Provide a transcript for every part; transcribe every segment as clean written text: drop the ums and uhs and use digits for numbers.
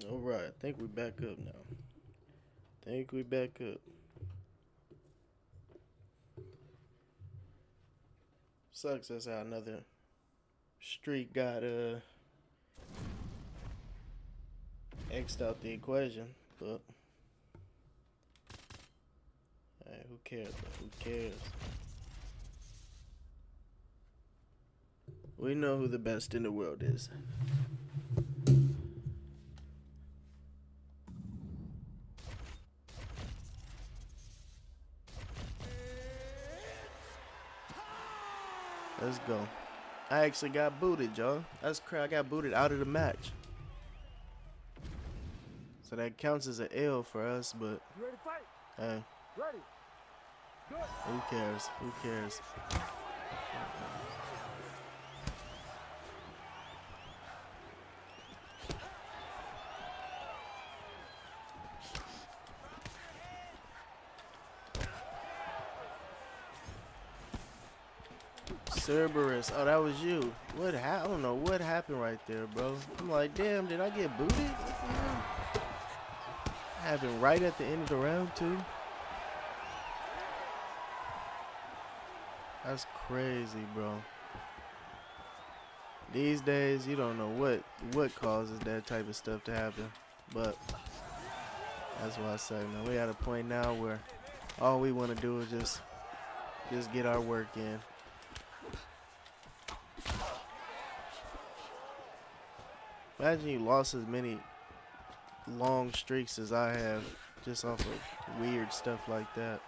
All right, I think we back up now. Think we back up. Sucks that's how another streak got X'd out the equation, but hey, who cares? Who cares? We know who the best in the world is. Let's go. I actually got booted, y'all. That's crazy. I got booted out of the match. So that counts as an L for us, but You ready to fight? hey, Ready. Good. who cares? Who cares? Cerberus. Oh, that was you. What I don't know what happened right there, bro. I'm like, damn, did I get booted? What the hell? Happened right at the end of the round, too. That's crazy, bro. These days, you don't know what causes that type of stuff to happen. But that's why I say, man, we at a point now where all we want to do is just get our work in. Imagine you lost as many long streaks as I have just off of weird stuff like that.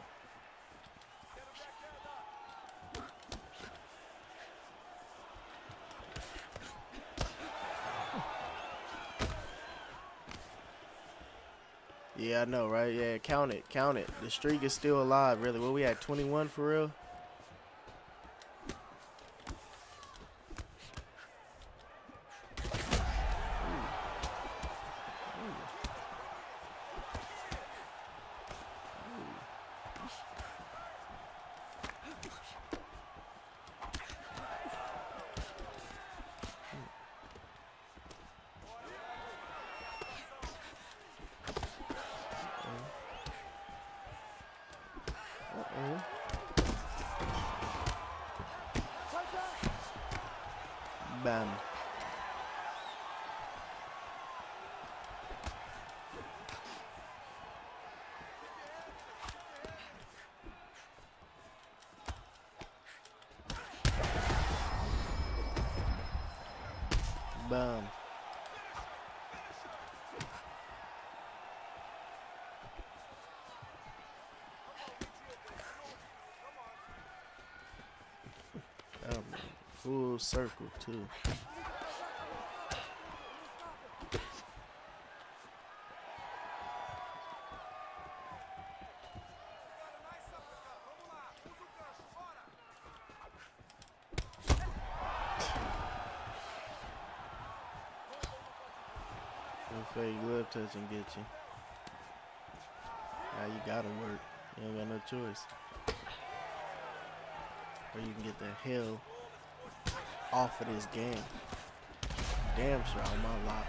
Yeah, I know, right? Yeah, count it, count it. The streak is still alive, really. What we at, 21 for real? Bam. Bam. Full circle, too. Fake glove touch and get you. Now you gotta work. You ain't got no choice. Or you can get the hell off of this game. Damn sure on my lock.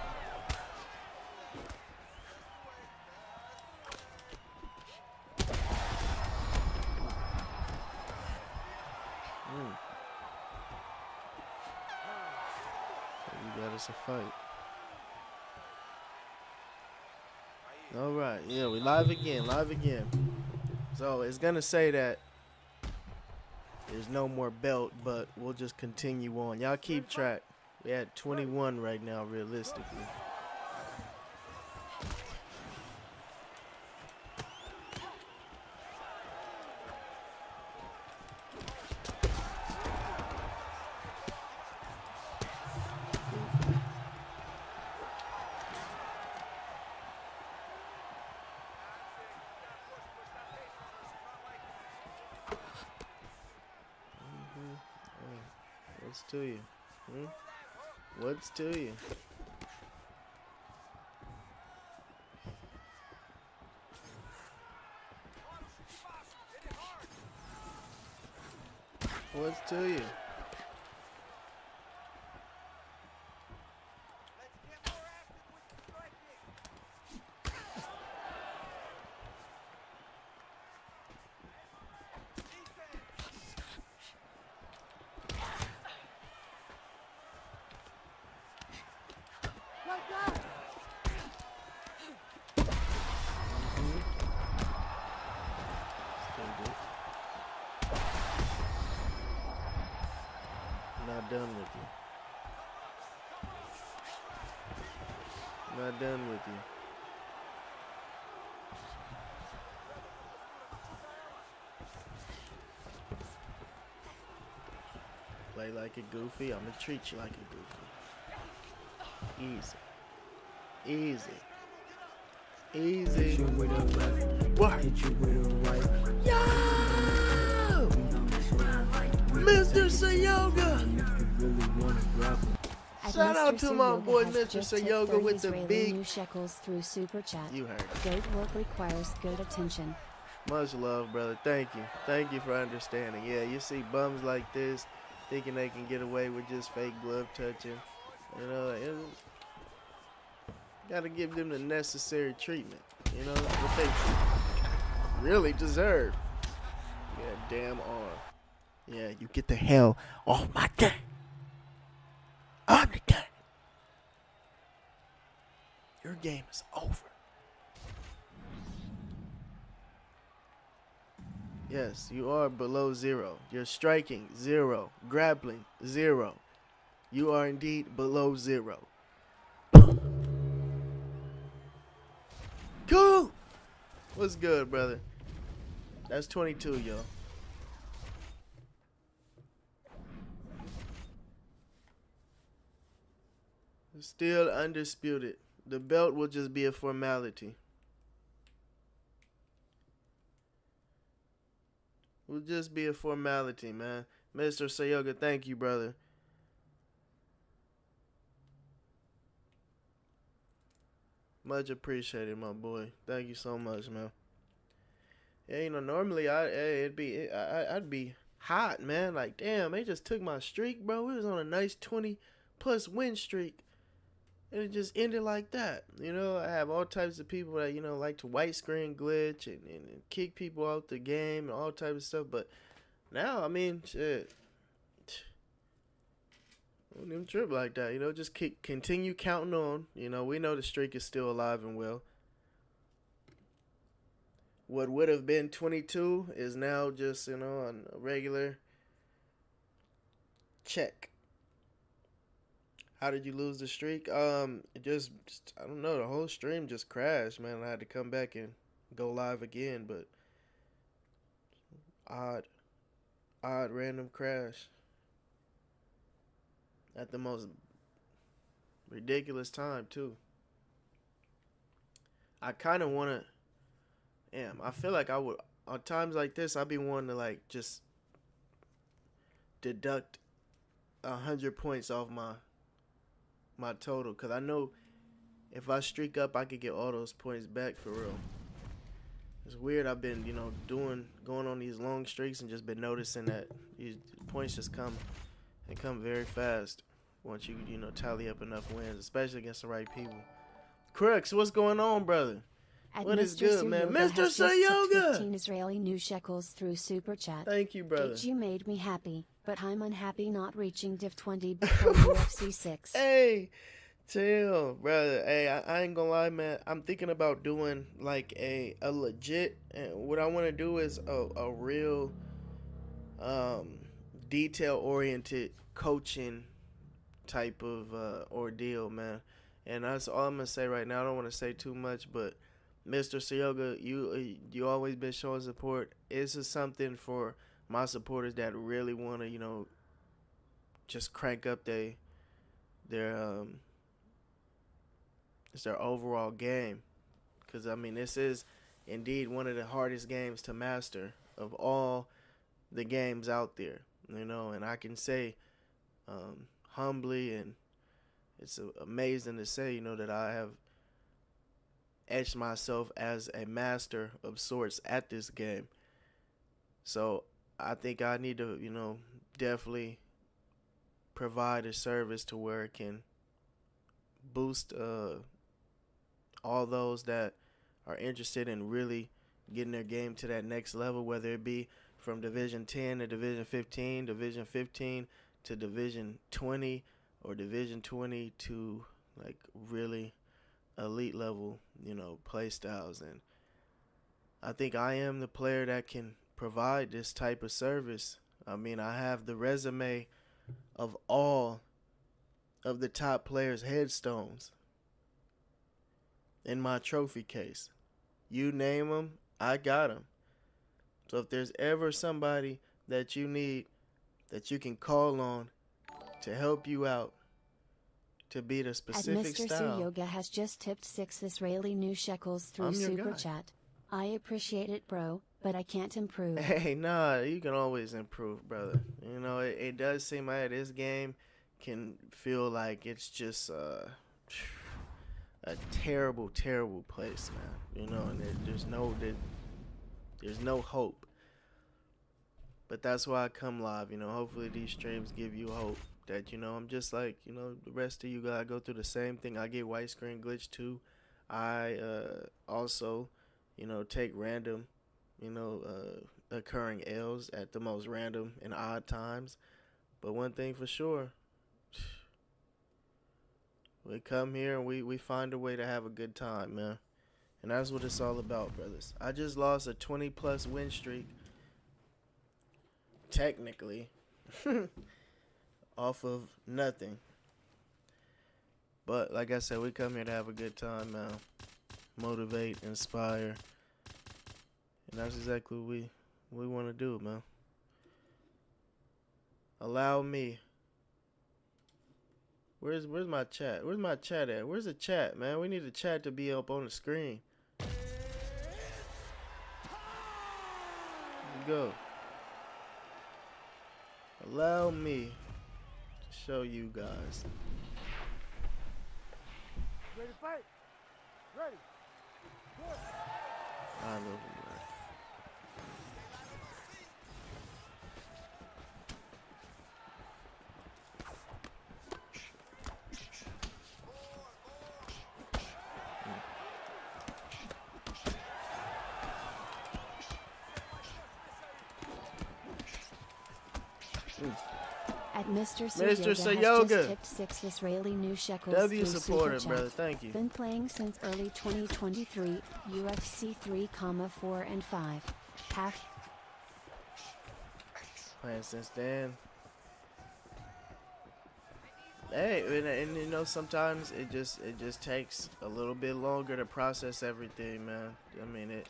You got us a fight. All right, yeah, we live again, live again. So it's gonna say that there's no more belt, but we'll just continue on. Y'all keep track. We at 21 right now, realistically. What's to you? What's to you? What's to you? I'm not done with you. Play like a goofy. I'm gonna treat you like a goofy. Easy. Easy. Easy. What? Yo! Mr. Sayoga! Shout out to my boy Mr. Sayoga with the big new shekels through super chat. You heard it. Great work requires good attention. Much love, brother. Thank you. Thank you for understanding. Yeah, you see bums like this thinking they can get away with just fake glove touching. You know, gotta give them the necessary treatment. You know, what they really deserve. Yeah, damn arm. Yeah, you get the hell off my game. I'm the game. Your game is over. Yes, you are below 0. You're striking 0. Grappling 0. You are indeed below 0. Cool. What's good, brother? That's 22, yo. Still undisputed. The belt will just be a formality. Will just be a formality, man. Mr. Sayoga, thank you, brother. Much appreciated, my boy. Thank you so much, man. Yeah, you know, normally I'd be hot, man. Like, damn, they just took my streak, bro. We was on a nice 20+ win streak, and it just ended like that. You know, I have all types of people that, you know, like to white screen glitch and kick people out the game and all types of stuff. But now, I mean, shit. I don't even trip like that. You know, just continue counting on. You know, we know the streak is still alive and well. What would have been 22 is now just, you know, on a regular check. How did you lose the streak? It just I don't know. The whole stream just crashed, man. I had to come back and go live again, but odd random crash at the most ridiculous time too. I kind of want to. Damn, I feel like I would on times like this. I'd be wanting to like just deduct 100 points off my total, because I know if I streak up, I could get all those points back for real. It's weird. I've been, you know, going on these long streaks and just been noticing that these points just come very fast once you know, tally up enough wins, especially against the right people. Crux, what's going on, brother? What is good, man? Mr. Sayoga! 15 Israeli new shekels through super chat. Thank you, brother. You made me happy, but I'm unhappy not reaching Div 20 before UFC 6. Hey, chill, brother. Hey, I ain't gonna lie, man. I'm thinking about doing like a legit, and what I want to do is a real detail-oriented coaching type of ordeal, man. And that's all I'm gonna say right now. I don't want to say too much, but Mr. Sayoga, you always been showing support. This is something for my supporters that really want to, you know, just crank up their overall game. Because, I mean, this is indeed one of the hardest games to master of all the games out there, you know. And I can say humbly, and it's amazing to say, you know, that I have etched myself as a master of sorts at this game. So I think I need to, you know, definitely provide a service to where it can boost all those that are interested in really getting their game to that next level, whether it be from Division 10 to Division 15, Division 15 to Division 20, or Division 20 to like really elite level, you know, play styles. And I think I am the player that can provide this type of service. I mean, I have the resume of all of the top players' headstones. in my trophy case. You name them, I got them. So if there's ever somebody that you need, that you can call on to help you out, to beat a specific Mr. style. Yoga has just tipped 6 Israeli new shekels through I'm your Super guy. Chat. I appreciate it, bro, but I can't improve. Hey, nah, you can always improve, brother. You know, it does seem like this game can feel like it's just a terrible, terrible place, man. You know, and there's no hope. But that's why I come live. You know, hopefully these streams give you hope that, you know, I'm just like, you know, the rest of you guys. I go through the same thing. I get white screen glitch too. I also, you know, take random, you know, occurring L's at the most random and odd times. But one thing for sure, we come here and we find a way to have a good time, man. And that's what it's all about, brothers. I just lost a 20-plus win streak, technically, off of nothing. But like I said, we come here to have a good time, man. Motivate, inspire. And that's exactly what we want to do, man. Allow me. Where's my chat? Where's my chat at? Where's the chat, man? We need the chat to be up on the screen. Here we go. Allow me to show you guys. Ready to fight? Ready. Good. I love you, man. At Mr. Mr. Sayoga Sayoga. has just tipped 6 Israeli new shekels W through supporter, Super brother. Chat. Thank you. Been playing since early 2023, UFC 3,4 and 5. Half. Playing since then. Hey, and you know, sometimes it just takes a little bit longer to process everything, man. I mean,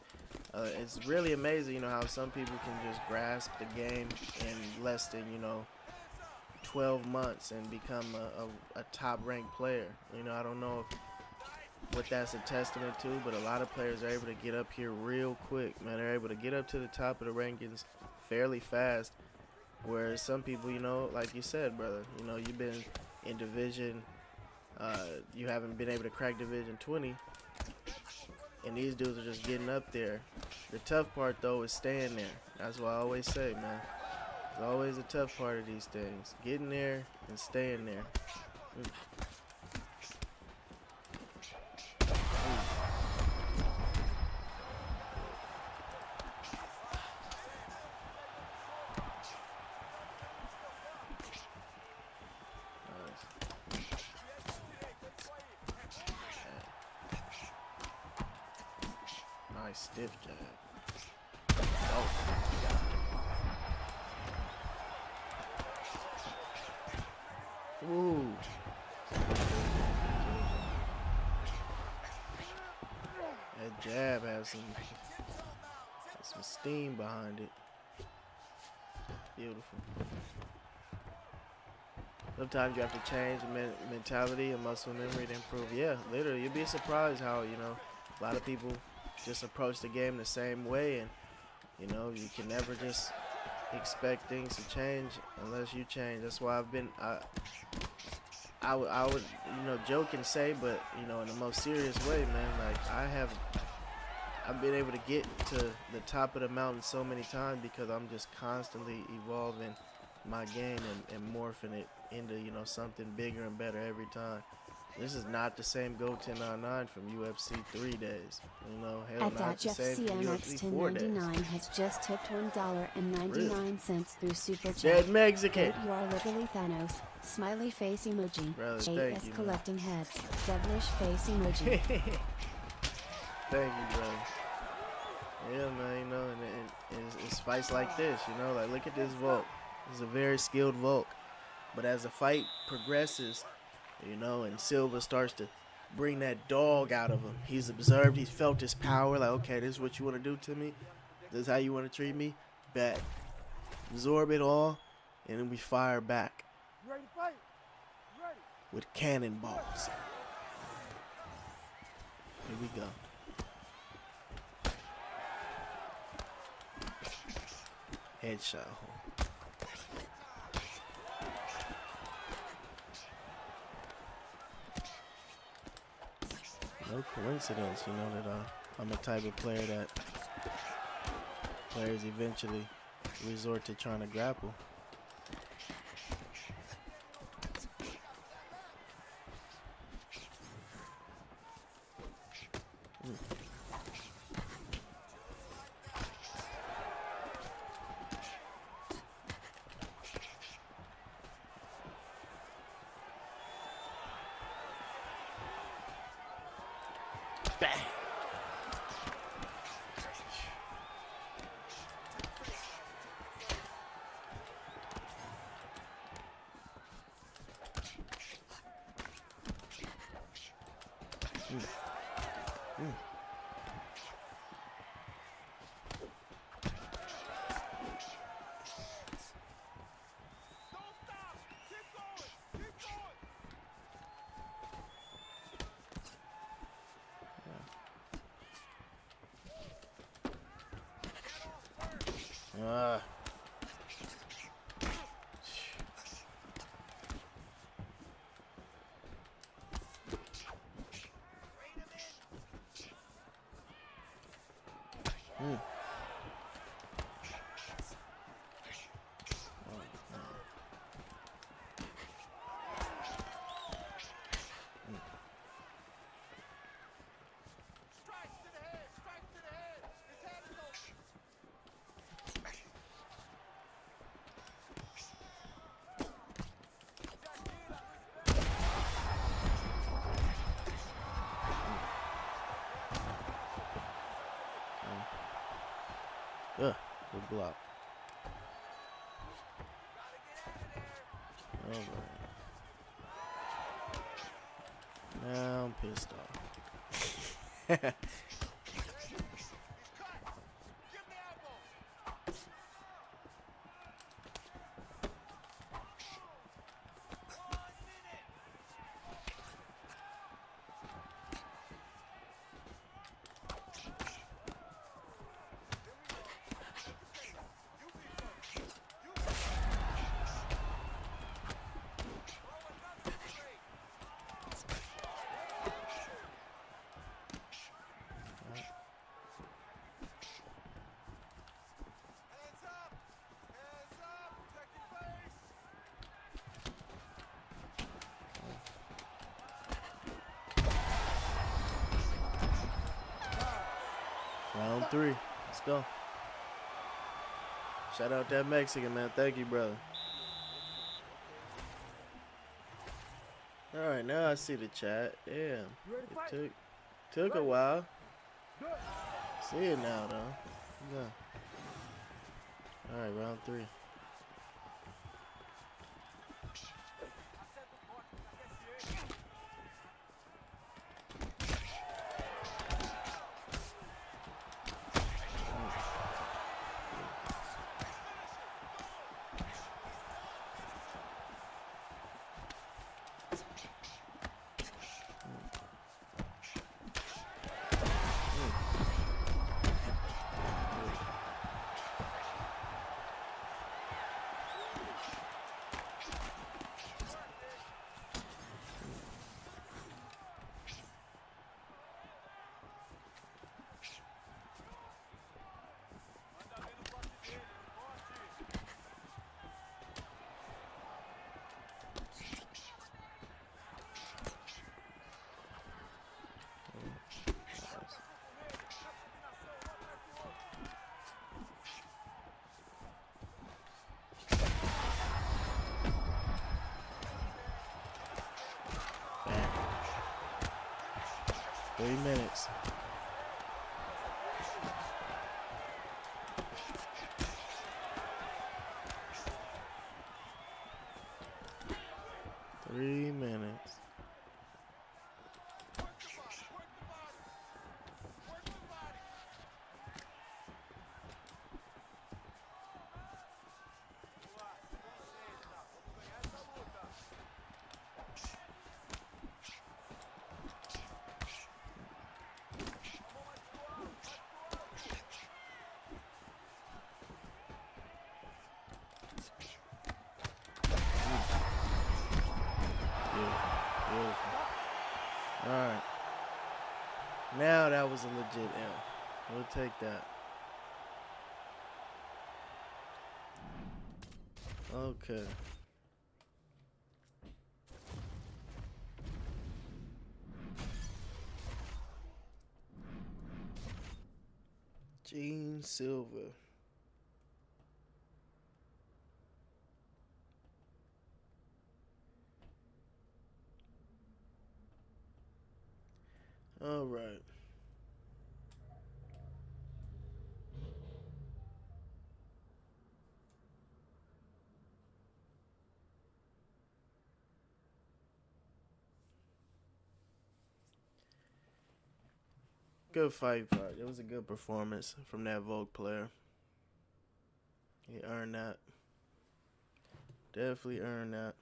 it's really amazing, you know, how some people can just grasp the game in less than, you know, 12 months and become a top-ranked player. You know, I don't know what that's a testament to, but a lot of players are able to get up here real quick, man. They're able to get up to the top of the rankings fairly fast, whereas some people, you know, like you said, brother, you know, you've been in division, you haven't been able to crack division 20, and these dudes are just getting up there. The tough part, though, is staying there. That's what I always say, man. It's always a tough part of these things. Getting there and staying there. Nice stiff jab. Oh. Ooh. That jab has some steam behind it. Beautiful. Sometimes you have to change mentality and muscle memory to improve. Yeah, literally, you'd be surprised how, you know, a lot of people just approach the game the same way, and, you know, you can never just expect things to change unless you change. That's why I would, you know, joke and say, but, you know, in the most serious way, man, like, I've been able to get to the top of the mountain so many times because I'm just constantly evolving my game and morphing it into, you know, something bigger and better every time. This is not the same Go 1099 from UFC 3 days. You know, hell, At not that the Jeff same from UFC 4 days. CMX1099 has just tipped $1.99 through Super Chat. Dead Mexican. Dude, you are literally Thanos. Smiley face emoji. Brother, thank JS you, man. collecting heads. Devilish face emoji. Thank you, brother. Yeah, man, you know, and it's fights like this, you know, like, look at this Volk. This is a very skilled Volk. But as the fight progresses, you know, and Silva starts to bring that dog out of him. He's observed, he's felt his power, like, okay, this is what you want to do to me? This is how you want to treat me? Bet. Absorb it all, and then we fire back. Ready to fight? Ready. With cannonballs. Here we go. Headshot. No coincidence, you know, that I'm the type of player that players eventually resort to trying to grapple. Bang. Ah. Good block. All right. Now I'm pissed off. Round 3. Let's go. Shout out that Mexican, man. Thank you, brother. All right, now I see the chat. Damn. It took a while. See it now, though. Yeah. All right, round 3. Bam. 3 minutes. Now that was a legit L. We'll take that. Okay. Gene Silva. All right. Good fight. It was a good performance from that Vogue player. He earned that. Definitely earned that.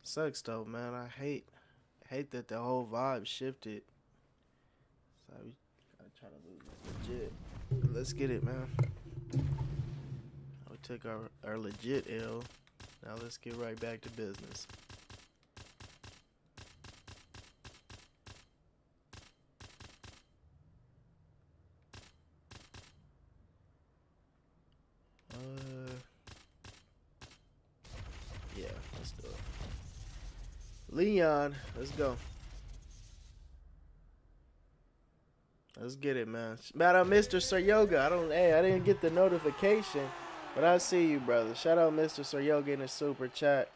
Sucks though, man. I hate that the whole vibe shifted. So we gotta try to lose this legit. Let's get it, man. We took our legit L. Now let's get right back to business. Yeah, let's do it. Leon, let's go. Let's get it, man. Shout out Mr. Suryoga. I didn't get the notification, but I see you, brother. Shout out Mr. Suryoga in the super chat.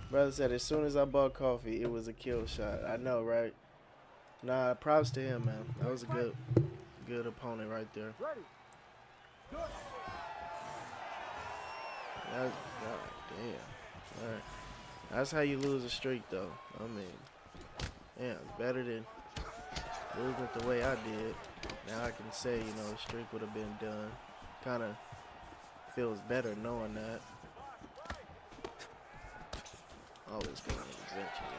Brother said as soon as I bought coffee, it was a kill shot. I know, right? Nah, props to him, man. That was a good opponent right there. Ready. Good. God damn. All right. That's how you lose a streak, though. I mean, yeah, it's better than losing it the way I did. Now I can say, the streak would have been done. Kind of feels better knowing that. Always going to resent you,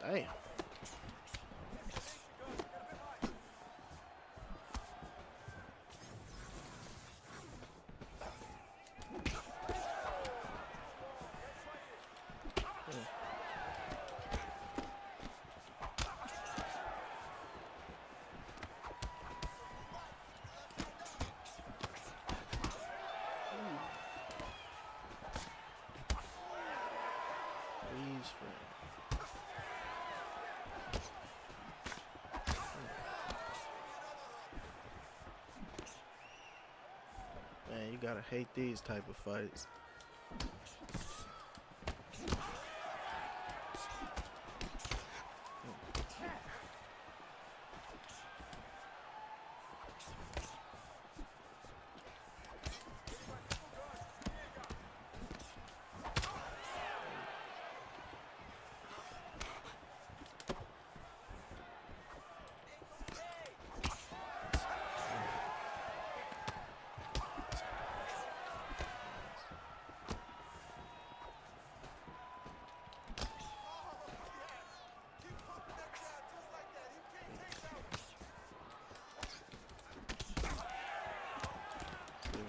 Damn. Please, friend. Man, you gotta hate these type of fights.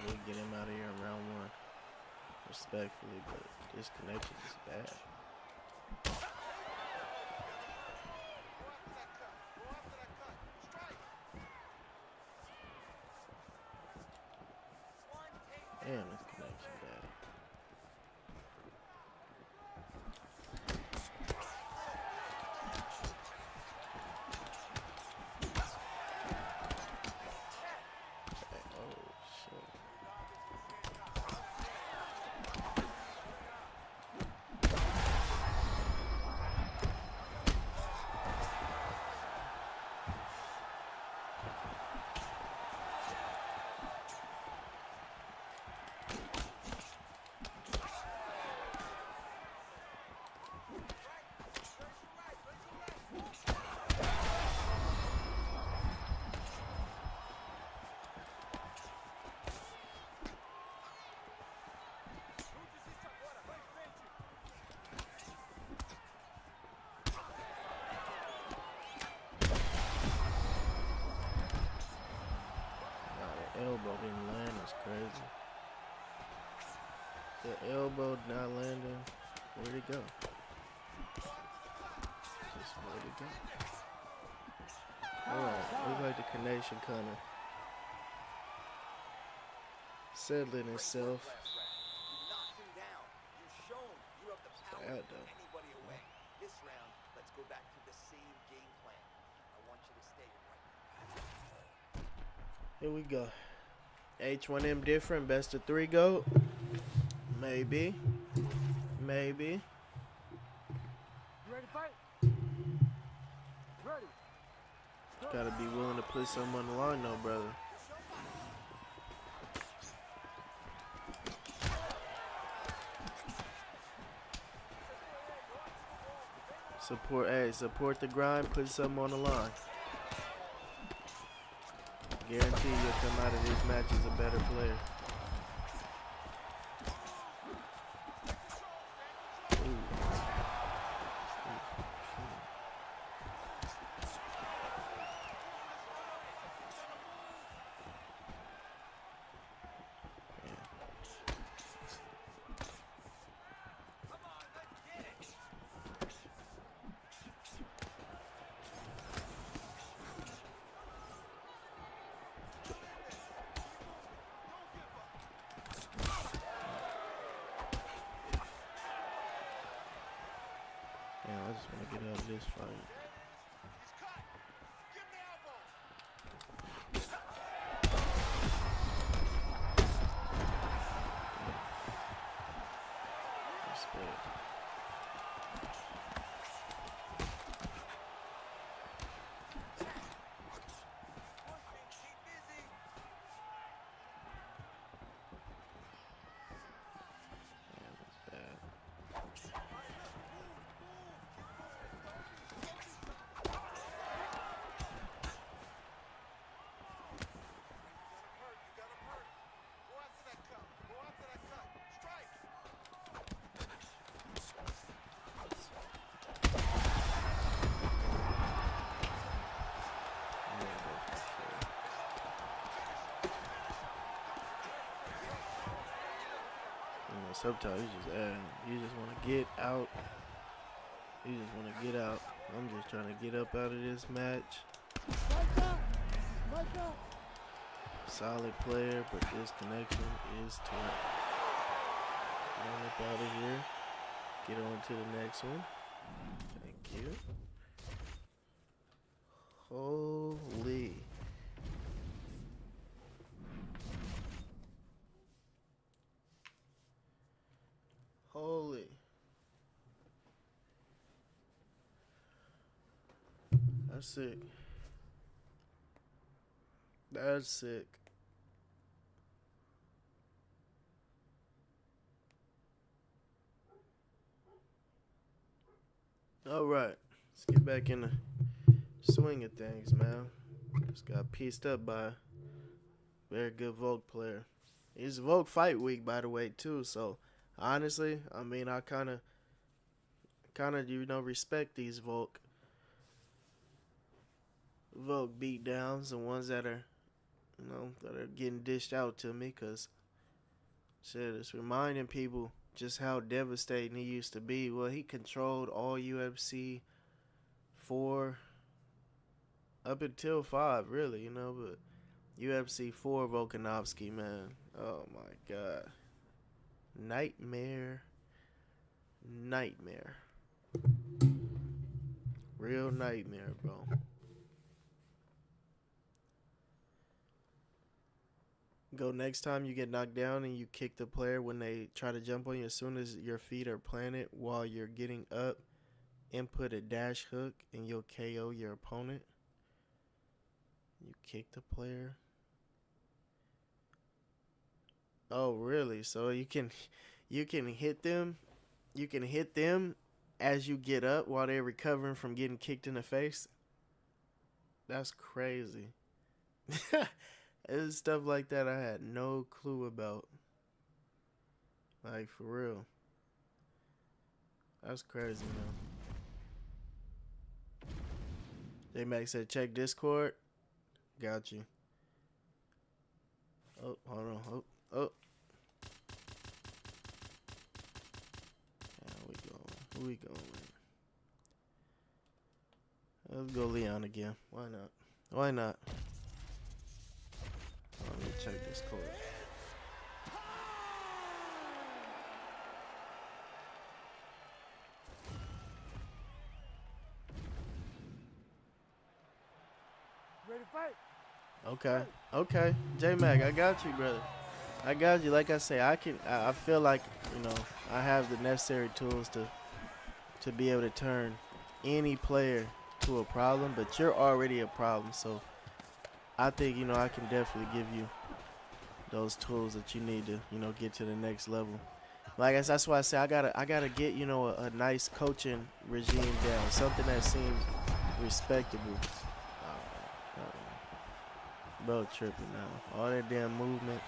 We'll get him out of here in round one. Respectfully, but this connection is bad. Damn, this connection bad. Oh, shit. crazy. The elbow not landing. Where'd it go? Just where'd it go? Alright, looks like the connection kind of settling itself. Bad though. This round, let's go back to the same game plan. I want you to stay right. Here we go. H1M different, best of 3 go. Maybe. Maybe. You ready to fight? Ready. Gotta be willing to put something on the line though, brother. Support the grind, put something on the line. Guarantee you'll come out of these matches a better player. I just want to get out of this fight. Respect. Yeah, that's bad. Sometimes you just want to get out. You just want to get out. I'm just trying to get up out of this match. Solid player, but this connection is tough. Get on up out of here. Get on to the next one. Thank you. Holy. Holy. That's sick. That's sick. All right. Let's get back in the swing of things, man. Just got pieced up by a very good Volk player. It's Volk fight week, by the way, too, so honestly, I mean, I kind of, respect these Volk beatdowns, the ones that are, that are getting dished out to me, because, shit, it's reminding people just how devastating he used to be. Well, he controlled all UFC 4 up until 5, really, but UFC 4 Volkanovski, man. Oh, my God. Nightmare. Real nightmare, bro. Go next time you get knocked down and you kick the player when they try to jump on you. As soon as your feet are planted while you're getting up, input a dash hook and you'll KO your opponent. You kick the player. Oh, really? So you can hit them. You can hit them as you get up while they're recovering from getting kicked in the face. That's crazy. It's stuff like that I had no clue about. Like, for real. That's crazy, man. J-Max said, check Discord. Got you. Oh, hold on. Oh, Oh. How we going? Who we going with? Let's go Leon again. Why not? Why not? Let me check this course. Ready to fight? Okay. Okay. J-Mac, I got you, brother. I got you. Like I say, I feel like, you know, I have the necessary tools to be able to turn any player to a problem, but you're already a problem. So I think, you know, I can definitely give you those tools that you need to, you know, get to the next level. Like I said, that's why I say I gotta get, you know, a nice coaching regime down, something that seems respectable. Bro, tripping now. All that damn movement.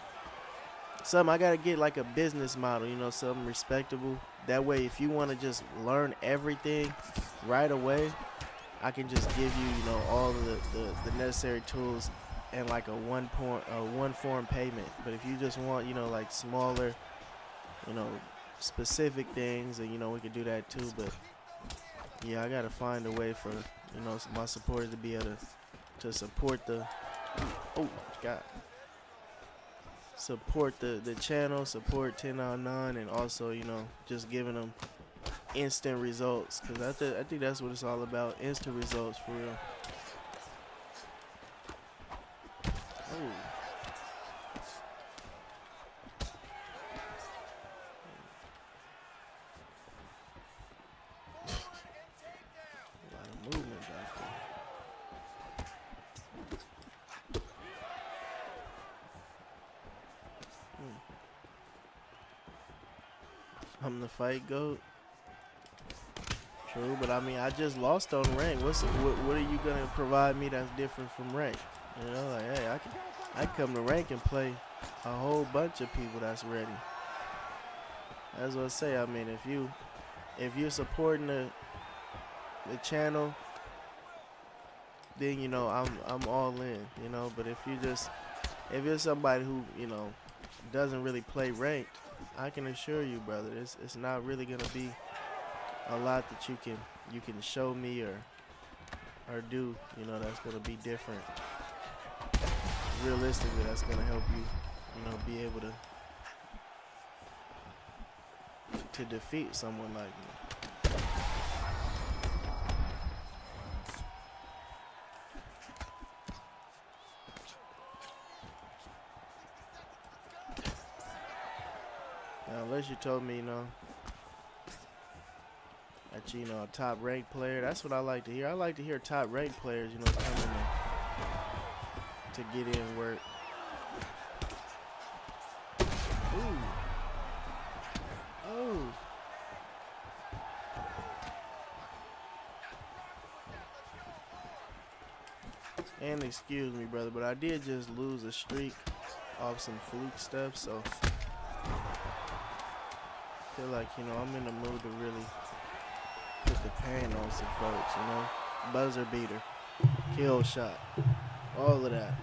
Something I gotta get like a business model, you know, something respectable. That way, if you want to just learn everything right away, I can just give you, you know, all of the necessary tools and like a one form payment. But if you just want, you know, like smaller, you know, specific things, and you know, we could do that too. But yeah, I gotta find a way for, you know, my supporters to be able to support the. Oh God. Support the channel, support 10 on 9, and also, you know, just giving them instant results, because I think that's what it's all about, instant results for real. Oh. A lot of movement back there. I'm the fight goat. True, but I mean, I just lost on rank. What are you gonna provide me that's different from rank? You know, like, hey, I come to rank and play a whole bunch of people that's ready. That's what I say. I mean, if you're supporting the channel, then you know I'm all in. You know, but if you're somebody who, you know, doesn't really play ranked, I can assure you, brother, it's not really gonna be a lot that you can show me or do, you know, that's gonna be different. Realistically, that's gonna help you, you know, be able to defeat someone like me. Now, unless you told me, you know, that you know, a top ranked player, that's what I like to hear. I like to hear top ranked players, you know, coming to get in work. Ooh. Oh. And excuse me, brother, but I did just lose a streak off some fluke stuff, so I feel like, you know, I'm in the mood to really put the pain on some folks, you know? Buzzer beater, kill shot, all of that.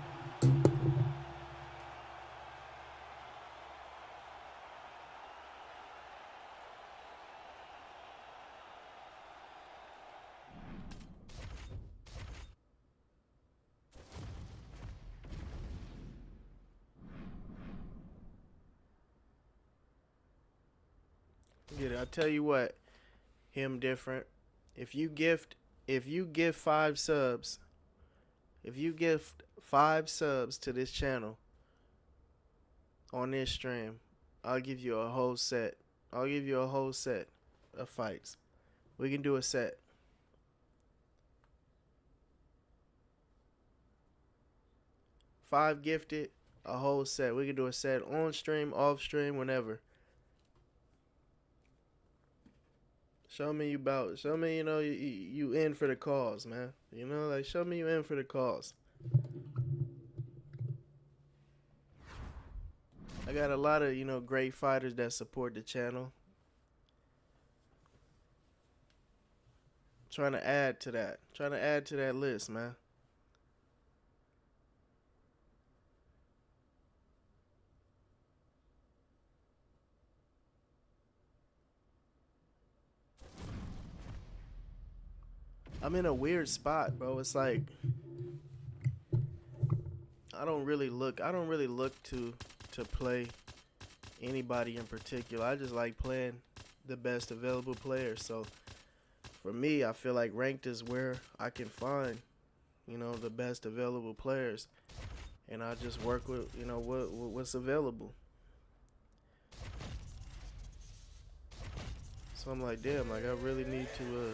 Get it. I'll tell you what, him different. If you gift 5 subs, if you gift 5 subs to this channel on this stream, I'll give you a whole set. I'll give you a whole set of fights. We can do a set. 5 gifted, a whole set. We can do a set on stream, off stream, whenever. Show me, you know, you in for the cause, man. You know, like, show me you in for the cause. I got a lot of, you know, great fighters that support the channel. Trying to add to that list, man. I'm in a weird spot, bro. It's like I don't really look to play anybody in particular. I just like playing the best available players. So for me, I feel like ranked is where I can find, the best available players, and I just work with, what's available. So I'm like, damn, like I really need to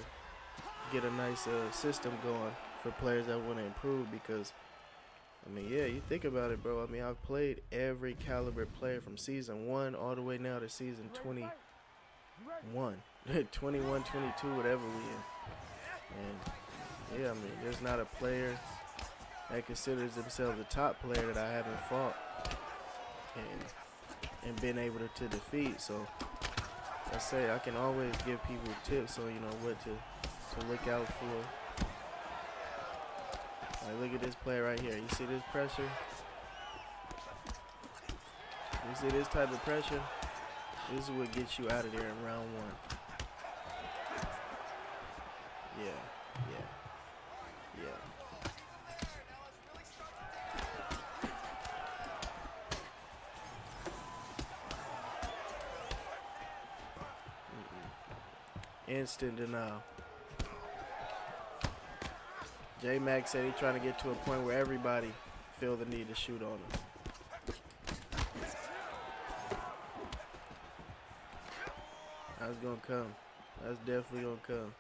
get a nice system going for players that want to improve because, I mean, yeah, you think about it, bro. I mean, I've played every caliber player from season 1 all the way now to season 21, 21, 22, whatever we in. And yeah, I mean, there's not a player that considers themselves a top player that I haven't fought and been able to defeat. So I say I can always give people tips on what to look out for. Like, look at this play right here. You see this pressure? You see this type of pressure? This is what gets you out of there in round 1. Yeah. Instant denial. J-Mac said he's trying to get to a point where everybody feel the need to shoot on him. That's gonna come. That's definitely gonna come.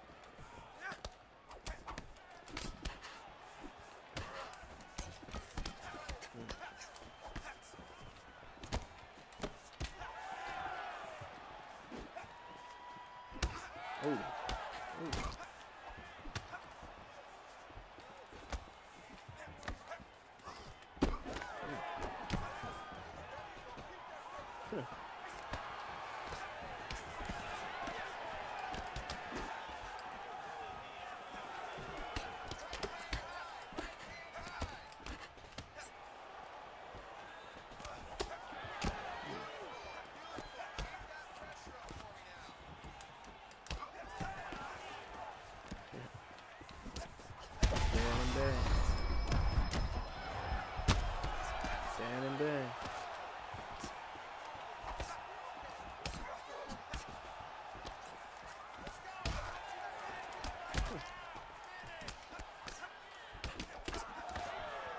Ooh. Stand and bang.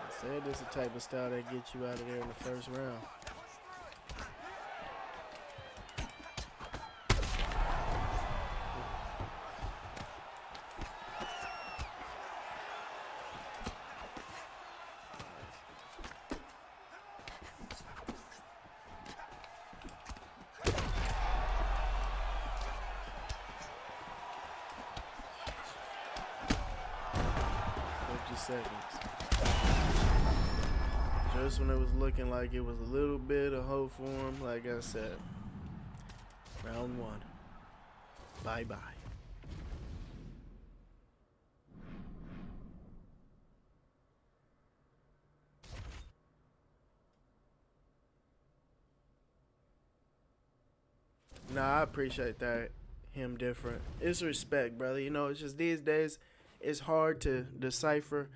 I said this is the type of style that gets you out of there in the first round. Seconds. Just when it was looking like it was a little bit of hope for him, like I said, round 1. Bye-bye. Nah, I appreciate that. Him different. It's respect, brother. It's just these days it's hard to decipher,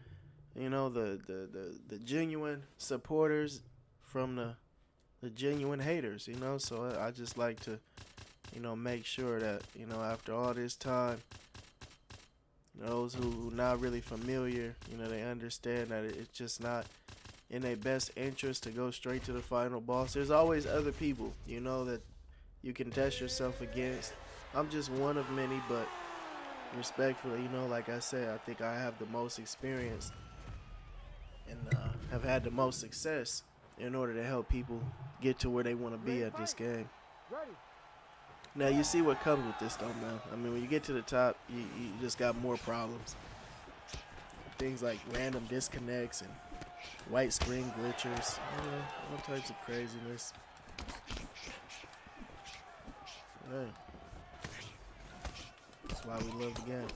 the genuine supporters from the genuine haters, So I just like to, make sure that, after all this time, those who not really familiar, they understand that it's just not in their best interest to go straight to the final boss. There's always other people, that you can test yourself against. I'm just one of many, but respectfully, like I said, I think I have the most experience and have had the most success in order to help people get to where they want to be at this game. Now, you see what comes with this, though, man. I mean, when you get to the top, you just got more problems. Things like random disconnects and white screen glitchers, all types of craziness. Hey. That's why we love the game.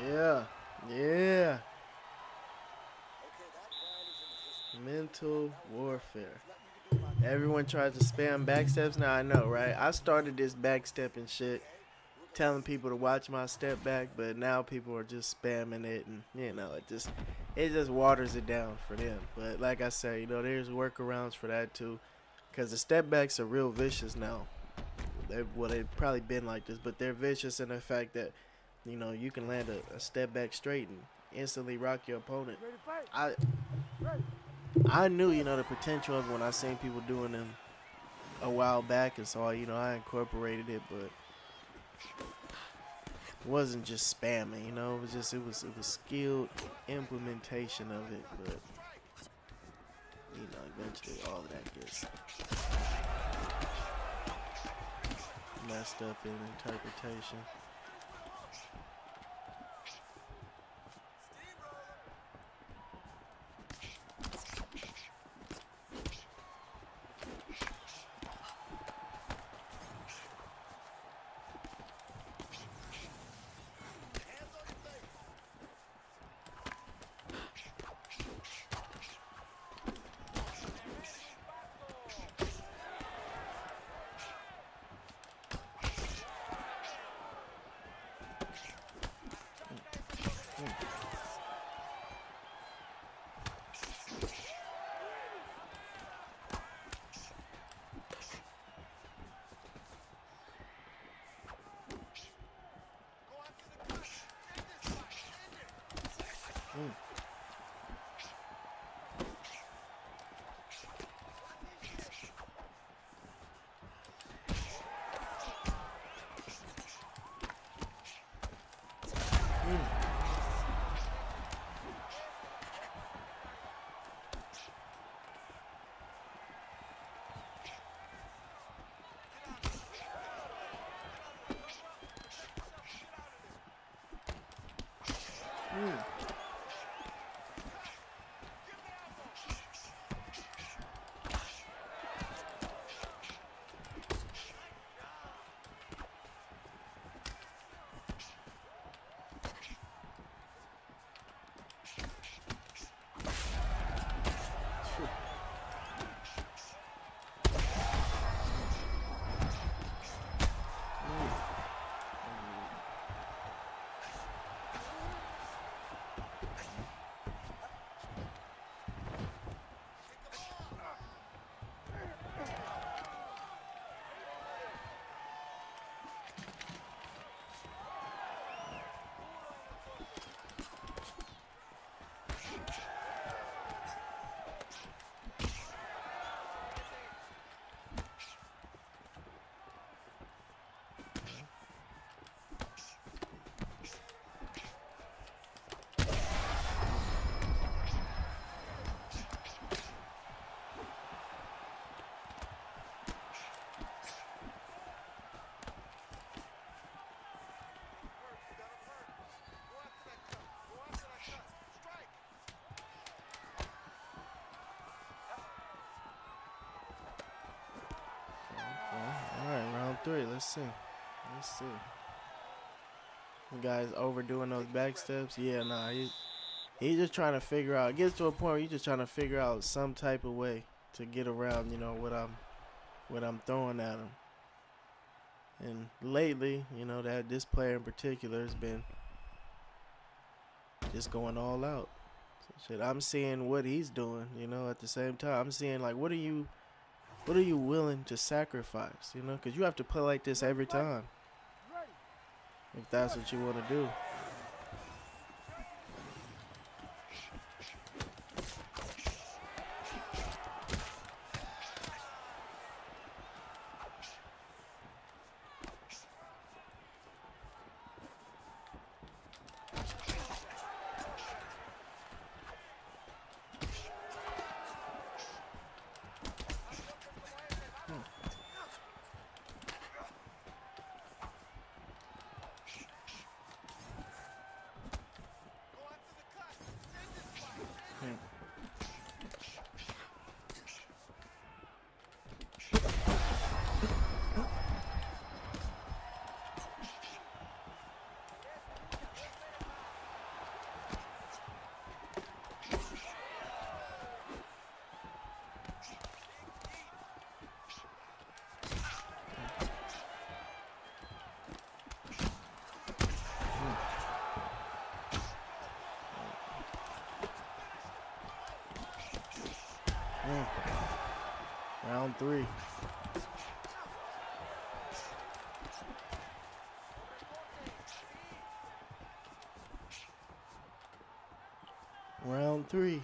Yeah. Yeah. Mental warfare. Everyone tries to spam backsteps. Now I know, right? I started this backstepping shit, telling people to watch my step back, but now people are just spamming it, and it just waters it down for them. But like I said, there's workarounds for that too, because the step backs are real vicious now. They've probably been like this, but they're vicious in the fact that you can land a step back straight and instantly rock your opponent. Ready to fight? I Ready. I knew the potential of it when I seen people doing them a while back, and so I incorporated it, but it wasn't just spamming. It was skilled implementation of it, but eventually all of that gets messed up in interpretation. Alright, round 3. Let's see. The guy's overdoing those back steps. Yeah, nah, he's just trying to figure out. It gets to a point where he's just trying to figure out some type of way to get around, what I'm throwing at him. And lately, that this player in particular has been just going all out. So shit, I'm seeing what he's doing, at the same time. I'm seeing, like, what are you willing to sacrifice, because you have to play like this every time if that's what you want to do. Round 3. Round 3.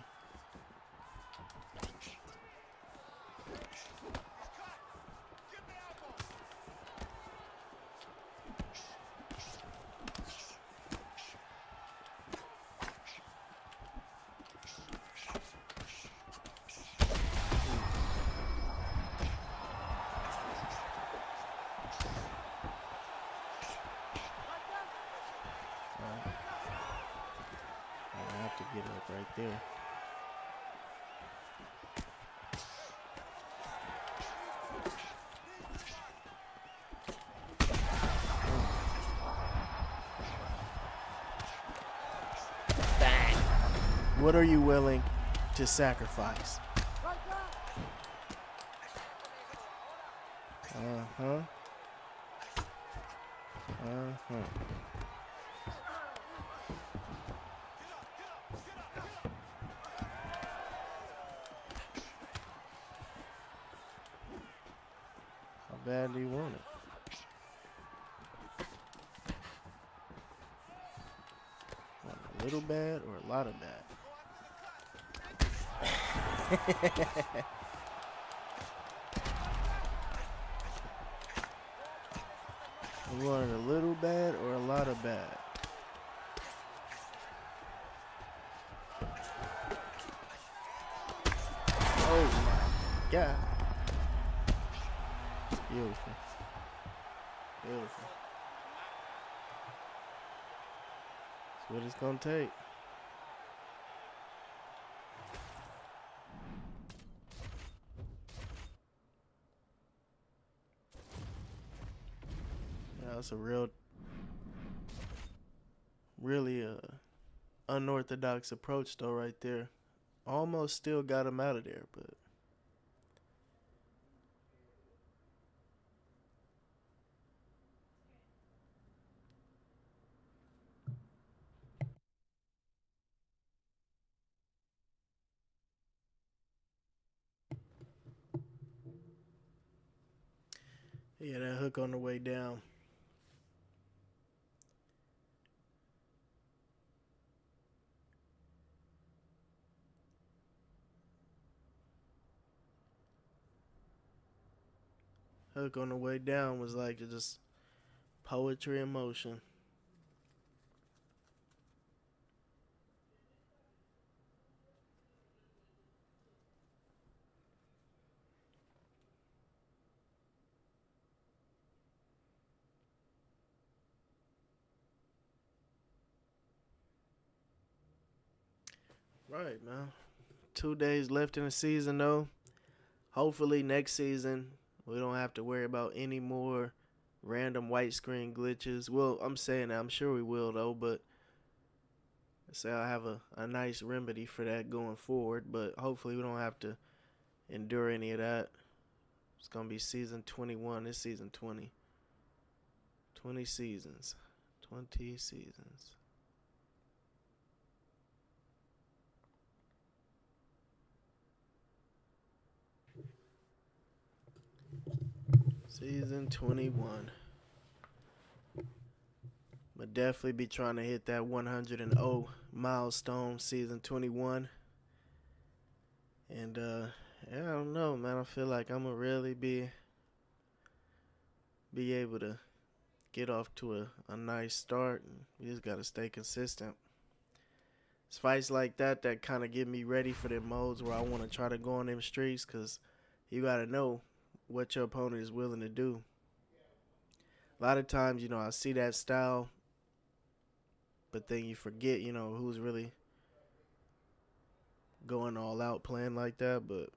I have to get up right there. Bang. What are you willing to sacrifice? Uh-huh. Uh-huh. How bad do you want it? Want a little bad or a lot of bad? You want it a little bad or a lot of bad? Oh my God. Beautiful. Beautiful. That's what it's gonna take. Yeah, that's a really unorthodox approach though right there. Almost still got him out of there, but yeah, that hook on the way down. Hook on the way down was like just poetry in motion. Right, man. 2 days left in the season though. Hopefully next season we don't have to worry about any more random white screen glitches. Well, I'm saying that I'm sure we will though, but say I'll have a nice remedy for that going forward, but hopefully we don't have to endure any of that. It's gonna be season 21. This season 20. 20 seasons. 20 seasons. Season 21. But definitely be trying to hit that 100-0 milestone, season 21. And yeah, I don't know, man. I feel like I'm gonna really be able to get off to a nice start. And we just gotta stay consistent. It's fights like that kind of get me ready for them modes where I want to try to go on them streaks, because you gotta know what your opponent is willing to do. A lot of times, I see that style, but then you forget, who's really going all out playing like that. But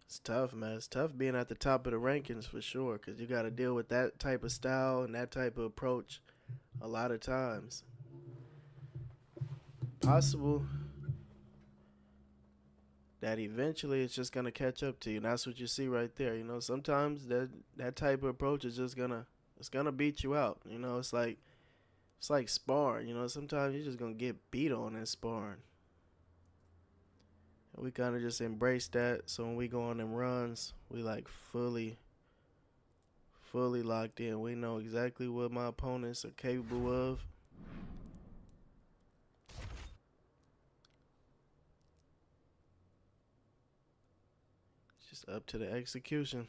it's tough, man. It's tough being at the top of the rankings for sure, because you got to deal with that type of style and that type of approach a lot of times. Possible that eventually it's just going to catch up to you. And that's what you see right there. Sometimes that type of approach is just it's going to beat you out. It's like sparring. Sometimes you're just going to get beat on in sparring. We kind of just embrace that. So when we go on them runs, we like fully locked in. We know exactly what my opponents are capable of. It's just up to the execution.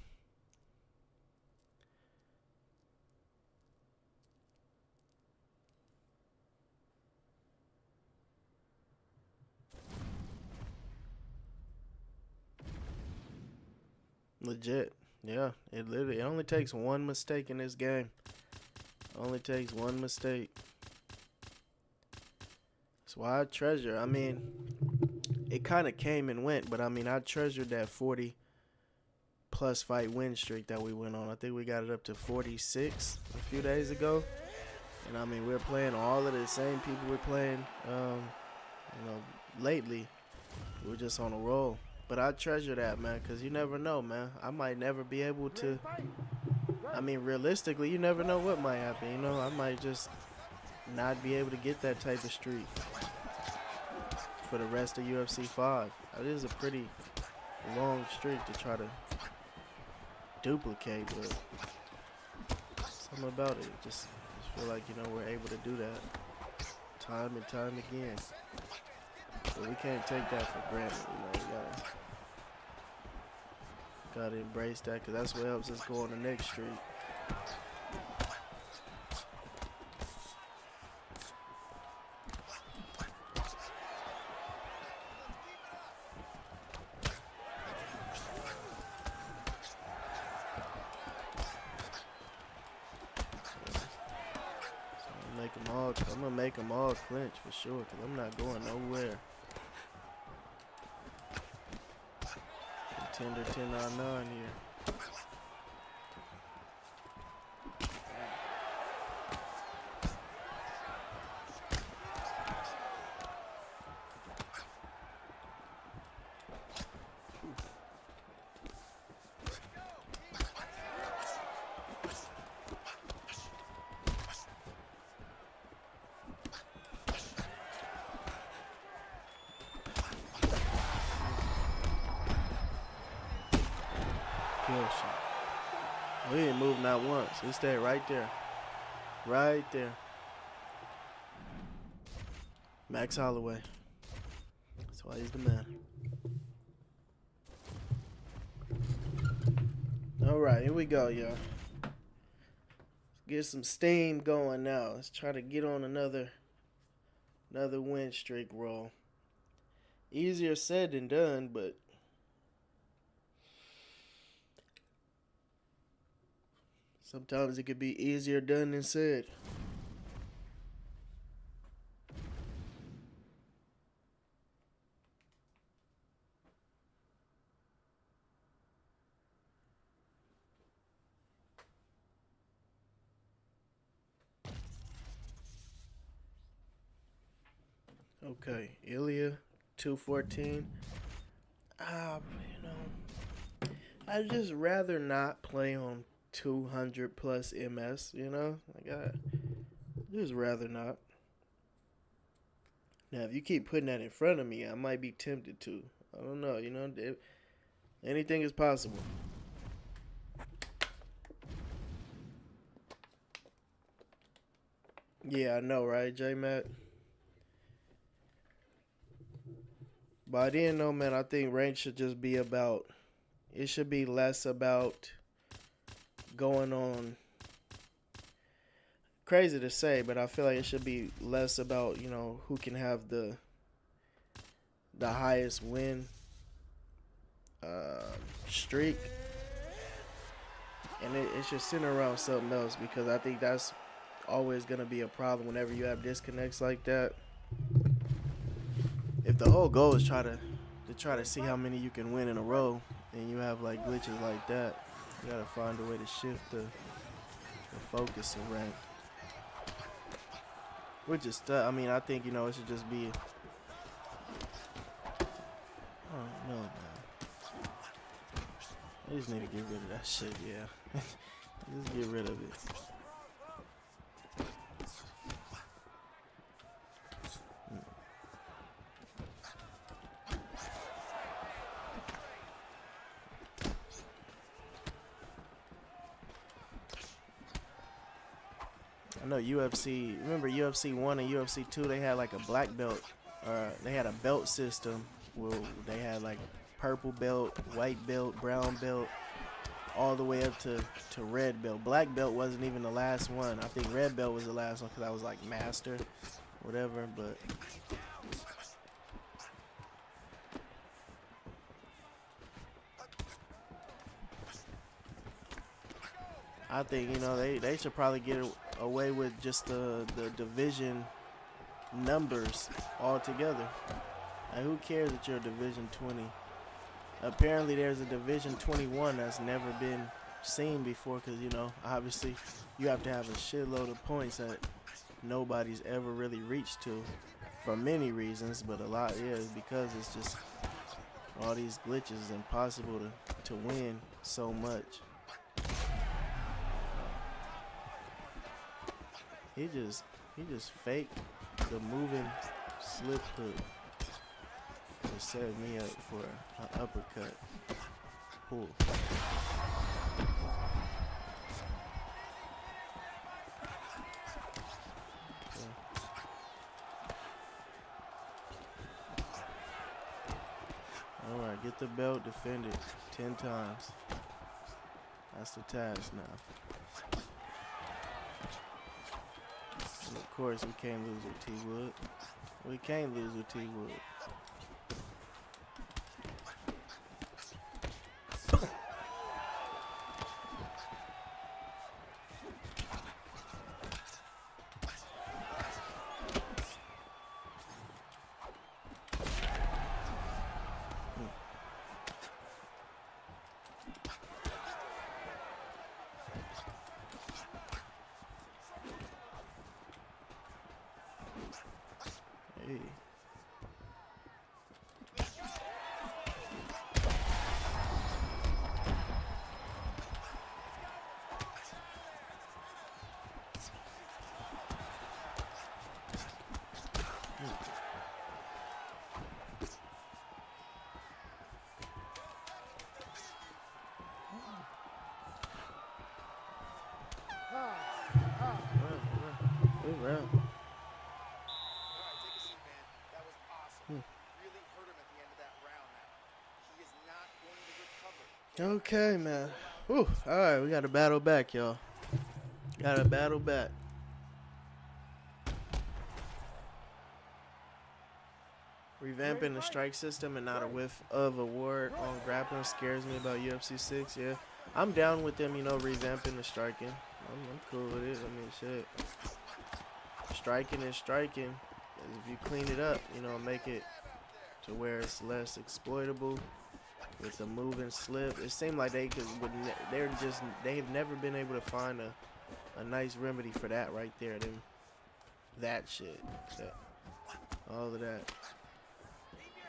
Legit. Yeah, it only takes one mistake in this game. Only takes one mistake. That's why I treasure. I mean, it kind of came and went, but I mean, I treasured that 40 plus fight win streak that we went on. I think we got it up to 46 a few days ago. And I mean, we're playing all of the same people we're playing, lately. We're just on a roll. But I treasure that, man, because you never know, man. I might never be able to. I mean, realistically, you never know what might happen. You know, I might just not be able to get that type of streak for the rest of UFC 5. That is a pretty long streak to try to duplicate, but something about it. Just feel like, you know, we're able to do that time and time again. But we can't take that for granted, you know. We gotta embrace that, because that's what helps us go on the next streak. I'm gonna make them all clinch for sure, because I'm not going nowhere. Contender 10-9 here. We didn't move not once. He stayed right there. Right there. Max Holloway. That's why he's the man. Alright, here we go, y'all. Let's get some steam going now. Let's try to get on another win streak roll. Easier said than done, but sometimes it could be easier done than said. Okay, Ilya, 214. I'd just rather not play on 200 plus MS, you know? Like, I just rather not. Now, if you keep putting that in front of me, I might be tempted to. I don't know, you know? Anything is possible. Yeah, I know, right, J-Matt? But I didn't know, man. I think rank should just be about, it should be less about going on, crazy to say, but I feel like it should be less about, you know, who can have the highest win streak, and it should center around something else, because I think that's always going to be a problem whenever you have disconnects like that. If the whole goal is try to see how many you can win in a row, and you have like glitches like that, you gotta find a way to shift the focus and rank. Which is I mean, I think, you know, it should just be, oh no, man. I just need to get rid of that shit, yeah. Just get rid of it. I know UFC. Remember UFC 1 and UFC 2? They had like a black belt, or they had a belt system where they had like purple belt, white belt, brown belt, all the way up to red belt. Black belt wasn't even the last one. I think red belt was the last one because I was like master, whatever. But I think, you know, they should probably get away with just the division numbers altogether. Like, who cares that you're a division 20? Apparently there's a division 21 that's never been seen before, because, you know, obviously you have to have a shitload of points that nobody's ever really reached to for many reasons, but a lot is because it's just all these glitches. It's impossible to win so much. He just faked the moving slip hook to set me up for an uppercut pull. Alright, get the belt, defend it 10 times. That's the task now. And of course, we can't lose with T-Wood. We can't lose with T-Wood. Hey. Good round. Okay, man. Whew. All right, we got to battle back, y'all. Got to battle back. Revamping the strike system and not a whiff of award on grappling scares me about UFC 6. Yeah, I'm down with them, you know, revamping the striking. I'm cool with it. I mean, shit. Striking is striking. If you clean it up, you know, make it to where it's less exploitable with the move and slip. It seemed like they've never been able to find a nice remedy for that right there. That shit. All of that.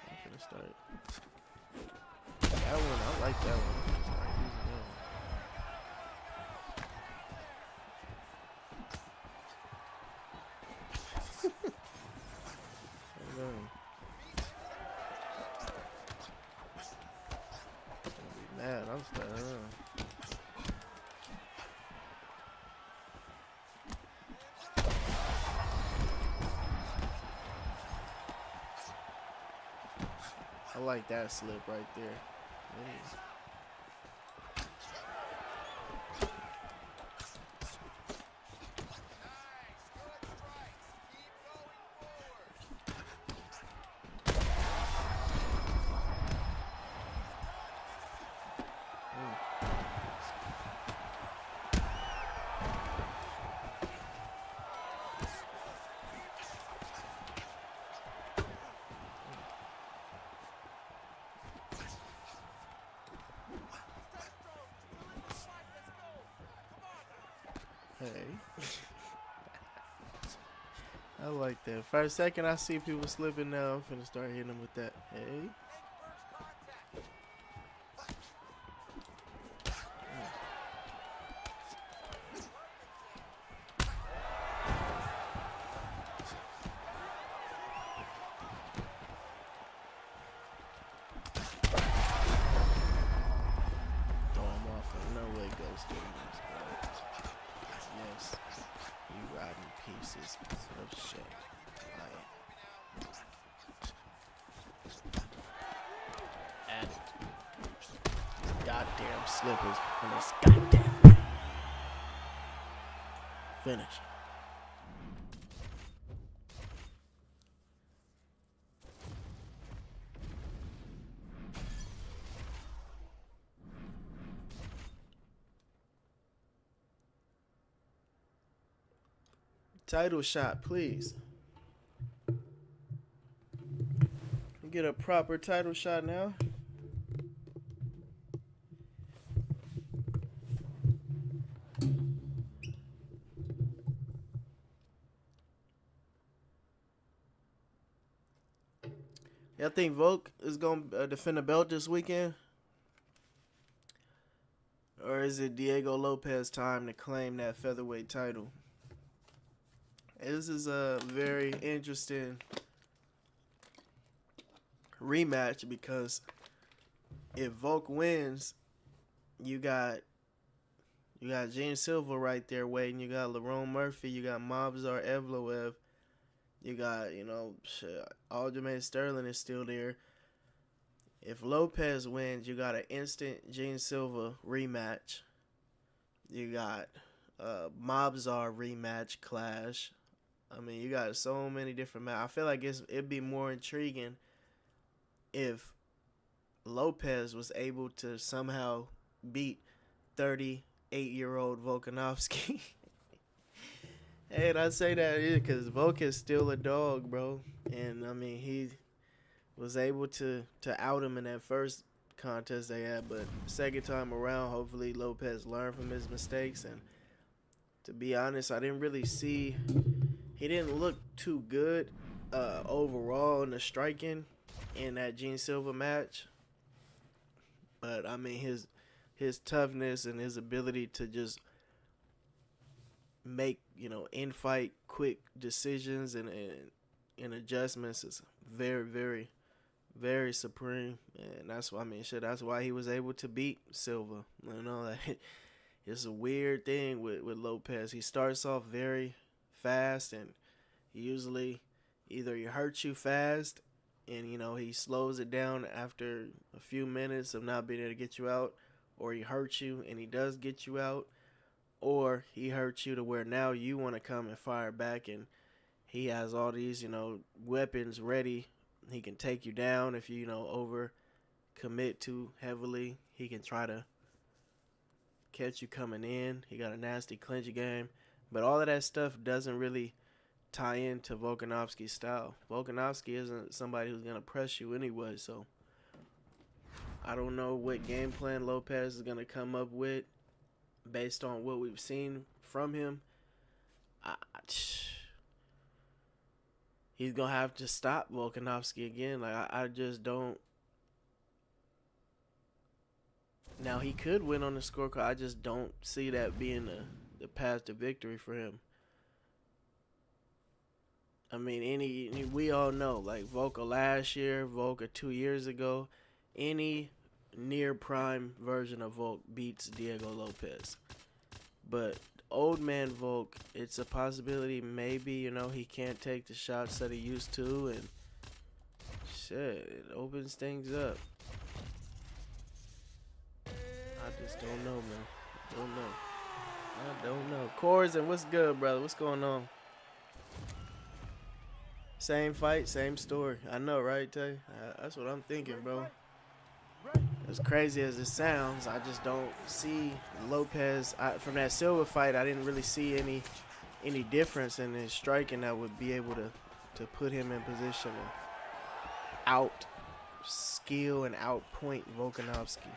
I'm finna start. That one, I like that one. I'm finna start using that one. Mad, I'm starting. I like that slip right there. Hey. Hey. I like that. For a second, I see people slipping now. I'm finna start hitting them with that. Hey. Throw him off. No way goes through this, bro. Yes. You rock slippers on this goddamn finish. Title shot, please. Get a proper title shot now. Y'all think Volk is going to defend the belt this weekend? Or is it Diego Lopez time to claim that featherweight title? This is a very interesting rematch because if Volk wins, you got Gene Silva right there waiting. You got Lerone Murphy. You got Mobzar Evloev. You got, Aljamain Sterling is still there. If Lopez wins, you got an instant Gene Silva rematch. You got Mobzar rematch clash. I mean, you got so many different matches. I feel like it'd be more intriguing if Lopez was able to somehow beat 38-year-old Volkanovski. Hey, and I say that because Volk is still a dog, bro. And, I mean, he was able to out him in that first contest they had. But second time around, hopefully Lopez learned from his mistakes. And to be honest, I didn't really see... He didn't look too good overall in the striking in that Gene Silva match. But, I mean, his toughness and his ability to just make, in-fight quick decisions and adjustments is very, very, very supreme. And that's why, that's why he was able to beat Silva. It's a weird thing with Lopez. He starts off very fast, and usually either he hurts you fast and he slows it down after a few minutes of not being able to get you out, or he hurts you and he does get you out, or he hurts you to where now you want to come and fire back, and he has all these weapons ready. He can take you down if you over commit too heavily. He can try to catch you coming in. He got a nasty clinch game. But all of that stuff doesn't really tie into Volkanovski's style. Volkanovski isn't somebody who's going to press you anyway, so I don't know what game plan Lopez is going to come up with based on what we've seen from him. He's going to have to stop Volkanovski again. I just don't. Now, he could win on the scorecard. I just don't see that being the path to victory for him. I mean, we all know, like Volka last year, Volka 2 years ago, any near prime version of Volk beats Diego Lopez. But old man Volk, it's a possibility maybe, he can't take the shots that he used to, and shit, it opens things up. I just don't know, man. I don't know. Cores, and what's good, brother? What's going on? Same fight, same story. I know, right, Tay? That's what I'm thinking, bro. As crazy as it sounds, I just don't see Lopez. From that Silva fight, I didn't really see any difference in his striking that would be able to put him in position to out skill and outpoint Volkanovski.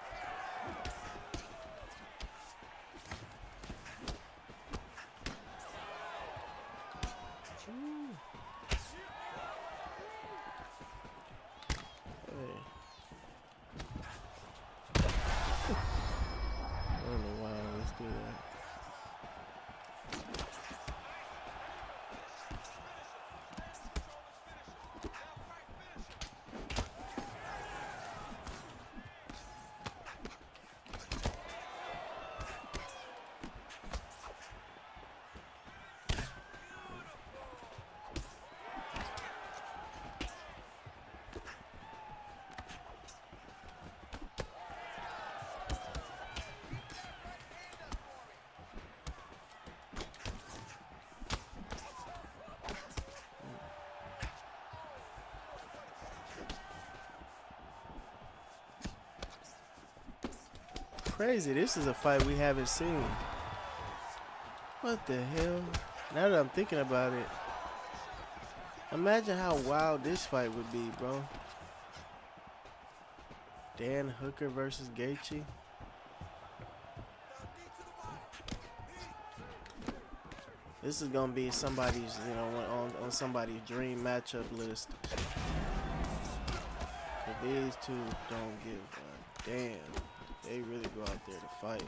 crazy. This is a fight we haven't seen. What the hell? Now that I'm thinking about it, imagine how wild this fight would be, bro. Dan Hooker versus Gaethje. This is gonna be somebody's, you know, on somebody's dream matchup list. If these two don't give a damn, they really go out there to fight.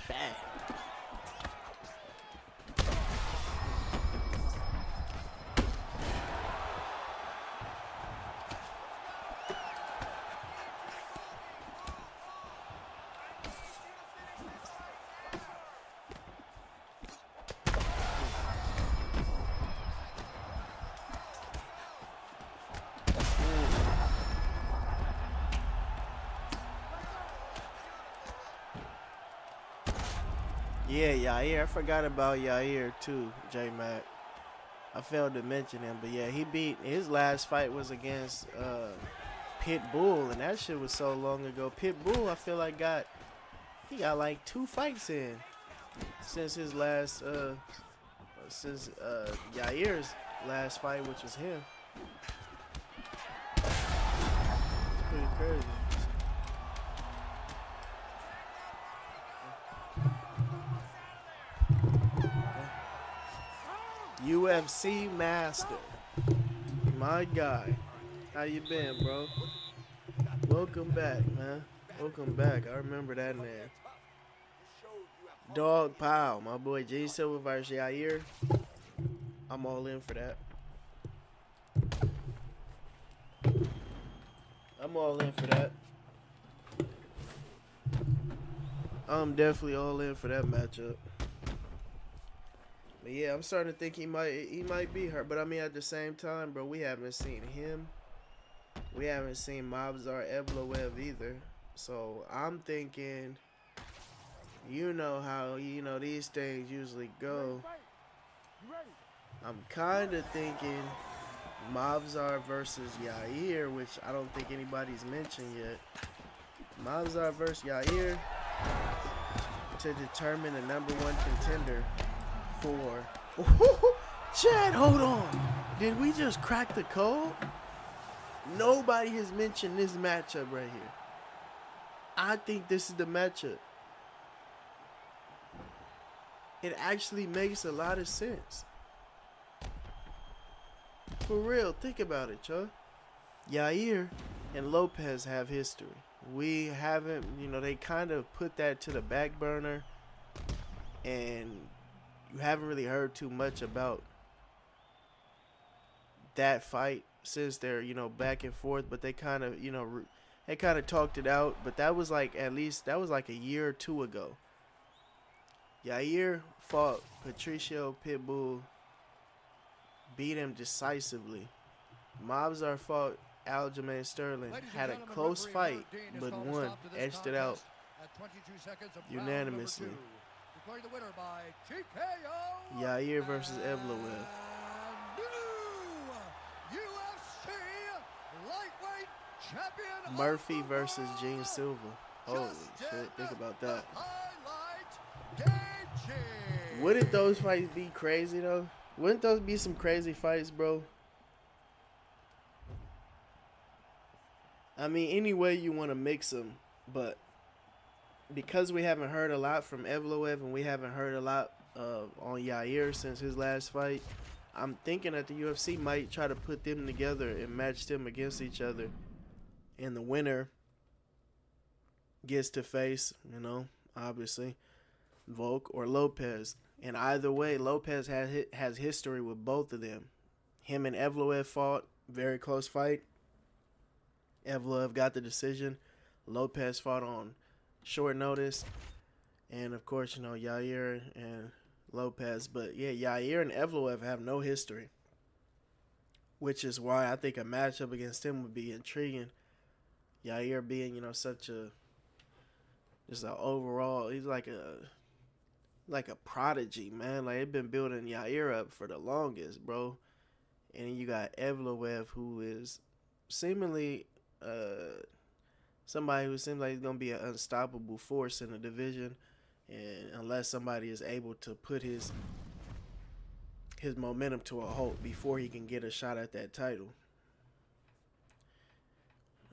Bang. Yeah, Yair. I forgot about Yair too, J-Mac. I failed to mention him, but yeah, he beat, his last fight was against Pitbull, and that shit was so long ago. Pitbull, I feel like he got like 2 fights in since his last Yair's last fight, which was him. It's pretty crazy. UFC master, my guy. How you been, bro? Welcome back, man. Welcome back. I remember that name. Dog Pow, my boy G Silva versus Yair. I'm all in for that. I'm all in for that. I'm definitely all in for that matchup. But yeah, I'm starting to think he might be hurt. But I mean, at the same time, bro, we haven't seen him. We haven't seen Mavzar Evloev either. So I'm thinking, you know how these things usually go. I'm kind of thinking Mavzar versus Yair, which I don't think anybody's mentioned yet. Mavzar versus Yair to determine the #1 contender for. Chad, hold on. Did we just crack the code? Nobody has mentioned this matchup right here. I think this is the matchup. It actually makes a lot of sense. For real, think about it, y'all. Yair and Lopez have history. We haven't, they kind of put that to the back burner, and you haven't really heard too much about that fight since they're, back and forth, but they kind of, they kind of talked it out, but that was like, at least, that was like a year or 2 ago. Yair fought Patricio Pitbull, beat him decisively. Mavzar fought Aljamain Sterling, had a close fight, but won, edged it out unanimously. Yair versus Evloev. Murphy versus Gene Silva. Holy shit, think about that. Wouldn't those fights be crazy though? Wouldn't those be some crazy fights, bro? I mean, any way you want to mix them, but because we haven't heard a lot from Evloev and we haven't heard a lot on Yair since his last fight, I'm thinking that the UFC might try to put them together and match them against each other. And the winner gets to face, obviously, Volk or Lopez. And either way, Lopez has history with both of them. Him and Evloev fought, very close fight. Evloev got the decision. Lopez fought on short notice. And, of course, Yair and Lopez. But, yeah, Yair and Evloev have no history, which is why I think a matchup against him would be intriguing. Yair being, such a just an overall, he's like a prodigy, man. Like they've been building Yair up for the longest, bro. And then you got Evloev, who is seemingly somebody who seems like he's gonna be an unstoppable force in the division, and unless somebody is able to put his momentum to a halt before he can get a shot at that title.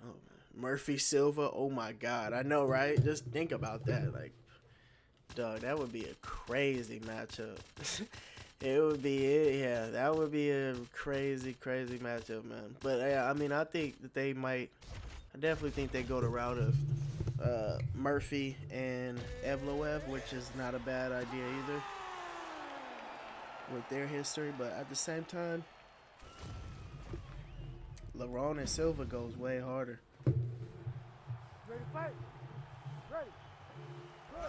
Oh man, Murphy Silva, oh my God, I know, right? Just think about that, like, dog, that would be a crazy matchup. It would be, yeah, that would be a crazy matchup, man. But yeah, I mean, I think that they might. I definitely think they go the route of Murphy and Evloev, which is not a bad idea either with their history. But at the same time, LeBron and Silva goes way harder. Ready to fight? Ready. Good.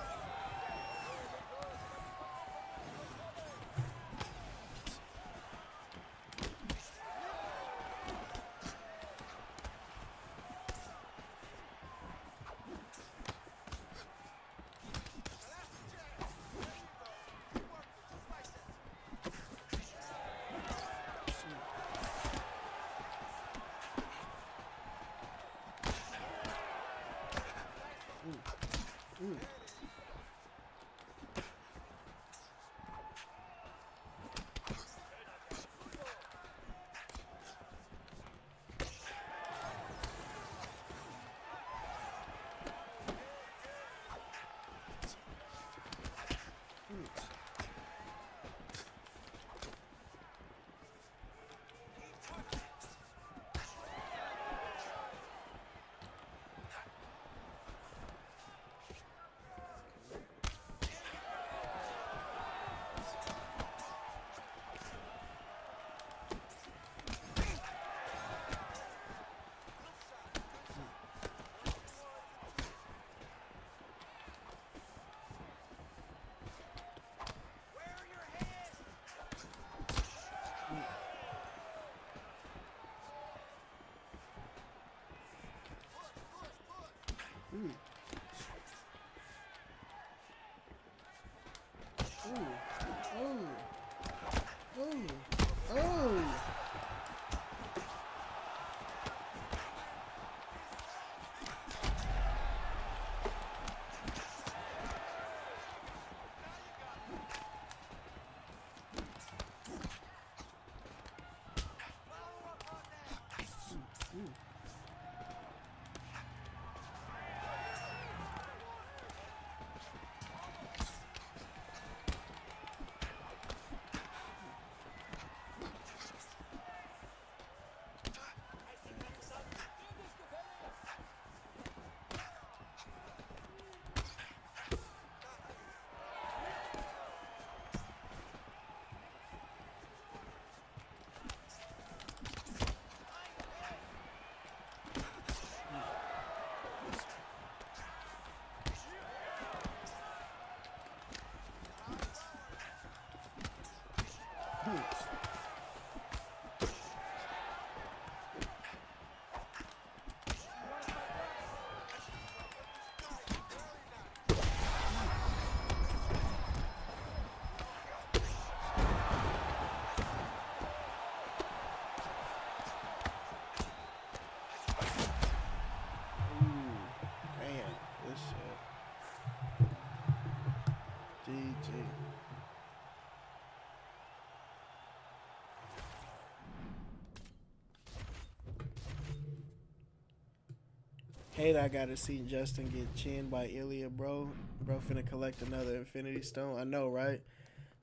Hate I gotta see Justin get chinned by Ilya, bro. Bro finna collect another Infinity Stone. I know, right?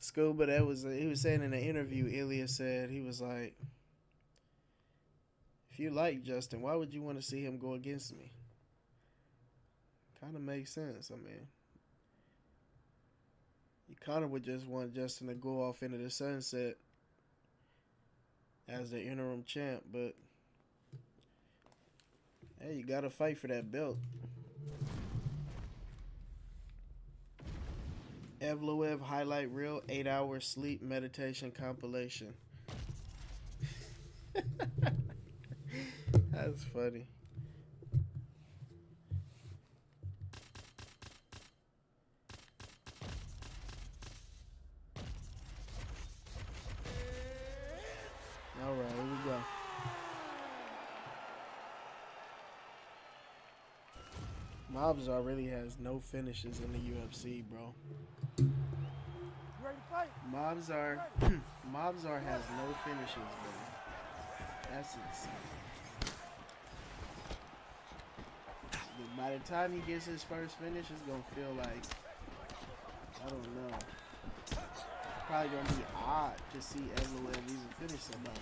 Scuba, he was saying in an interview, Ilya said, he was like, if you like Justin, why would you want to see him go against me? Kind of makes sense. I mean, you kind of would just want Justin to go off into the sunset as the interim champ, but hey, you gotta fight for that belt. Evloev highlight reel, 8-hour sleep meditation compilation. That's funny. Mobzar really has no finishes in the UFC, bro. You ready to fight? Mobzar has no finishes, bro. That's insane. But by the time he gets his first finish, it's gonna feel like, I don't know. Probably gonna be odd to see Evloev even finish somebody.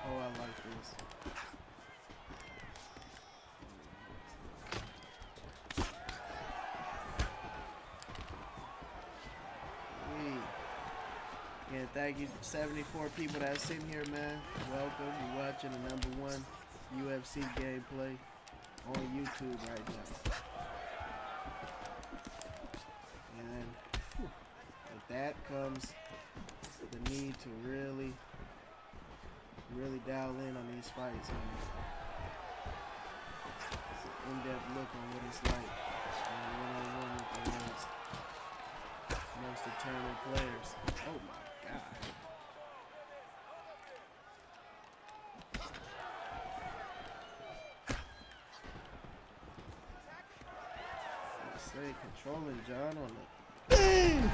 Oh, I like this. Yeah, thank you, 74 people that's in here, man. Welcome. You're watching the #1 UFC gameplay on YouTube right now. And with that comes the need to really dial in on these fights, man. It's an in-depth look on what it's like one-on-one with the world's most determined players. Oh my God. I say controlling John on the dang.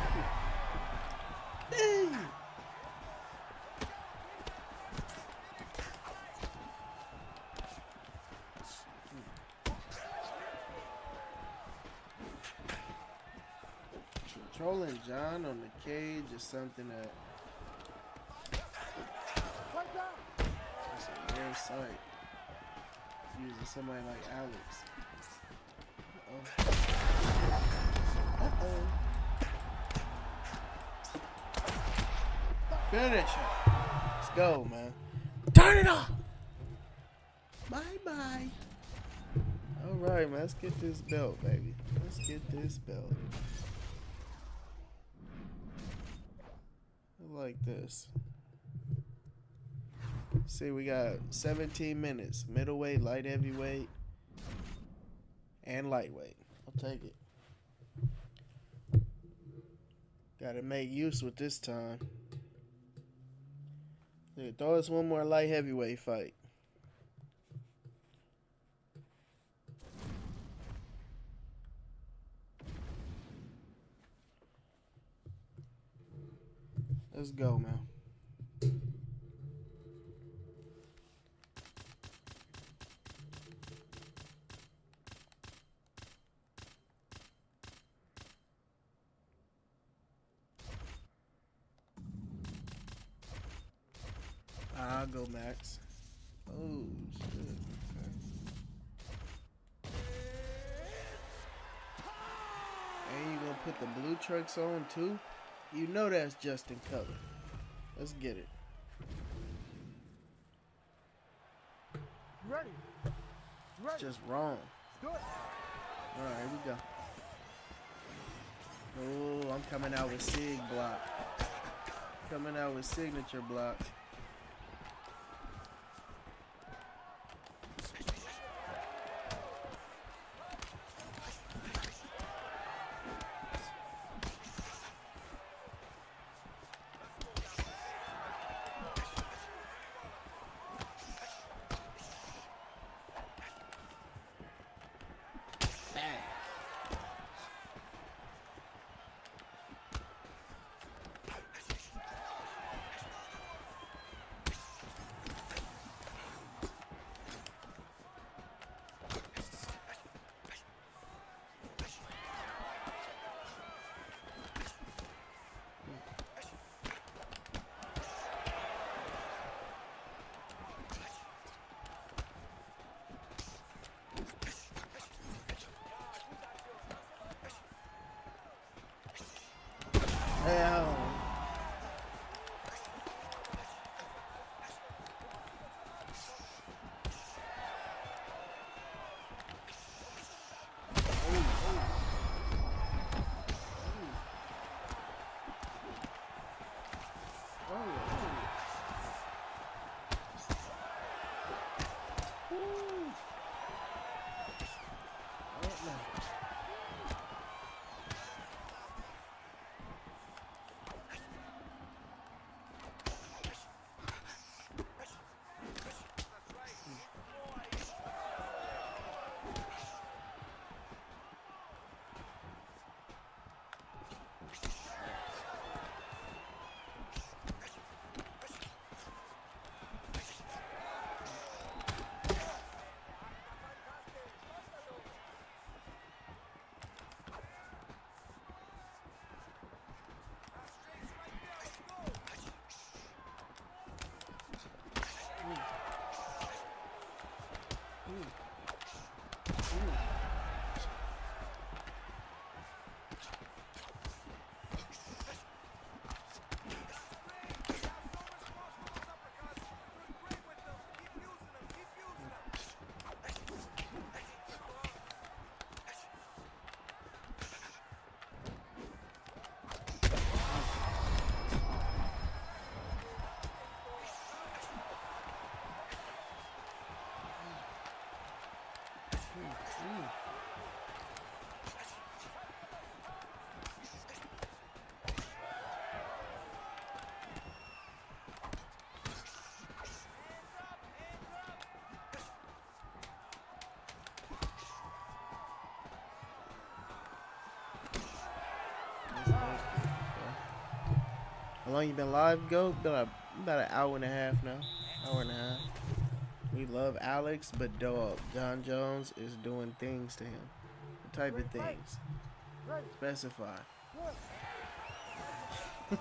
Controlling John on the cage is something that it's a rare sight. Using somebody like Alex. Finish it. Let's go, man. Turn it off. Bye-bye. All right, man. Let's get this belt, baby. Let's get this belt. I like this. See, we got 17 minutes. Middleweight, light heavyweight, and lightweight. I'll take it. Gotta make use with this time. Dude, throw us one more light heavyweight fight. Let's go, man. I'll go Max. Oh, shit. Okay. And you gonna put the blue trucks on too? You know that's Justin Cutler. Let's get it. Ready? It's just wrong. Do it. Alright, here we go. Oh, I'm coming out with Sig block. Coming out with signature block. Hell. How long you been live, Go? Been about an hour and a half now. Hour and a half. We love Alex, but dog, John Jones is doing things to him. What type of things? Ready. Specify. Good.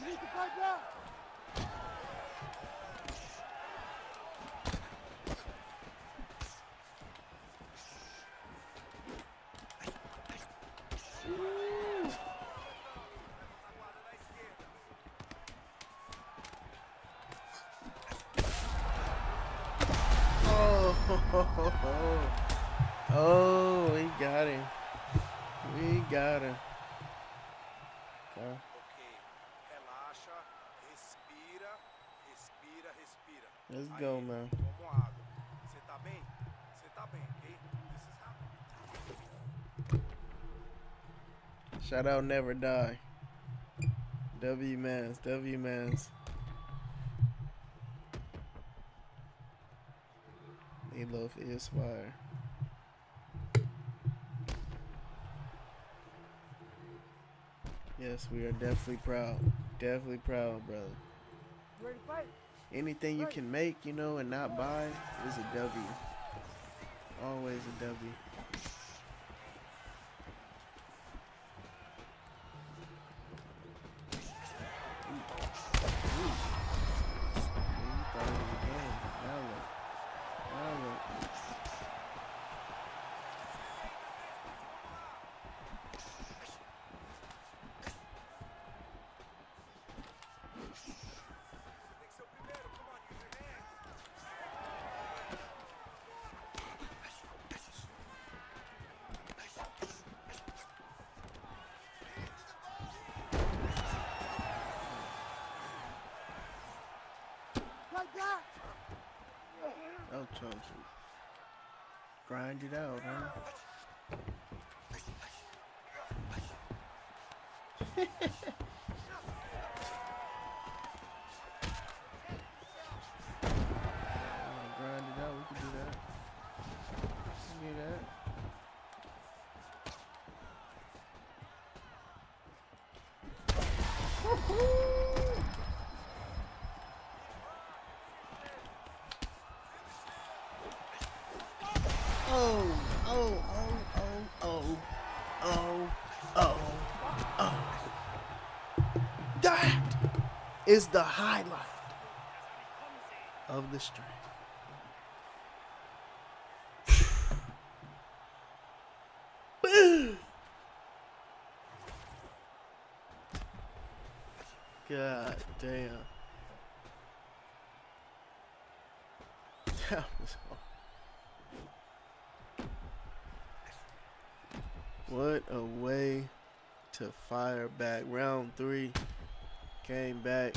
You need to fight back. Oh, oh, we got him. We got him. Okay. Ok, relaxa, respira, respira, respira. Let's Aí, go, man. toma água. Você tá bem? Você tá bem, ok? This is how. Shout out Never Die. W Mans, W Mans. Meatloaf is fire. Yes, we are definitely proud. Definitely proud, brother. You ready to fight? Anything you can make, you know, and not buy is a W. Always a W. Tem que ser o primeiro, come on, use your hands. Fight back. Oh, Chelsea. Grind it out, huh? Grind see that. Oh, oh, oh, oh, oh, oh, oh. That is the highlight of the stream. God damn. That was hard. What a way to fire back. Round 3 came back.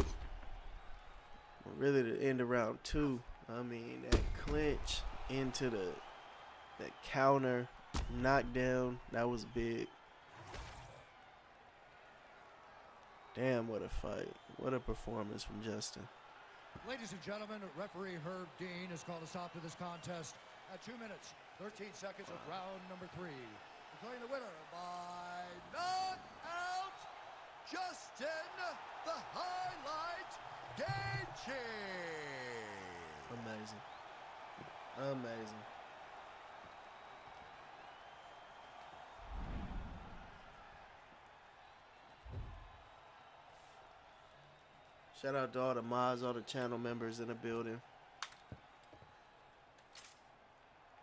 Well, really the end of round 2. I mean, that clinch into that counter knockdown, that was big. Damn, what a fight. What a performance from Justin. Ladies and gentlemen, referee Herb Dean has called a stop to this contest at 2 minutes, 13 seconds of round number 3. Declaring the winner by knockout, Justin, the Highlight Gaethje. Amazing. Amazing. Shout out to all the mods, all the channel members in the building.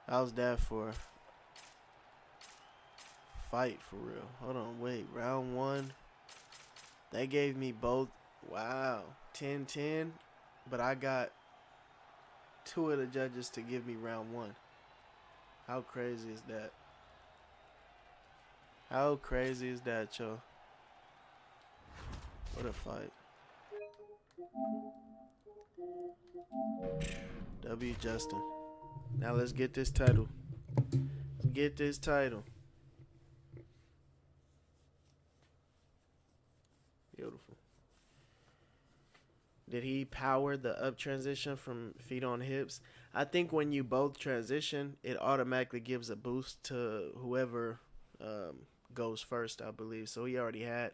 How's that for? Fight for real. Hold on, wait. Round 1. They gave me both. Wow. 10-10. But I got 2 of the judges to give me round 1. How crazy is that? How crazy is that, yo? What a fight. W Justin. Now let's get this title. Get this title. Beautiful. Did he power the up transition from feet on hips? I think when you both transition, it automatically gives a boost to whoever goes first, I believe. So he already had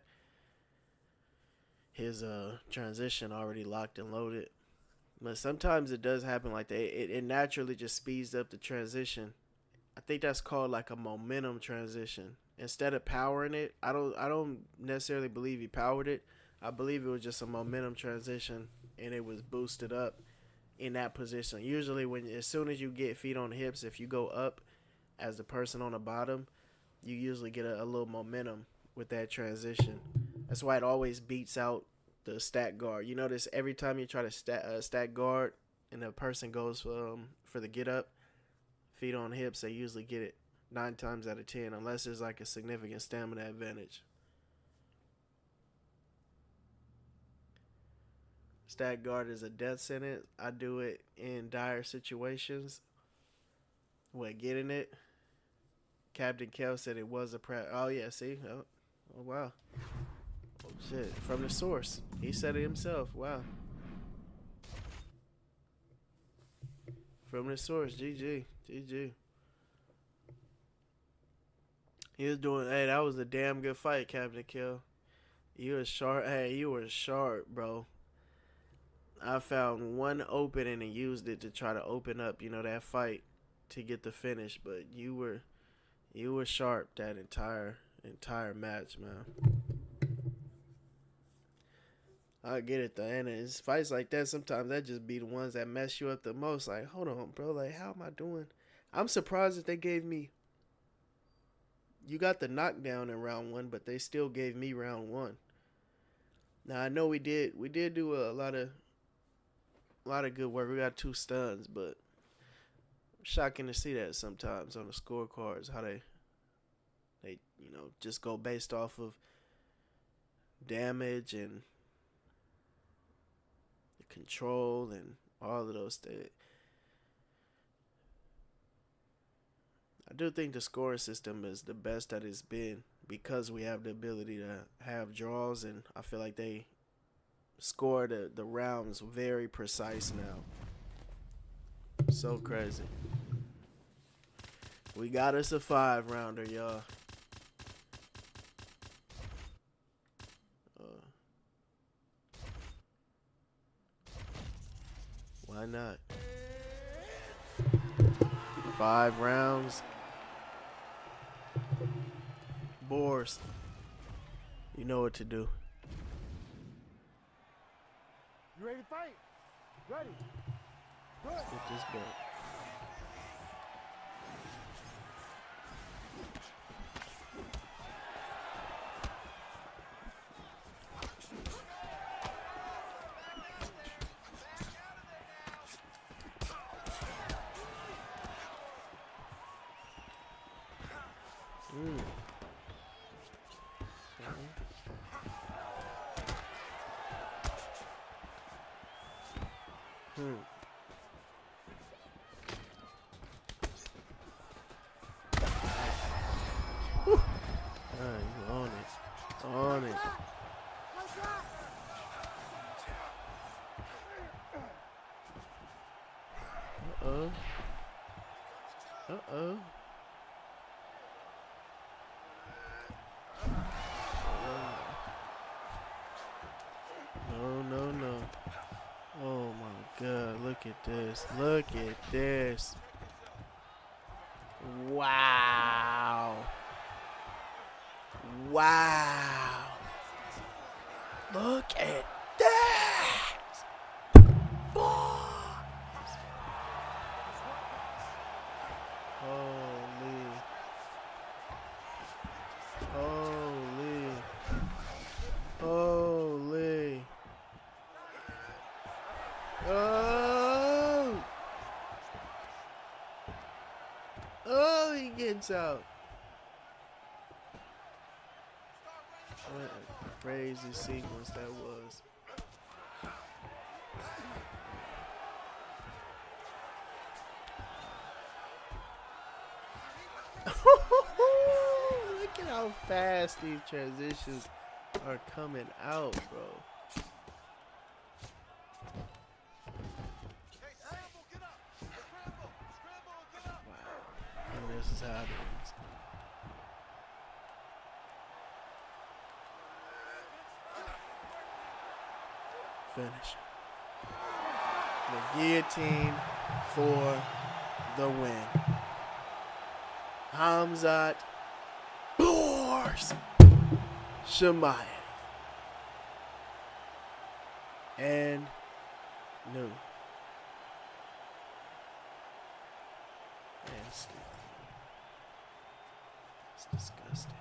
his transition already locked and loaded. But sometimes it does happen like that. It naturally just speeds up the transition. I think that's called like a momentum transition. Instead of powering it, I don't necessarily believe he powered it. I believe it was just a momentum transition and it was boosted up in that position. Usually as soon as you get feet on hips, if you go up as the person on the bottom, you usually get a little momentum with that transition. That's why it always beats out the stack guard. You notice every time you try to stack guard and the person goes for the get up, feet on hips, they usually get it 9 times out of 10, unless there's like a significant stamina advantage. Stack guard is a death sentence. I do it in dire situations. What, getting it? Captain Kel said it was a oh yeah, see? Oh wow. Oh shit, from the source. He said it himself. Wow. From the source. GG. GG. He was doing, hey, that was a damn good fight, Captain Kill. You was sharp. Hey, you were sharp, bro. I found one opening and used it to try to open up, that fight to get the finish. But you were sharp that entire match, man. I get it though, and it's fights like that. Sometimes that just be the ones that mess you up the most. Like, hold on, bro. Like, how am I doing? I'm surprised that they gave me. You got the knockdown in round 1, but they still gave me round 1. Now I know we did do a lot of good work. We got 2 stuns, but shocking to see that sometimes on the scorecards how they just go based off of damage and control and all of those things. I do think the scoring system is the best that it's been because we have the ability to have draws, and I feel like they score the rounds very precise now. So crazy. We got us a 5-rounder, y'all. Why not? 5 rounds. Boars. You know what to do. You ready to fight? Ready. Good. Get this belt. You on it. On it. Uh-oh. Uh-oh. No, no, no. Oh my God, look at this. Look at this. Wow. Wow. Look at that. Holy. Holy. Holy. Oh. Oh, he gets out. What a crazy sequence that was. Look at how fast these transitions are coming out, bro. Wow. And this is how it ends. Finish. The guillotine for the win. Hamzat Boars Shemaev and new. Nasty. It's disgusting.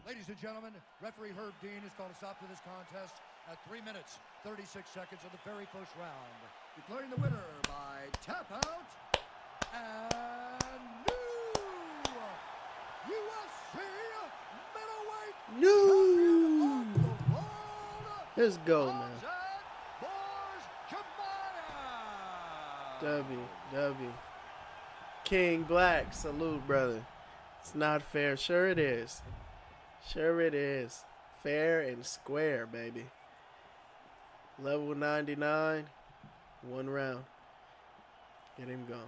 Ladies and gentlemen, referee Herb Dean has called a stop to this contest at 3 minutes, 36 seconds of the very first round. Declaring the winner by tap out and new UFC middleweight New. champion of the world, Let's go, man. Hamzat Boars Chimaev. W. King Black, salute, brother. It's not fair. Sure it is. Sure it is. Fair and square, baby. Level 99. 1 round. Get him going.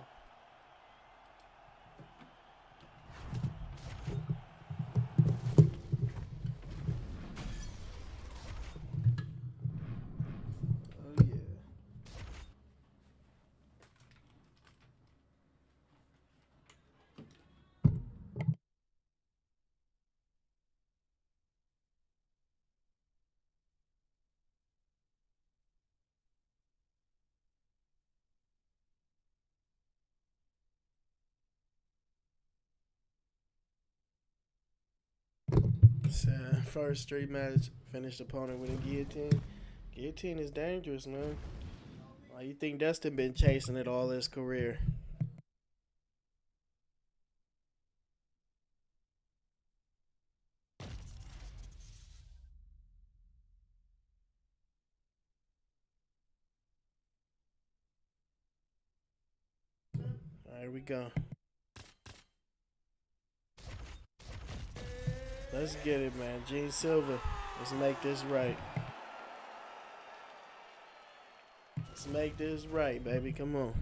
Oh, yeah. So, first street match, finished opponent with a guillotine. Guillotine is dangerous, man. Why you think Dustin been chasing it all his career? Here we go. Let's get it, man. Gene Silver. Let's make this right. Let's make this right, baby. Come on.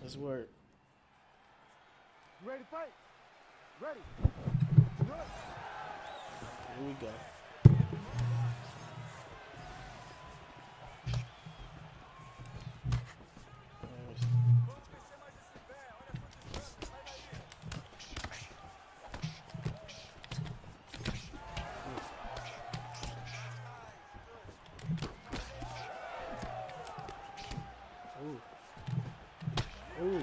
Let's work. You ready to fight? Ready. Good. Here we go. Ooh. Ooh.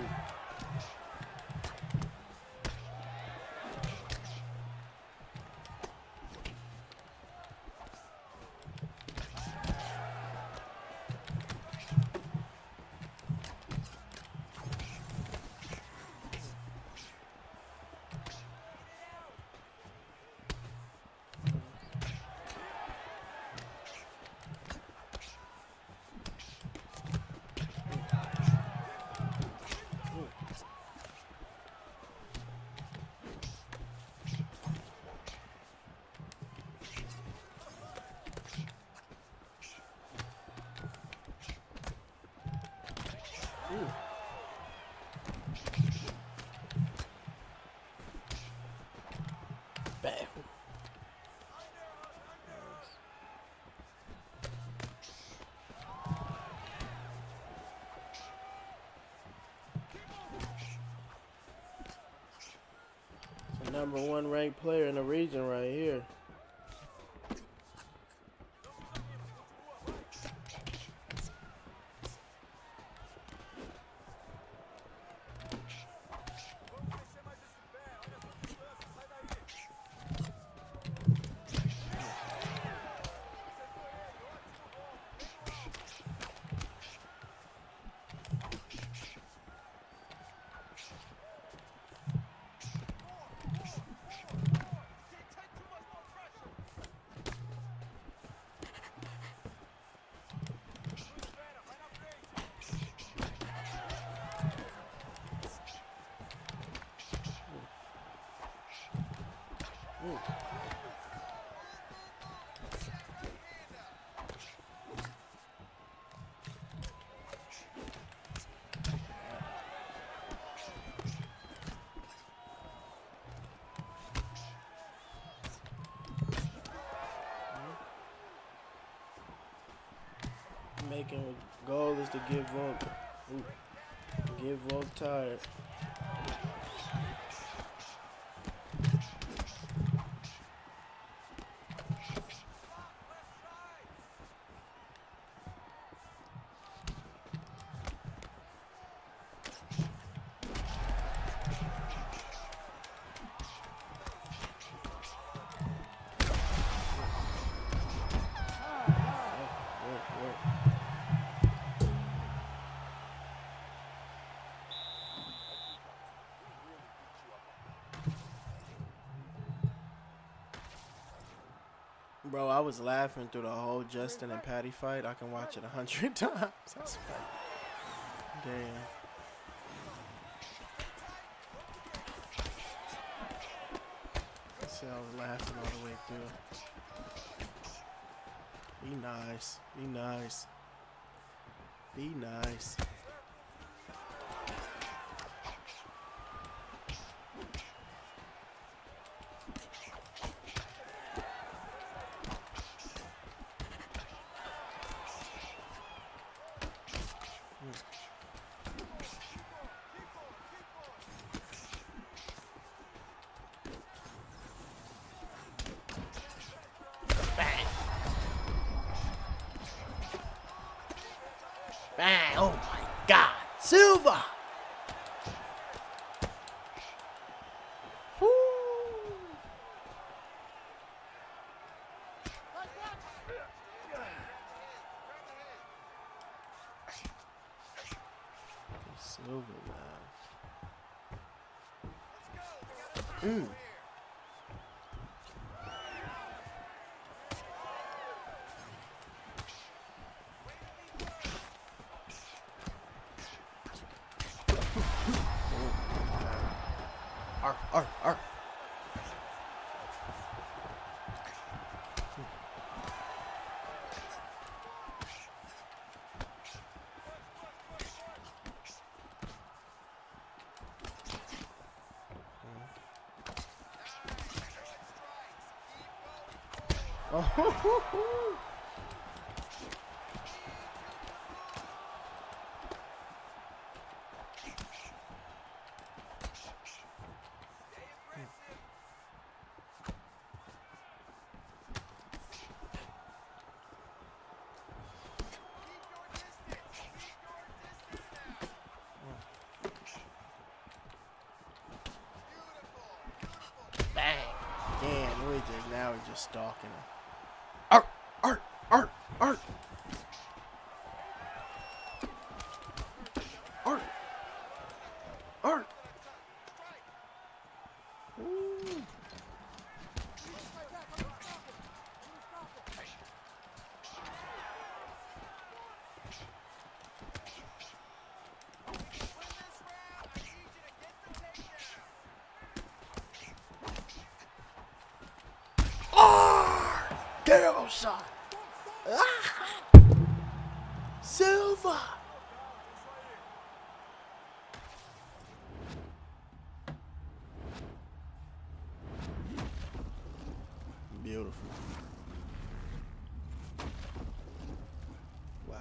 Bam. It's the #1 ranked player in the region right here. Making goal is to get Volk. Get Volk tired. Bro, I was laughing through the whole Justin and Patty fight. I can watch it 100 times. That's funny. Damn. See, I was laughing all the way through. Be nice. Be nice. Be nice. Bang! Oh my God, Silva! Woo! Silva, man. Oh, bang. Damn, now we're just stalking him. Art, art, art, art. Art. Art. Ooh. KO shot. Ah! Silva. Beautiful. Wow.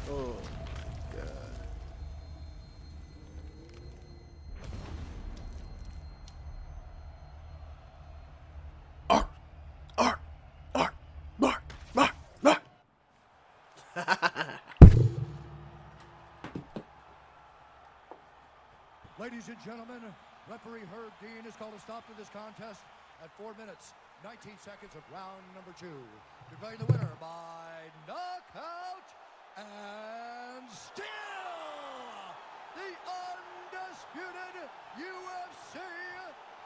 Oh, God. Art, art, art, art, art, art. Ladies and gentlemen, referee Herb Dean has called a stop to this contest at 4 minutes, 19 seconds of round number 2. Declaring the winner by knockout and still the undisputed UFC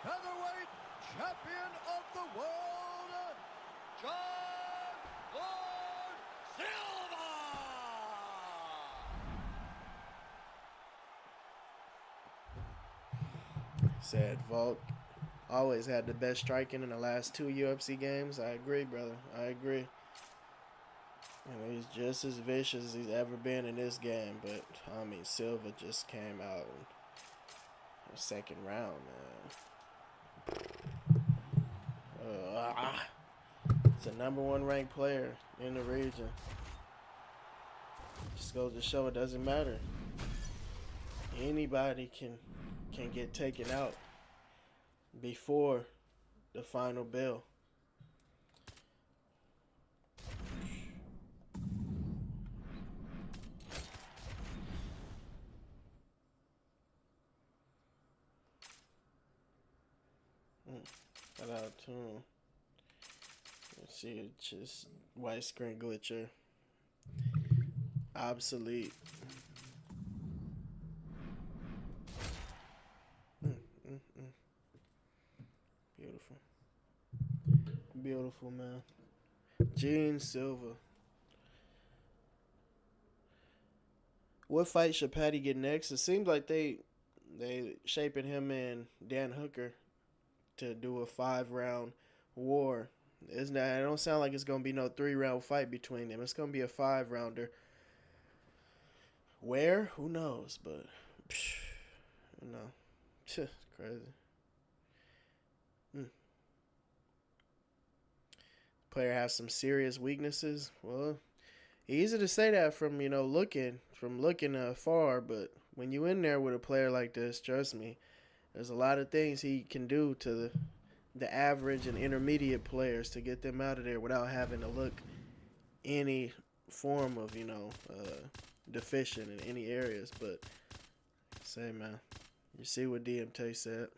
featherweight champion of the world, John Lord Silva! Said Volk always had the best striking in the last 2 UFC games. I agree, brother. I agree. And he's just as vicious as he's ever been in this game. But, I mean, Silva just came out in the second round, man. It's a #1 ranked player in the region. Just goes to show it doesn't matter. Anybody can get taken out before the final bell. Shout out to him. Let's see, it's just white screen glitcher. Obsolete. Beautiful. Beautiful, man. Gene Silva. What fight should Patty get next? It seems like they shaping him and Dan Hooker to do a 5-round war. It don't sound like it's gonna be no 3-round fight between them. It's gonna be a 5-rounder. Where? Who knows? But you know, it's crazy. Player has some serious weaknesses. Well, easy to say that from looking far, but when you in there with a player like this, trust me, there's a lot of things he can do to the average and intermediate players to get them out of there without having to look any form of deficient in any areas. But say, man, you see what DMT said.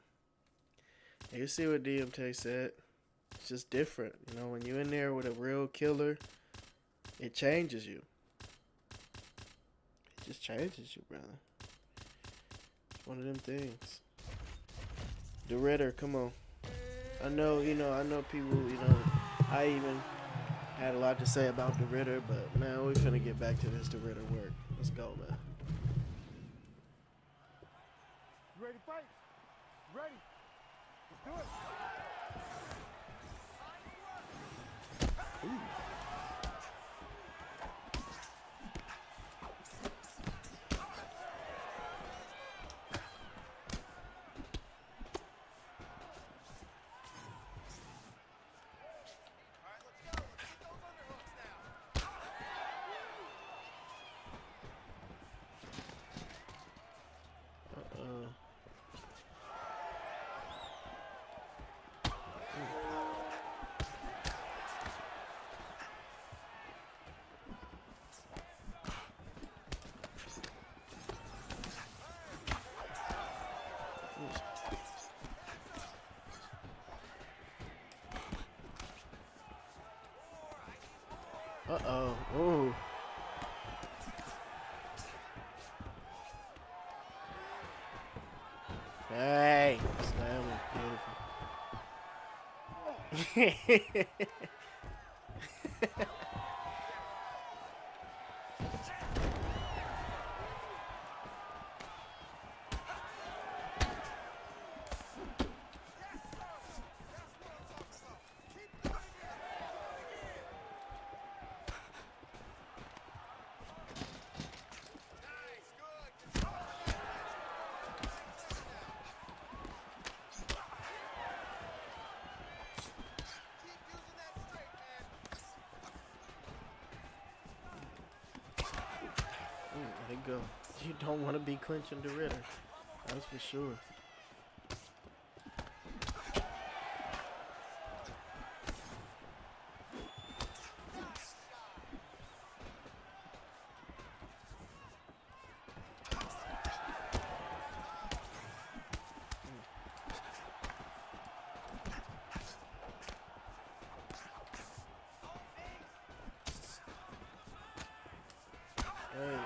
It's just different. When you're in there with a real killer, it changes you. It just changes you, brother. It's one of them things. The Ritter, come on. I know people, I even had a lot to say about the Ritter, but man, we're finna get back to this the Ritter work. Let's go, man. You ready to fight? You ready? Let's do it. Ooh. Uh-oh. Ooh. Hey. Slam it. Beautiful. There you go. You don't want to be clinching the Ritter. That's for sure. Hey.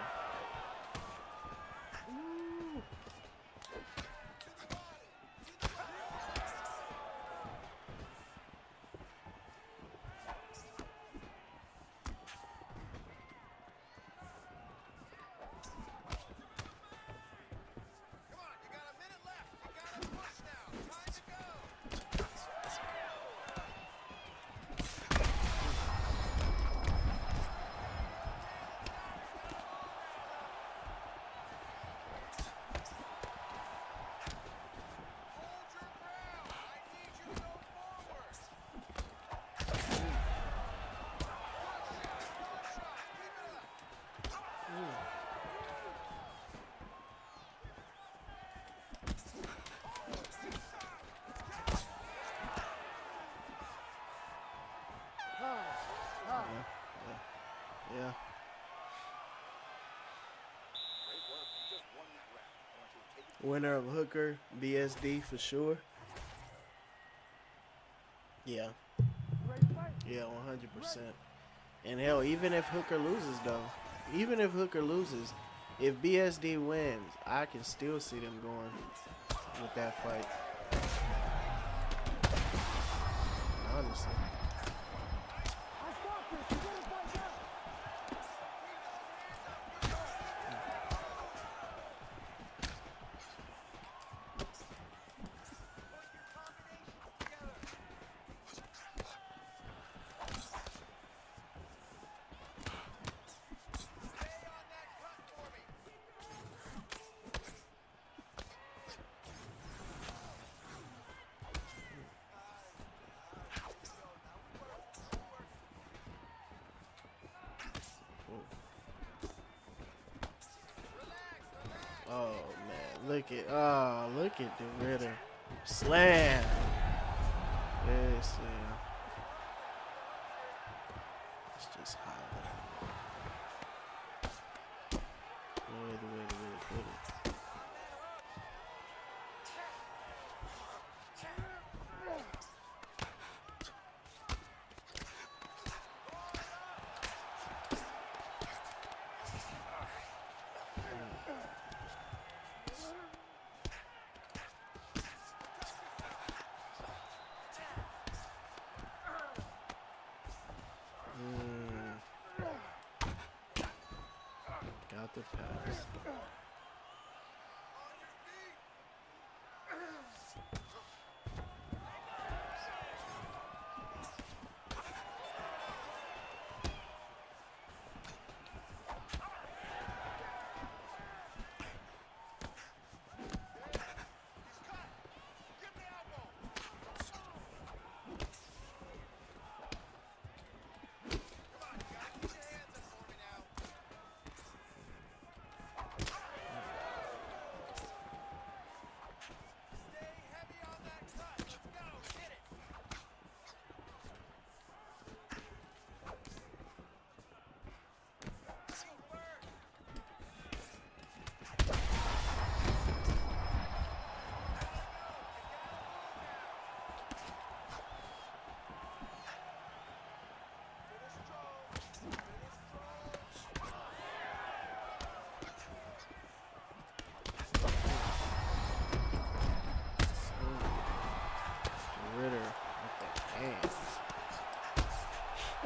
Yeah. Winner of Hooker, BSD for sure. Yeah. Yeah, 100%. And hell, even if Hooker loses though, even if Hooker loses, if BSD wins, I can still see them going with that fight. Honestly. Oh man, look at the Ritter. Slam. Yes, slam. It's just high. The way to really put it. Got the pass.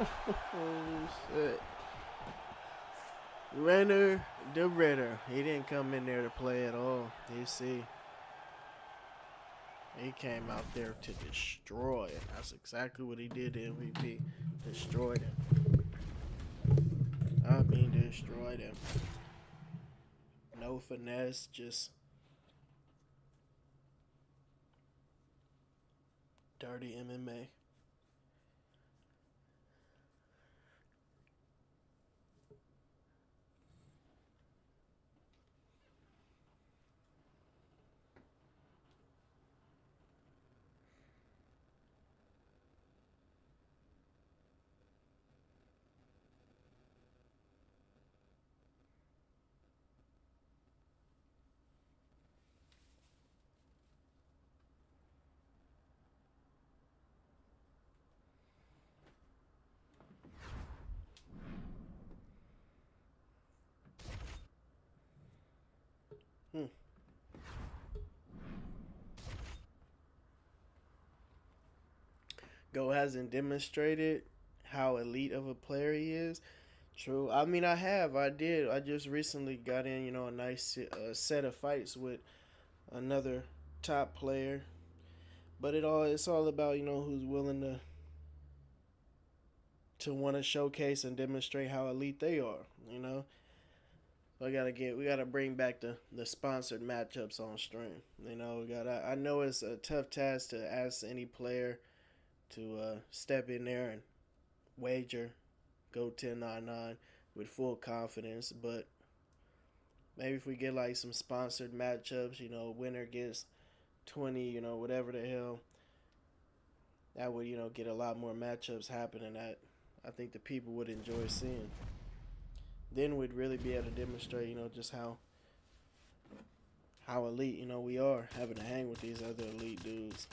Oh shit. Renner the Ritter. He didn't come in there to play at all. You see. He came out there to destroy it. That's exactly what he did to MVP. Destroyed him. I mean, destroyed him. No finesse, just dirty MMA. Go hasn't demonstrated how elite of a player he is. True. I mean, I did. I just recently got in, a nice set of fights with another top player. But it's all about, who's willing to want to showcase and demonstrate how elite they are. So we gotta bring back the sponsored matchups on stream. I know it's a tough task to ask any player to step in there and wager, go 10-9 with full confidence. But maybe if we get like some sponsored matchups, winner gets 20, whatever the hell, that would, get a lot more matchups happening that I think the people would enjoy seeing. Then we'd really be able to demonstrate, just how elite, we are, having to hang with these other elite dudes.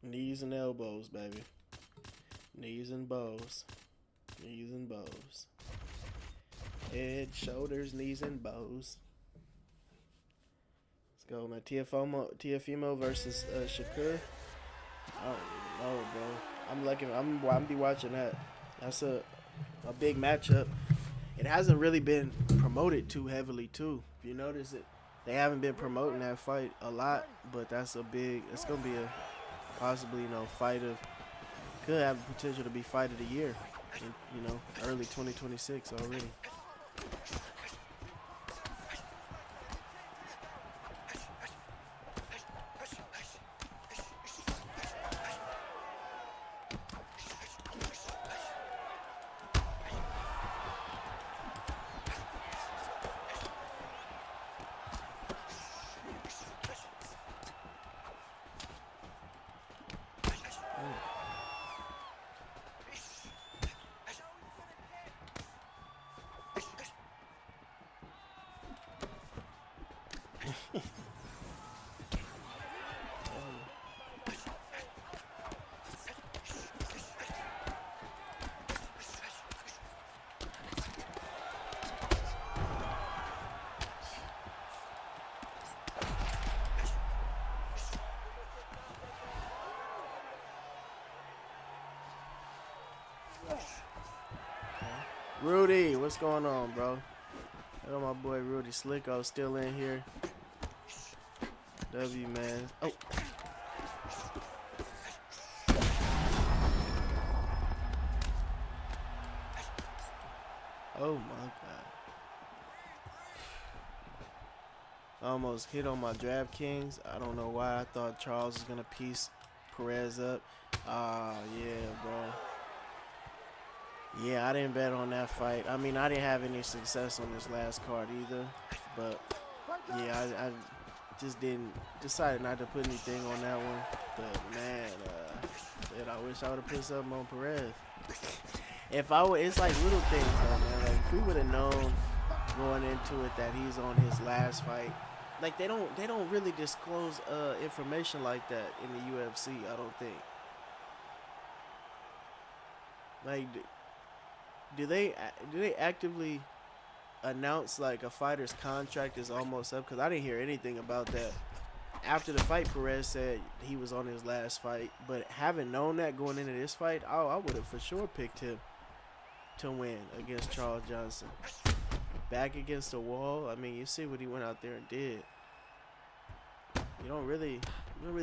Knees and elbows, baby. Knees and bows. Knees and bows. Head, shoulders, knees, and bows. Let's go, man. Tiafimo versus Shakur. I don't even know, bro. I'm be watching that. That's a big matchup. It hasn't really been promoted too heavily, too. If you notice it, they haven't been promoting that fight a lot, but it's gonna be a possibly, fight of, could have the potential to be fight of the year in, early 2026 already. Rudy, what's going on, bro? I got my boy Rudy Slicko still in here. W, man. Oh. Oh my God. I almost hit on my DraftKings. I don't know why. I thought Charles was gonna piece Perez up. Ah, yeah, bro. Yeah, I didn't bet on that fight. I mean, I didn't have any success on this last card either. But yeah, I just decided not to put anything on that one. But man, I wish I would have put something on Perez. It's like little things though, man. Like if we would have known going into it that he's on his last fight, like they don't really disclose information like that in the UFC. I don't think. Like, do they actively announce like a fighter's contract is almost up? Because I didn't hear anything about that. after the fight, Perez said he was on his last fight. But having known that going into this fight, I would have for sure picked him to win against Charles Johnson. Back against the wall. I mean, you see what he went out there and did. You don't really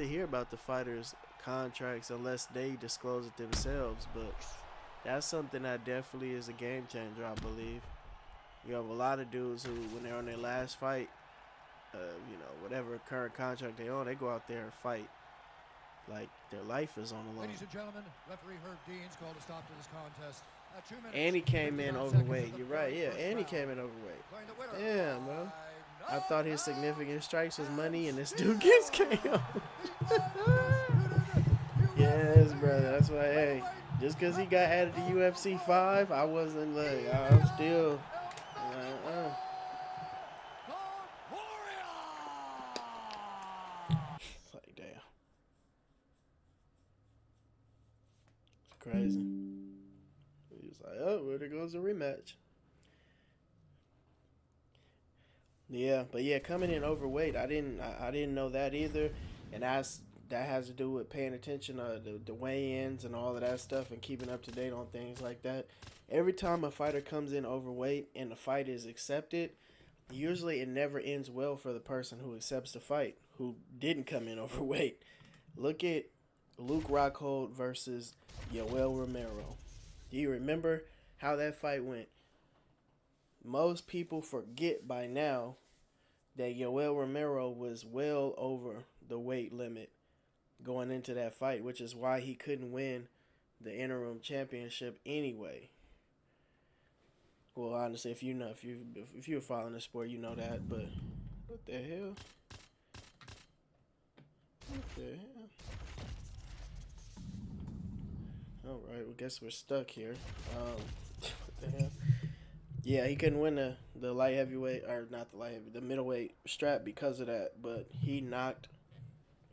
hear about the fighters' contracts unless they disclose it themselves. But that's something that definitely is a game changer, I believe. You have a lot of dudes who, when they're on their last fight, you know, whatever current contract they on, they go out there and fight like their life is on the line. Ladies and gentlemen, referee Herb Dean's called a stop to this contest. At 2 minutes, And he came in 59 overweight. seconds of You're the right, yeah. first And he round. came in overweight. Declaring the winner Damn, bro. by I thought his knockout significant strikes was money, and this out dude gets KO. Yes, brother. That's why, hey, just because he got added to UFC 5, I wasn't like, I'm still. It's like, damn. It's crazy. He was like, oh, well, there goes a rematch. Yeah, but yeah, coming in overweight, I didn't know that either, and that has to do with paying attention to the weigh-ins and all of that stuff and keeping up to date on things like that. Every time a fighter comes in overweight and the fight is accepted, usually it never ends well for the person who accepts the fight, who didn't come in overweight. Look at Luke Rockhold versus Yoel Romero. Do you remember how that fight went? Most people forget by now that Yoel Romero was well over the weight limit going into that fight, which is why he couldn't win the interim championship anyway. Well, honestly, if you're following the sport, you know that. But what the hell? What the hell? All right, well, guess we're stuck here. What the hell? Yeah, he couldn't win the light heavyweight, or not the light heavyweight, the middleweight strap because of that. But he knocked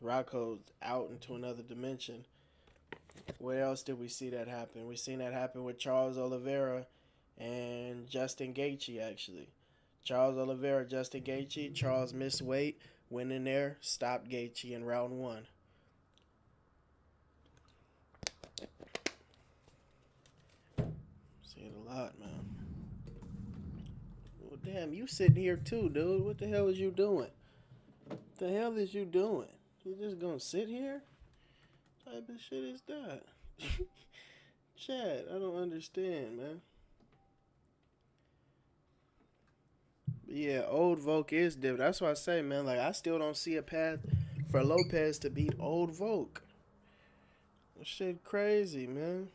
Rockhold out into another dimension. Where else did we see that happen? We seen that happen with Charles Oliveira and Justin Gaethje, actually. Charles Oliveira, Justin Gaethje. Charles missed weight, went in there, stopped Gaethje in round 1. See it a lot, man. Well, damn, you sitting here too, dude. What the hell is you doing? What the hell is you doing? You just gonna sit here? What type of shit is that? Chad, I don't understand, man. But yeah, old Volk is different. That's why I say, man, like, I still don't see a path for Lopez to beat old Volk. That shit crazy, man.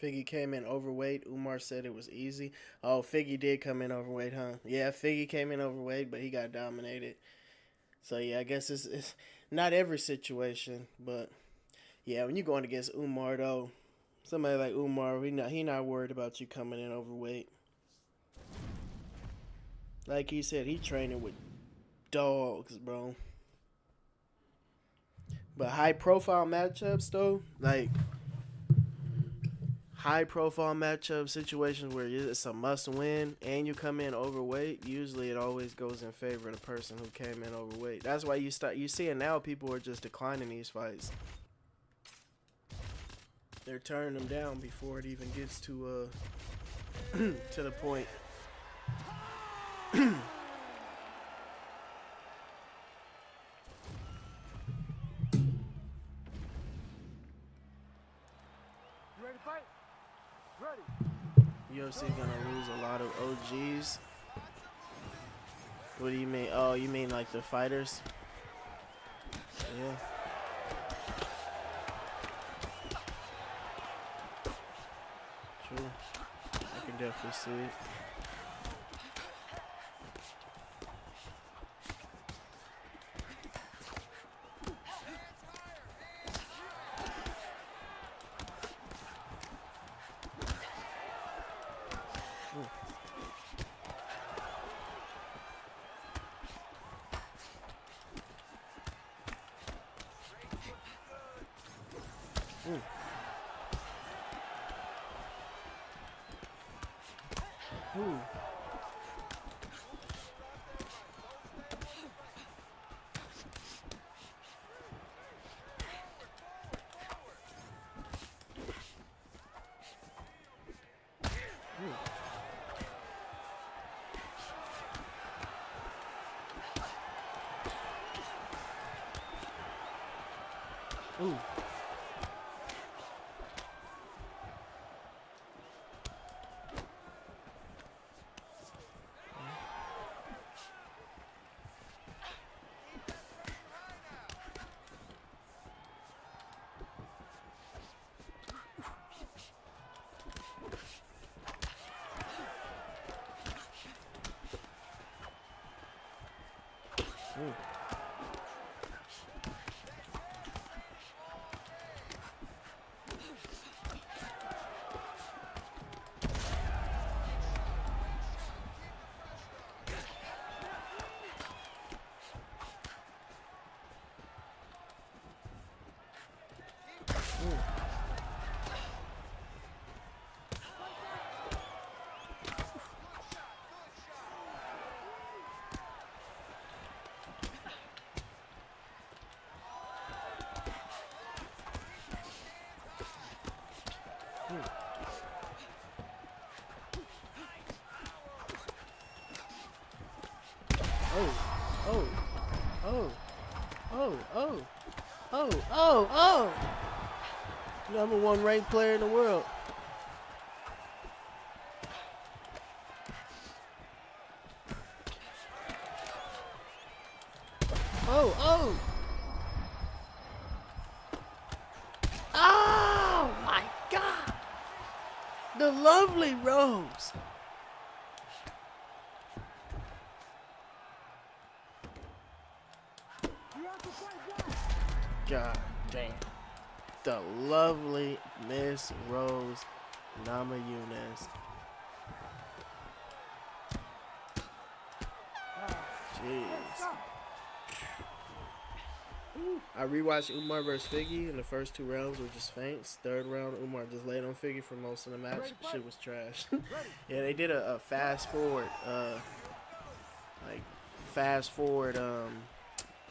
Figgy came in overweight. Umar said it was easy. Oh, Figgy did come in overweight, huh? Yeah, Figgy came in overweight, but he got dominated. So, yeah, I guess it's not every situation. But, yeah, when you're going against Umar, though, somebody like Umar, he not worried about you coming in overweight. Like he said, he training with dogs, bro. But high-profile matchups, though, like high-profile matchup situations where it's a must-win and you come in overweight, usually it always goes in favor of the person who came in overweight. That's why you see it now. People are just declining these fights. They're turning them down before it even gets to to the point. You ready to fight? Ready. UFC gonna lose a lot of OGs. What do you mean? Oh, you mean like the fighters? Yeah. True. I can definitely see it. Ooh. Ooh. Ooh. Oh, oh, oh, oh, oh, oh, oh. #1 ranked player in the world. Oh, oh. Oh, my God. The lovely Rose. God damn. The lovely Miss Rose Namajunas. Jeez. I rewatched Umar versus Figgy, and the first 2 rounds were just feints. Third round, Umar just laid on Figgy for most of the match. Shit was trash. Yeah, they did a fast forward,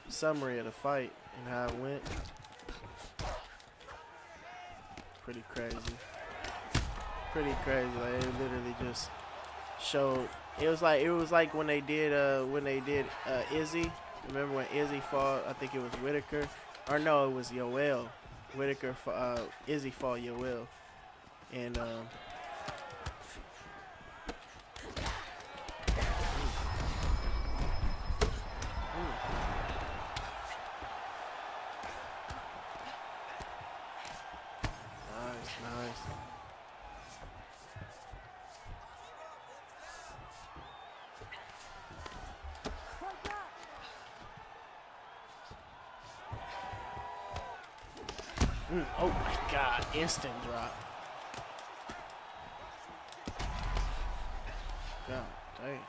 summary of the fight and how it went. Pretty crazy. Pretty crazy. Like, it literally just showed. It was like when they did Izzy. Remember when Izzy fought? I think it was Whitaker, or no, it was Yoel. Whitaker, Izzy fought Yoel, and nice. Oh my God, instant drop. God dang.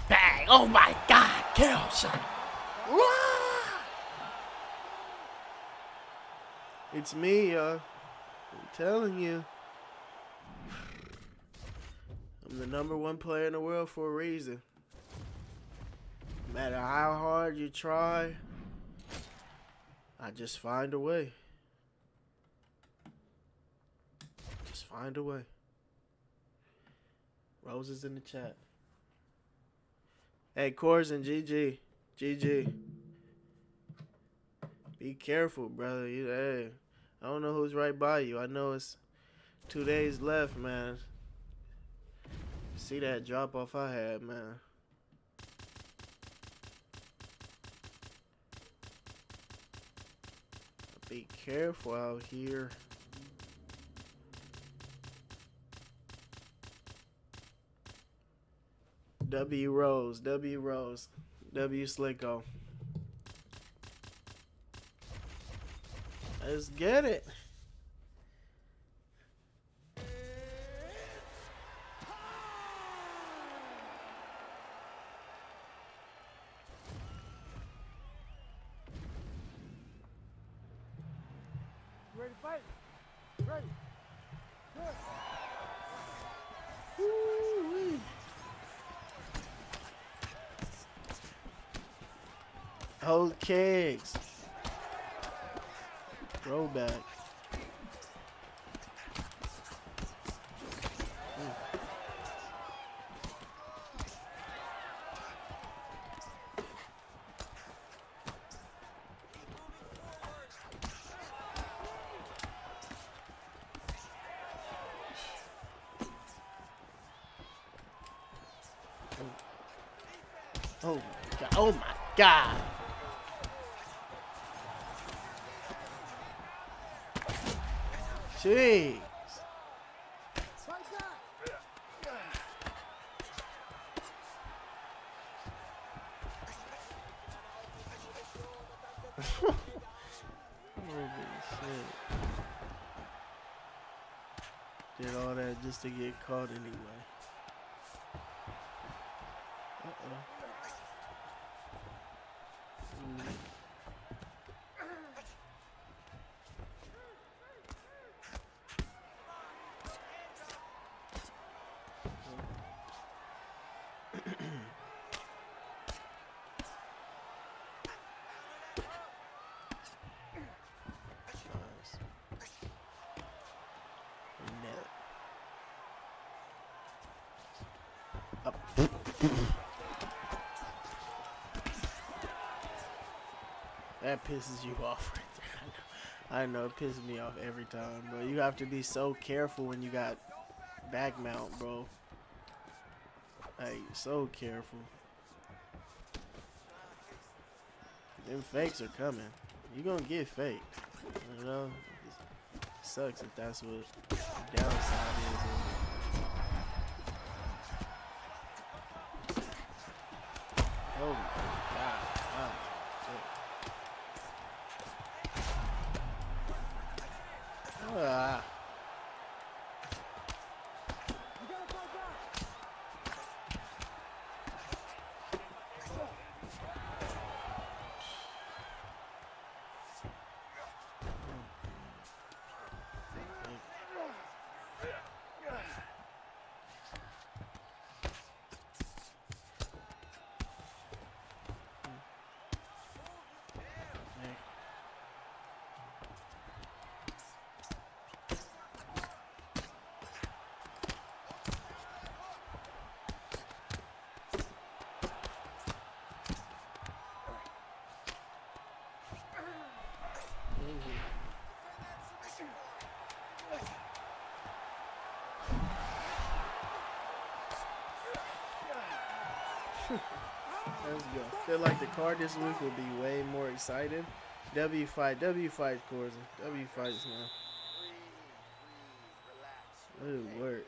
Bang! Oh my God! Kill shot! It's me, y'all. I'm telling you. I'm the #1 player in the world for a reason. No matter how hard you try, I just find a way. Just find a way. Roses in the chat. Hey, Corson, GG. GG. Be careful, brother. Hey, I don't know who's right by you. I know it's 2 days left, man. See that drop off I had, man. Be careful out here. W Rose, W Rose, W Slicko. Let's get it. Ready to fight? Ready. Good. Woo-wee. Hold kegs. Throwback. Oh my god. Oh my god. Jeez. Fight back. Holy shit. Did all that just to get caught anyway. Uh-oh. That pisses you off right there. I know it pisses me off every time, bro. You have to be so careful when you got back mount, bro. Like, so careful. Them fakes are coming. You gonna get faked. You know? It sucks if that's what the downside is. Oh my god. Wow. Ah. You gotta fight back. Let's go. Feel like the card this week will be way more exciting. W fight, Corza. W fights now. Good work.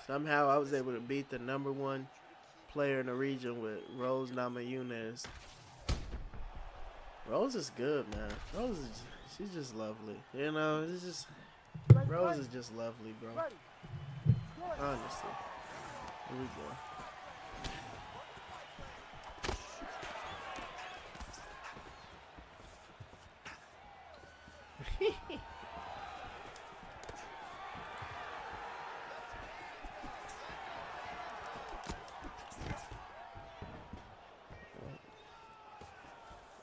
Somehow I was able to beat the #1 player in the region with Rose Namajunas. Rose is good, man. She's just lovely. You know, it's just Rose is just lovely, bro. Ready. Honestly. Here we go.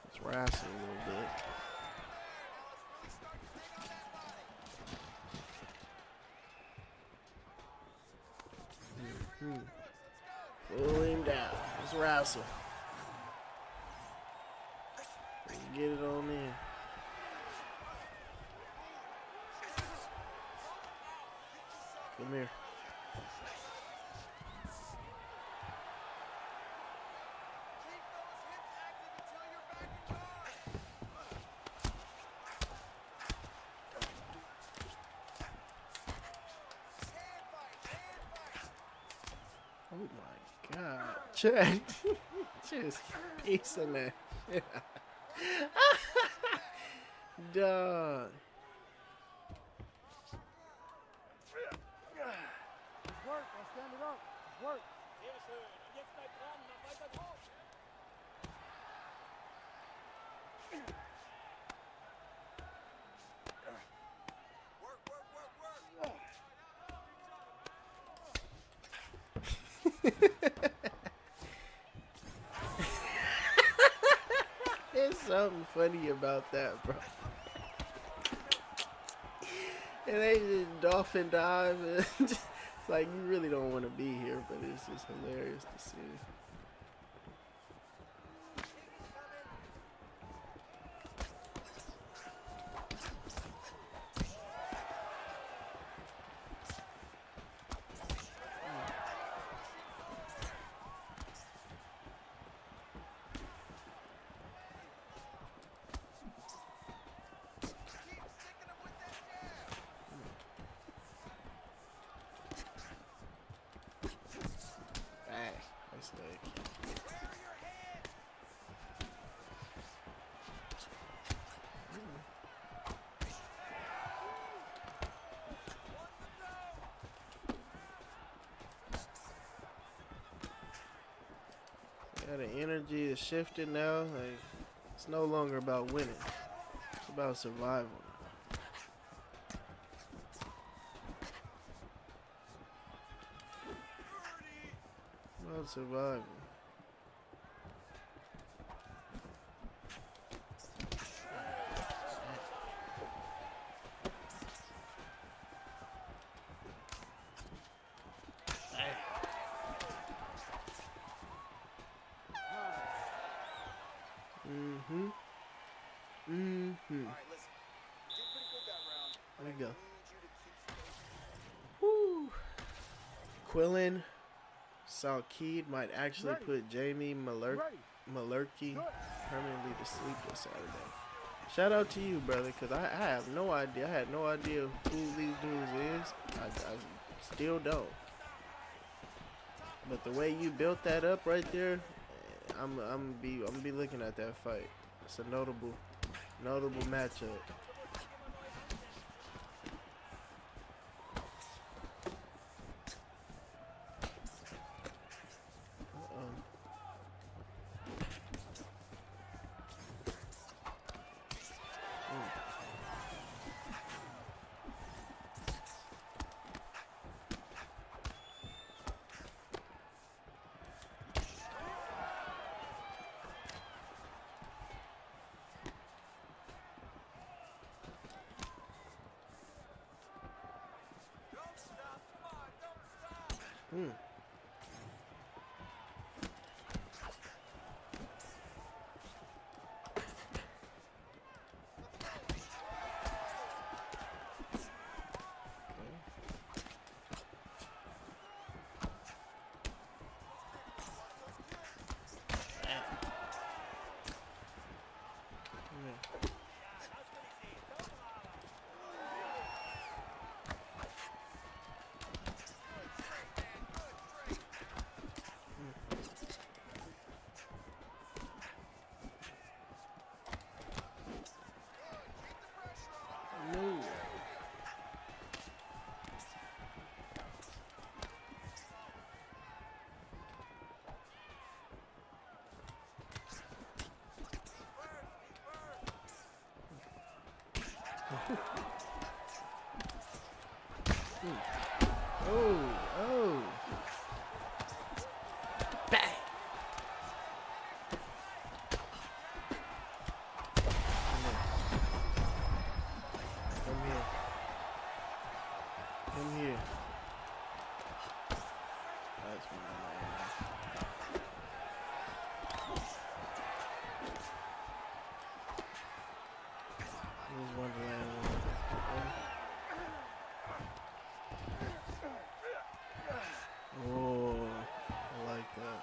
It's wrestling a little bit. Pull him down. Let's wrestle. Get it on in. Come here. Oh my God. Chad. Just piecing that shit out. Dog. It's work. I'll stand it up. It's work. Sehr schön. Und jetzt bleibt dran, mach weiter Druck. Work, work, work, work. There's something funny about that, bro. And they just dolphin dive. It's like you really don't want to be here, but it's just hilarious to see. Hey, nice leg. Yeah, the energy is shifting now. Like, it's no longer about winning. It's about survival. About survival. Mm-hmm. Mm-hmm. All right, listen. You did pretty good that round. There we I go. need you to keep staying. Woo. Quillen Salkeed might actually Ready. put Jamie Ready. Malerkey Good. permanently to sleep this Saturday. Shout out to you, brother, because I have no idea. I had no idea who these dudes is. I still don't. But the way you built that up right there, I'm gonna be looking at that fight. It's a notable matchup. Don't stop. Come on, don't stop. Hmm. No. Oh. Bang. Come here. That's my man. Here's Wonderland one. Oh, I like that.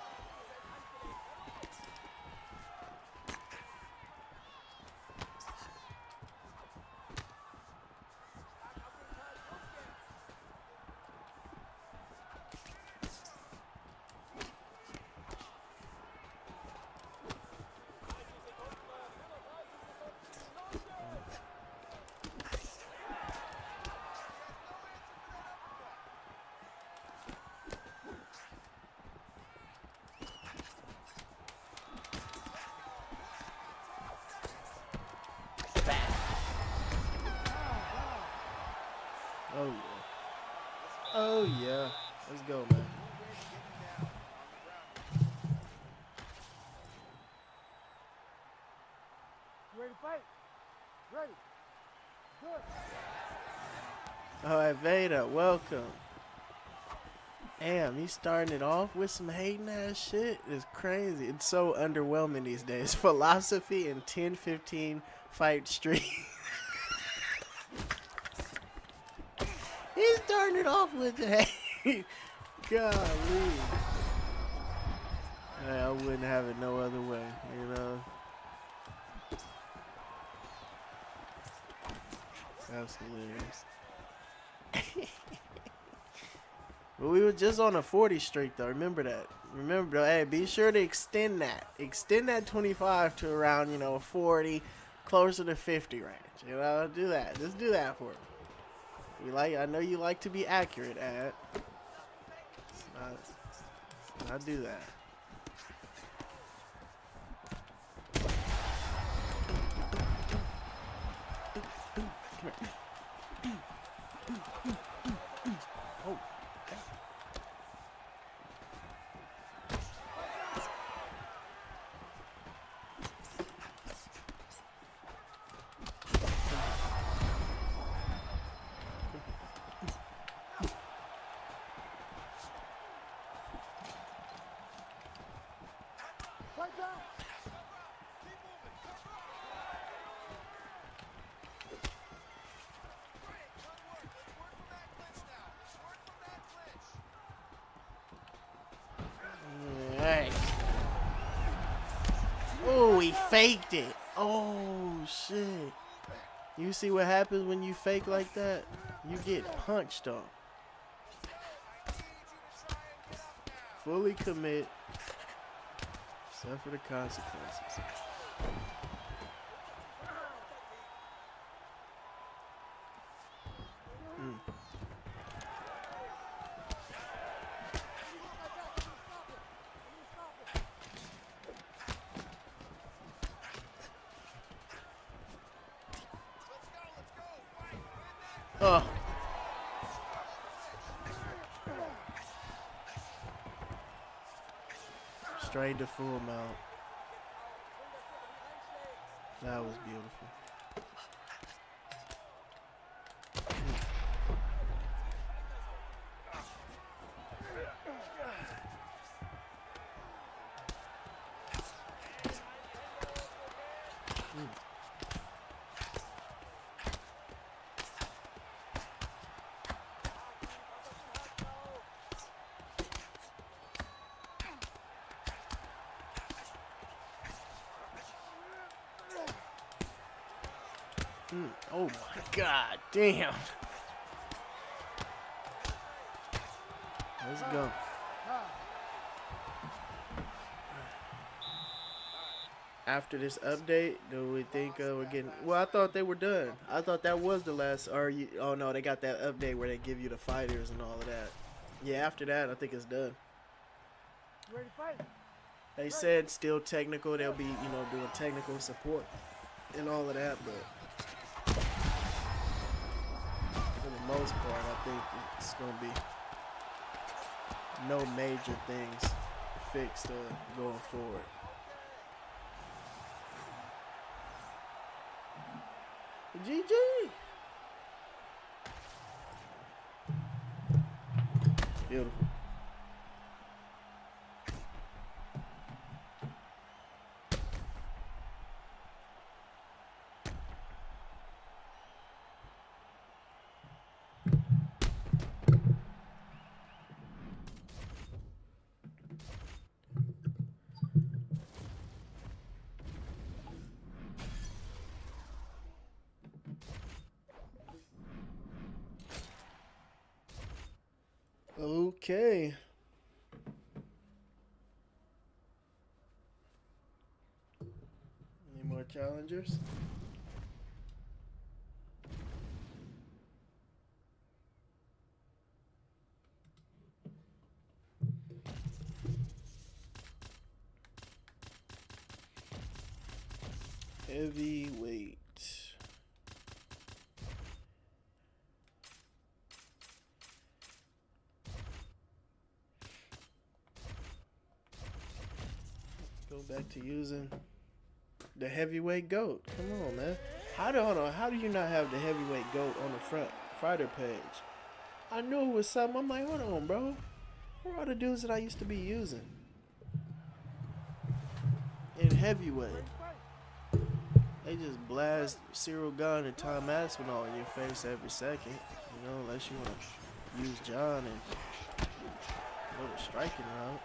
yeah. Let's go, man. You ready to fight? Ready. Good. All right, Veda, welcome. Damn, you starting it off with some hating ass shit? It's crazy. It's so underwhelming these days. Philosophy and 10-15 fight streak. He's starting it off with the hate. Golly. Hey, I wouldn't have it no other way, you know? That's hilarious. Well, we were just on a 40 streak, though. Remember that. Remember, hey, be sure to extend that. Extend that 25 to around, 40, closer to 50 range. You know, do that. Just do that for me. I know you like to be accurate, Ad. I'll do that. Come here. Oh. Fight back. Alright. Oh, he faked it. Oh, shit. You see what happens when you fake like that? You get punched on. Fully commit. Suffer the consequences. Oh. Straight to full mount. That was beautiful. Oh my god, damn. Let's go. After this update, do we think we're getting... Well, I thought they were done. I thought that was the last... Oh no, they got that update where they give you the fighters and all of that. Yeah, after that, I think it's done. You ready to fight? They said still technical. They'll be, doing technical support and all of that, but... For the most part, I think it's going to be no major things fixed going forward. GG! Beautiful. Okay. Any more challengers? Heavyweight. Go back to using the heavyweight goat. Come on, man. How do you not have the heavyweight goat on the front fighter page? I knew it was something. I'm like, hold on, bro. Where are the dudes that I used to be using? In heavyweight. They just blast Cyril Gunn and Tom Aspinall in your face every second. You know, unless you want to use John and go the striking route.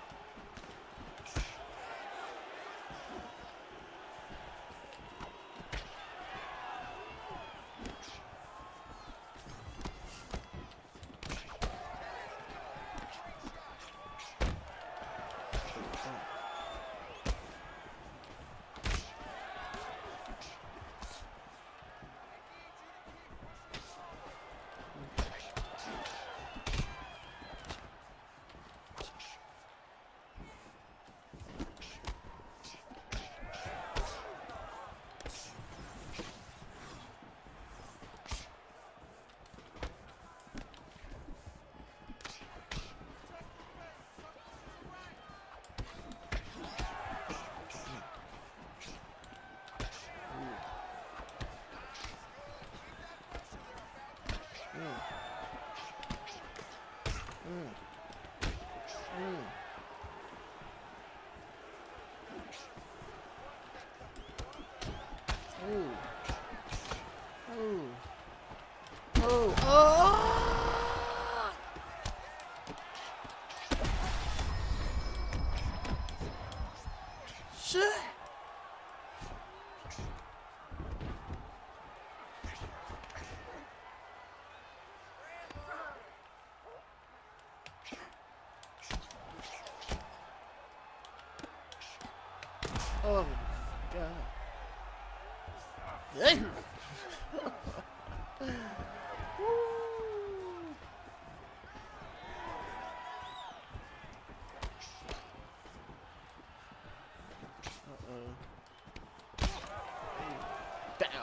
Shit. Oh my God. Hey.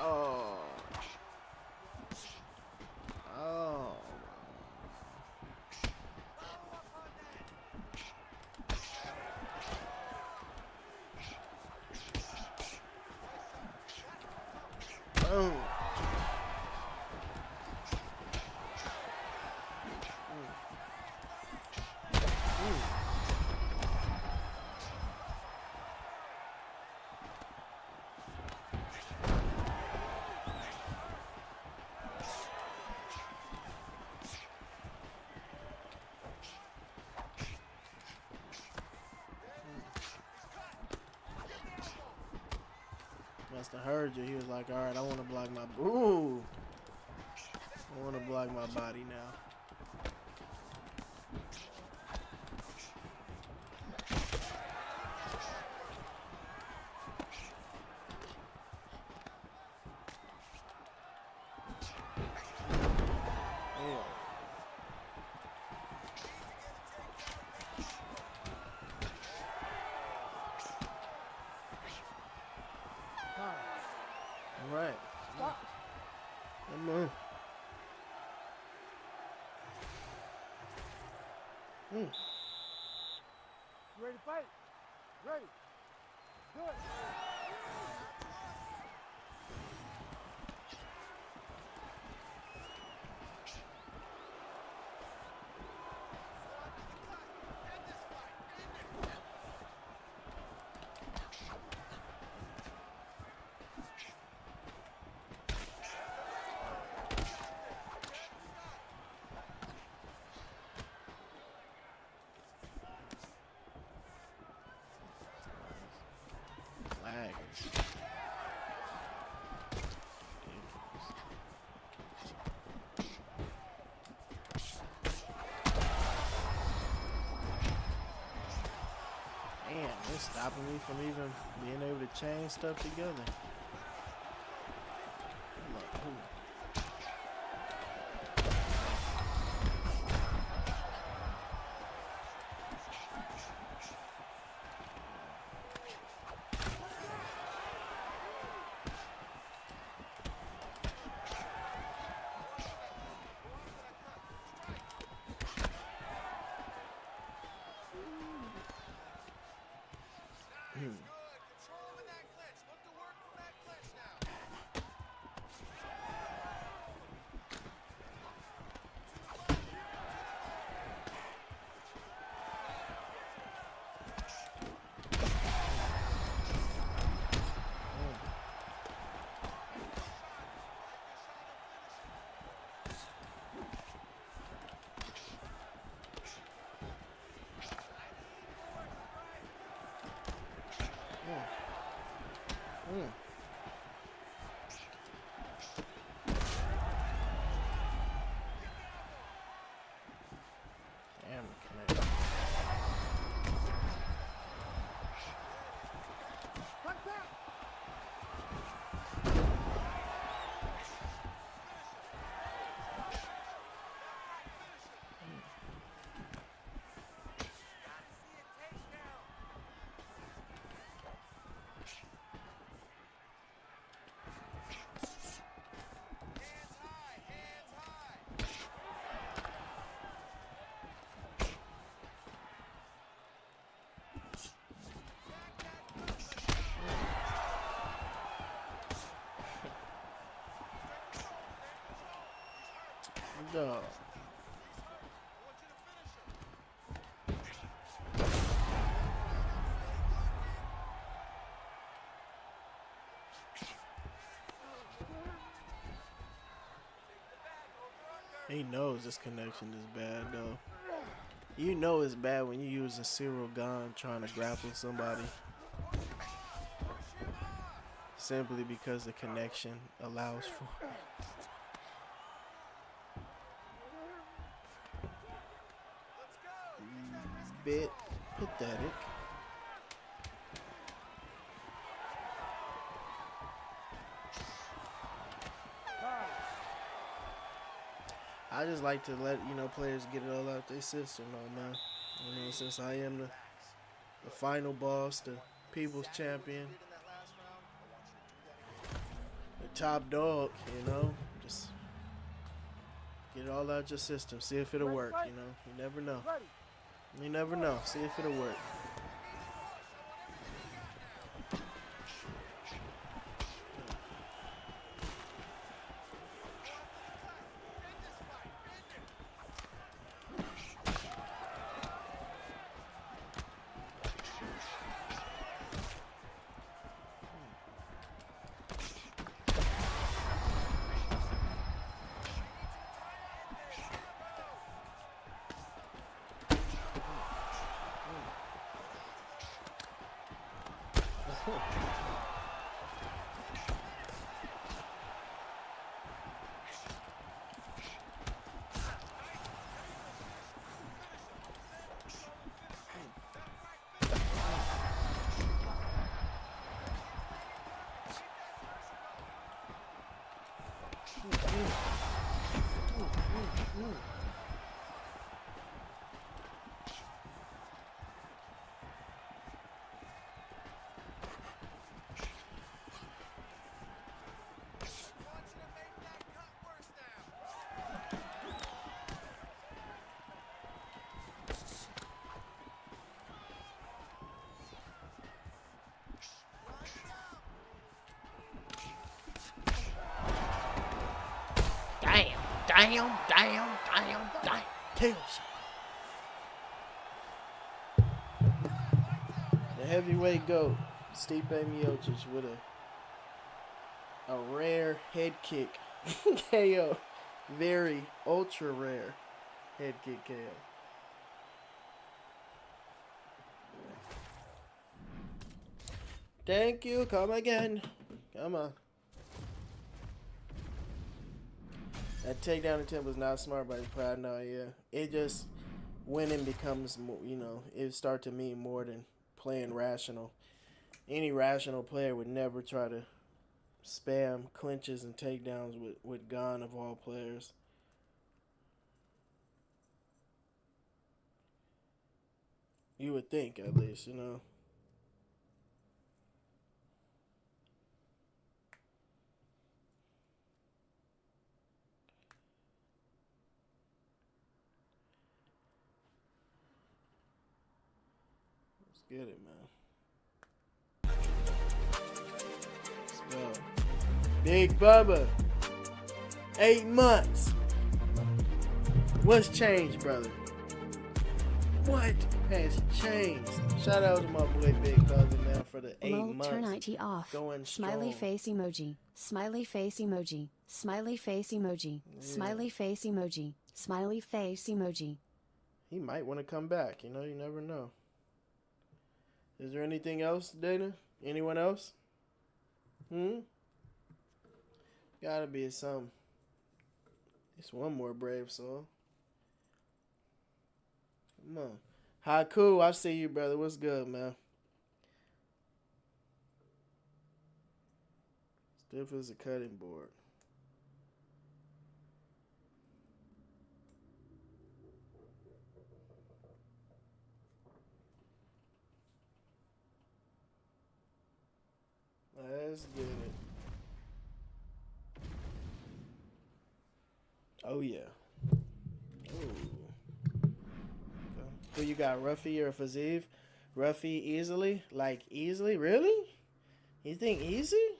Oh. Oh. Boom. Must have heard you. He was like, all right, I want to block my... Ooh. I want to block my body now. All right. Stop. Come on. You ready to fight? Ready. Do it. Damn, it's stopping me from even being able to chain stuff together. Like, ooh. Dog. He knows this connection is bad, though. You know it's bad when you use a Cyril gun trying to grapple somebody. Simply because the connection allows for it. Bit pathetic. I just like to let, players get it all out their system, though, man. Since I am the final boss, the people's champion, the top dog, just get it all out your system. See if it'll work, You never know. You never know. See if it'll work. Damn. Kill the heavyweight GOAT, Stipe Miocic, with a rare head kick KO. Very ultra rare head kick KO. Thank you. Come again. Come on. That takedown attempt was not smart by his pride. No, yeah. It just, winning becomes more, it start to mean more than playing rational. Any rational player would never try to spam clinches and takedowns with Gon of all players. You would think, at least, Get it, man. Let's go. Big Bubba. 8 months. What's changed, brother? What has changed? Shout out to my boy Big Bubba, man, for the 8 months. Turn IT off. Going Smiley strong. face emoji. Smiley face emoji. Smiley face emoji. Yeah. Smiley face emoji. Smiley face emoji. He might want to come back, you never know. Is there anything else, Dana? Anyone else? Gotta be some. It's one more Brave Soul. Come on. Haku, I see you, brother. What's good, man? Stiff as a cutting board. Let's get it. Oh, yeah. Ooh. Who you got, Ruffy or Fazeev? Ruffy easily? Like, easily? Really? You think easy?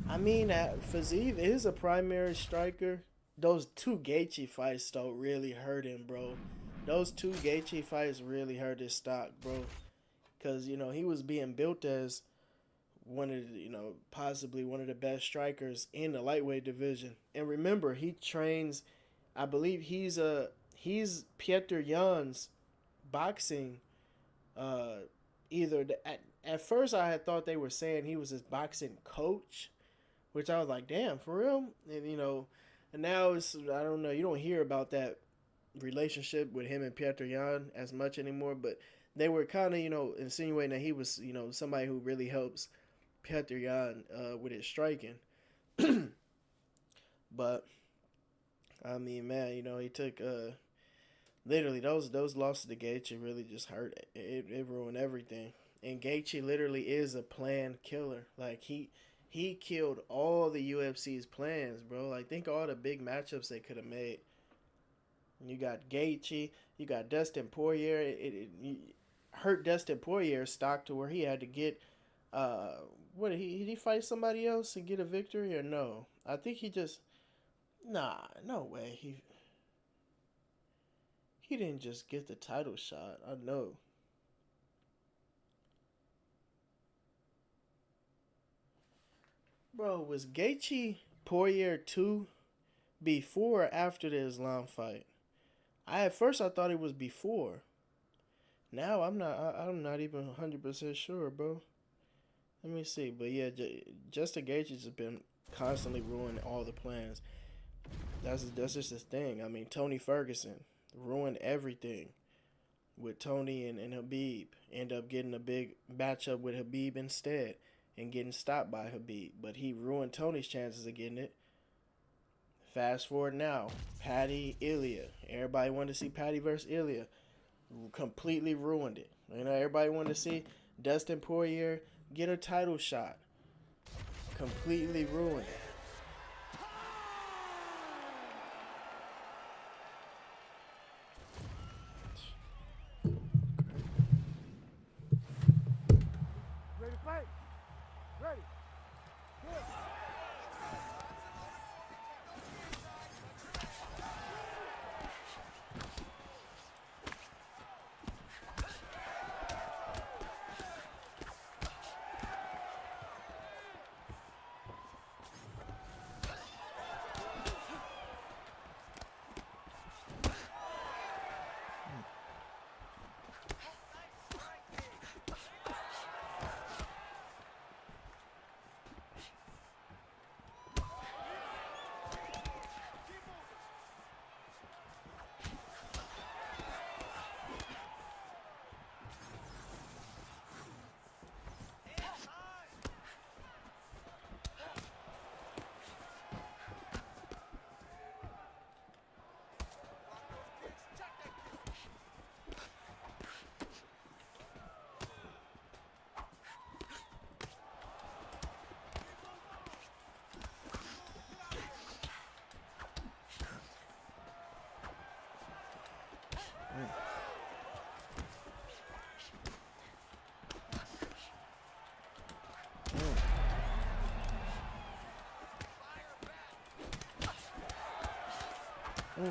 I mean, Fazeev is a primary striker those two Gaethje fights though really hurt him, bro. Those two Gaethje fights really hurt his stock, bro. Cause you know he was being built as one of the, possibly one of the best strikers in the lightweight division. And remember, he trains. I believe he's Pieter Jan's boxing. Either at first I had thought they were saying he was his boxing coach, which I was like, damn, for real. And and now it's, I don't know. You don't hear about that relationship with him and Pieter Jan as much anymore, but they were kind of insinuating that he was somebody who really helps Pieter Jan with his striking. But I mean, man, he took literally those losses to Gaethje really just hurt. It ruined everything. And Gaethje literally is a planned killer. Like he killed all the UFC's plans, bro. Like think of all the big matchups they could have made. You got Gaethje, you got Dustin Poirier. It hurt Dustin Poirier's stock to where he had to get what did he fight somebody else and get a victory or no? I think he just no way. He didn't just get the title shot. I know. Bro, was Gaethje Poirier 2 before or after the Islam fight? At first I thought it was before. Now I'm not even 100% sure, bro. Let me see. But yeah, Justin Gaethje's has been constantly ruining all the plans. That's just his thing. I mean, Tony Ferguson ruined everything with Tony and Habib. End up getting a big matchup with Habib instead and getting stopped by Habib. But he ruined Tony's chances of getting it. Fast forward now, Patty, Ilya. Everybody wanted to see Patty versus Ilya. Completely ruined it. Everybody wanted to see Dustin Poirier get a title shot. Completely ruined it. Ready to fight? Ready. Good.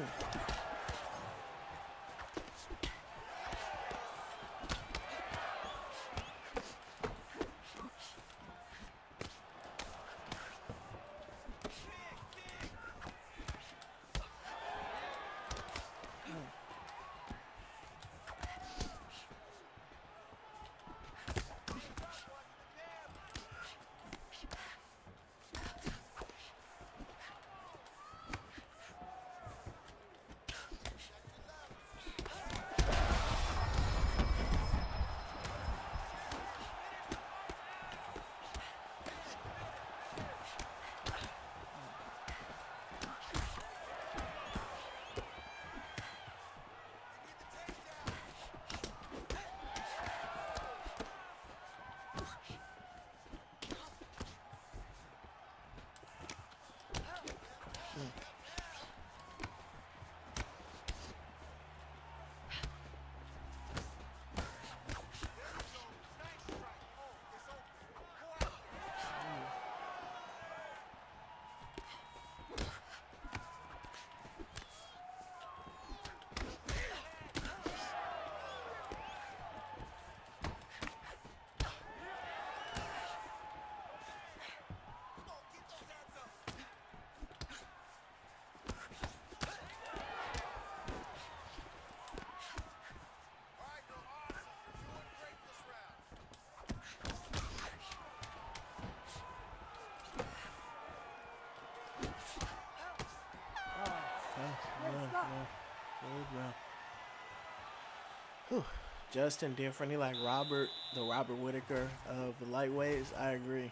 Justin different. He like Robert, the Robert Whitaker of the lightweights. I agree.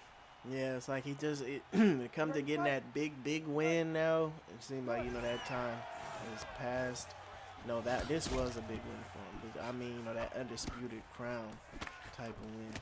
Yeah, it's like he just when it comes to getting that big win now, it seemed like that time is past. No, that this was a big win for him. I mean, that undisputed crown type of win.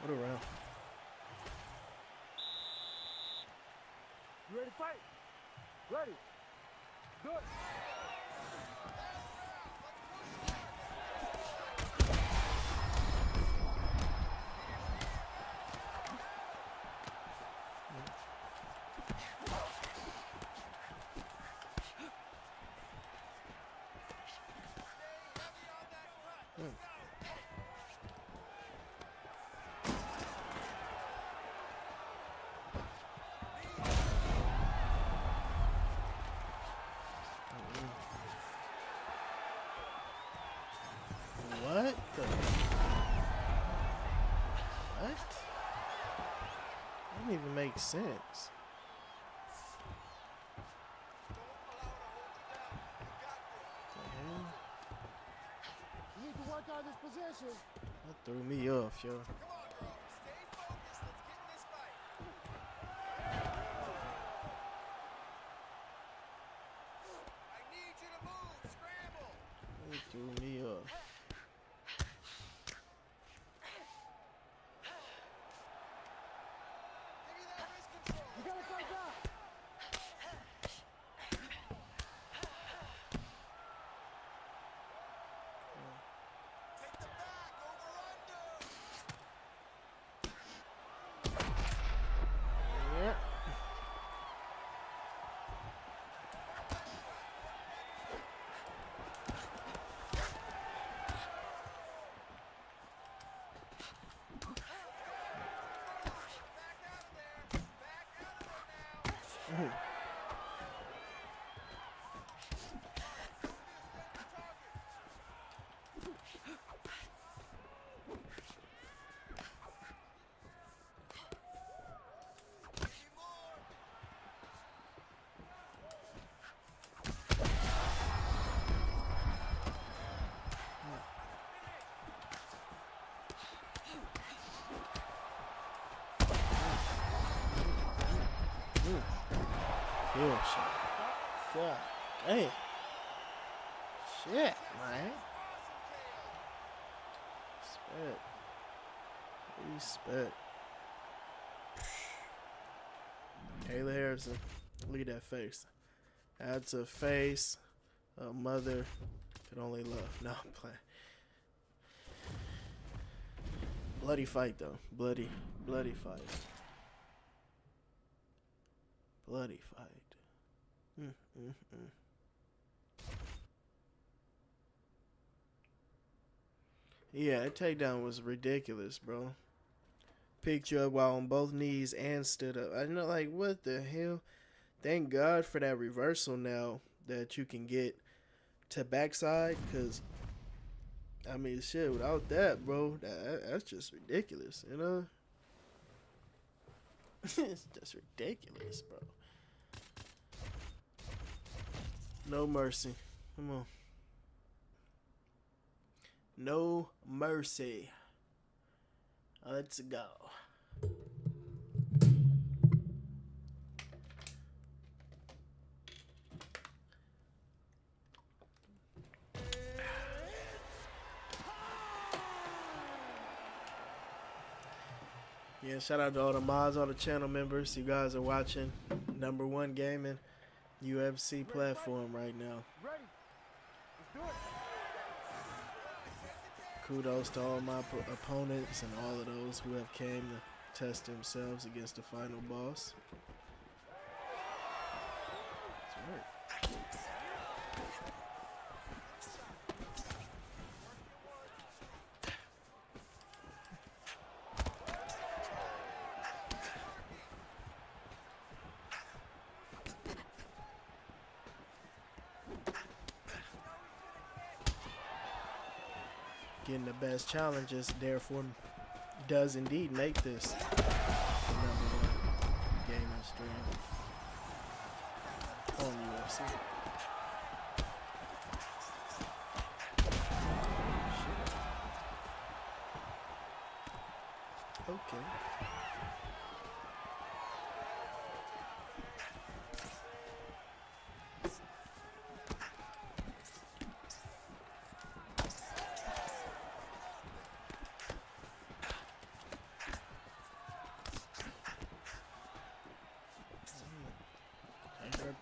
What a round. You ready to fight? Ready. Do it. What the? What? That don't even make sense. The hell? You need to work on this position. That threw me off, yo. Come on, bro. Stay focused. Let's get in this fight. I need you to move. Scramble. That threw me off. Give me that wrist control. You gotta fight back. Take the back. Over under. Yep. Still shot. God damn. Shit, man. Respect. Kayla Harrison. Look at that face. That's a face a mother could only love. No, I'm playing. Bloody fight, though. Bloody fight. Bloody fight. Yeah, that takedown was ridiculous, bro. Picked you up while on both knees and stood up. I know, like, what the hell? Thank God for that reversal now that you can get to backside, because, I mean, shit, without that, bro, that's just ridiculous, you know? It's just ridiculous, bro. No mercy. Come on. No mercy. Let's go. Yeah, shout out to all the mods, all the channel members. You guys are watching #1 gaming UFC platform right now. Ready. Let's do it. Kudos to all my opponents and all of those who have came to test themselves against the final boss. That's right. Getting the best challenges, therefore, does indeed make this the #1 gaming stream on UFC. Shit. Okay.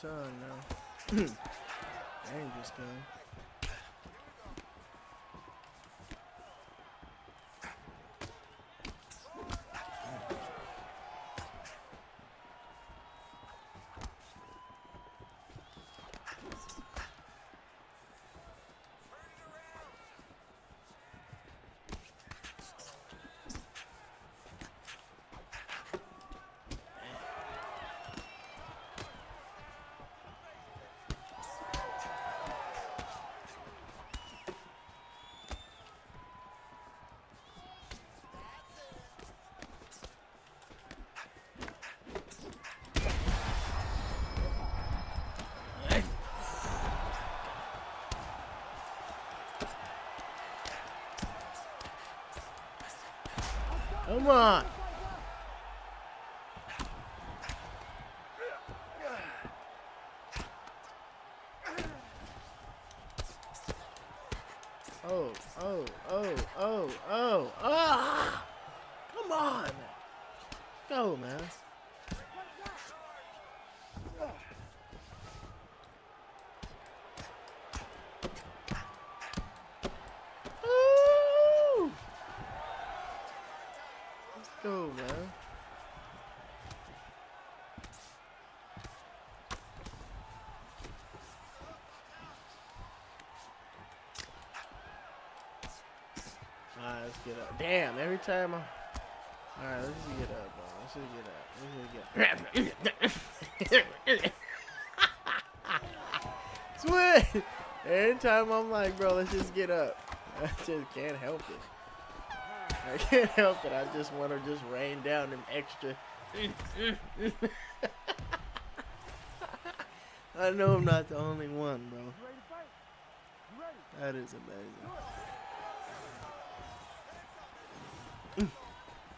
Time now. Dangerous guy. Come on. Ah! Come on. Go, man. Ooh! Let's go, man. Alright, let's get up. Damn, every time I... Alright, let's just get up, bro. Let's just get up. Sweet! Every time I'm like, bro, let's just get up. I just can't help it. I can't help it. I just want to just rain down them extra. I know I'm not the only one, bro. That is amazing.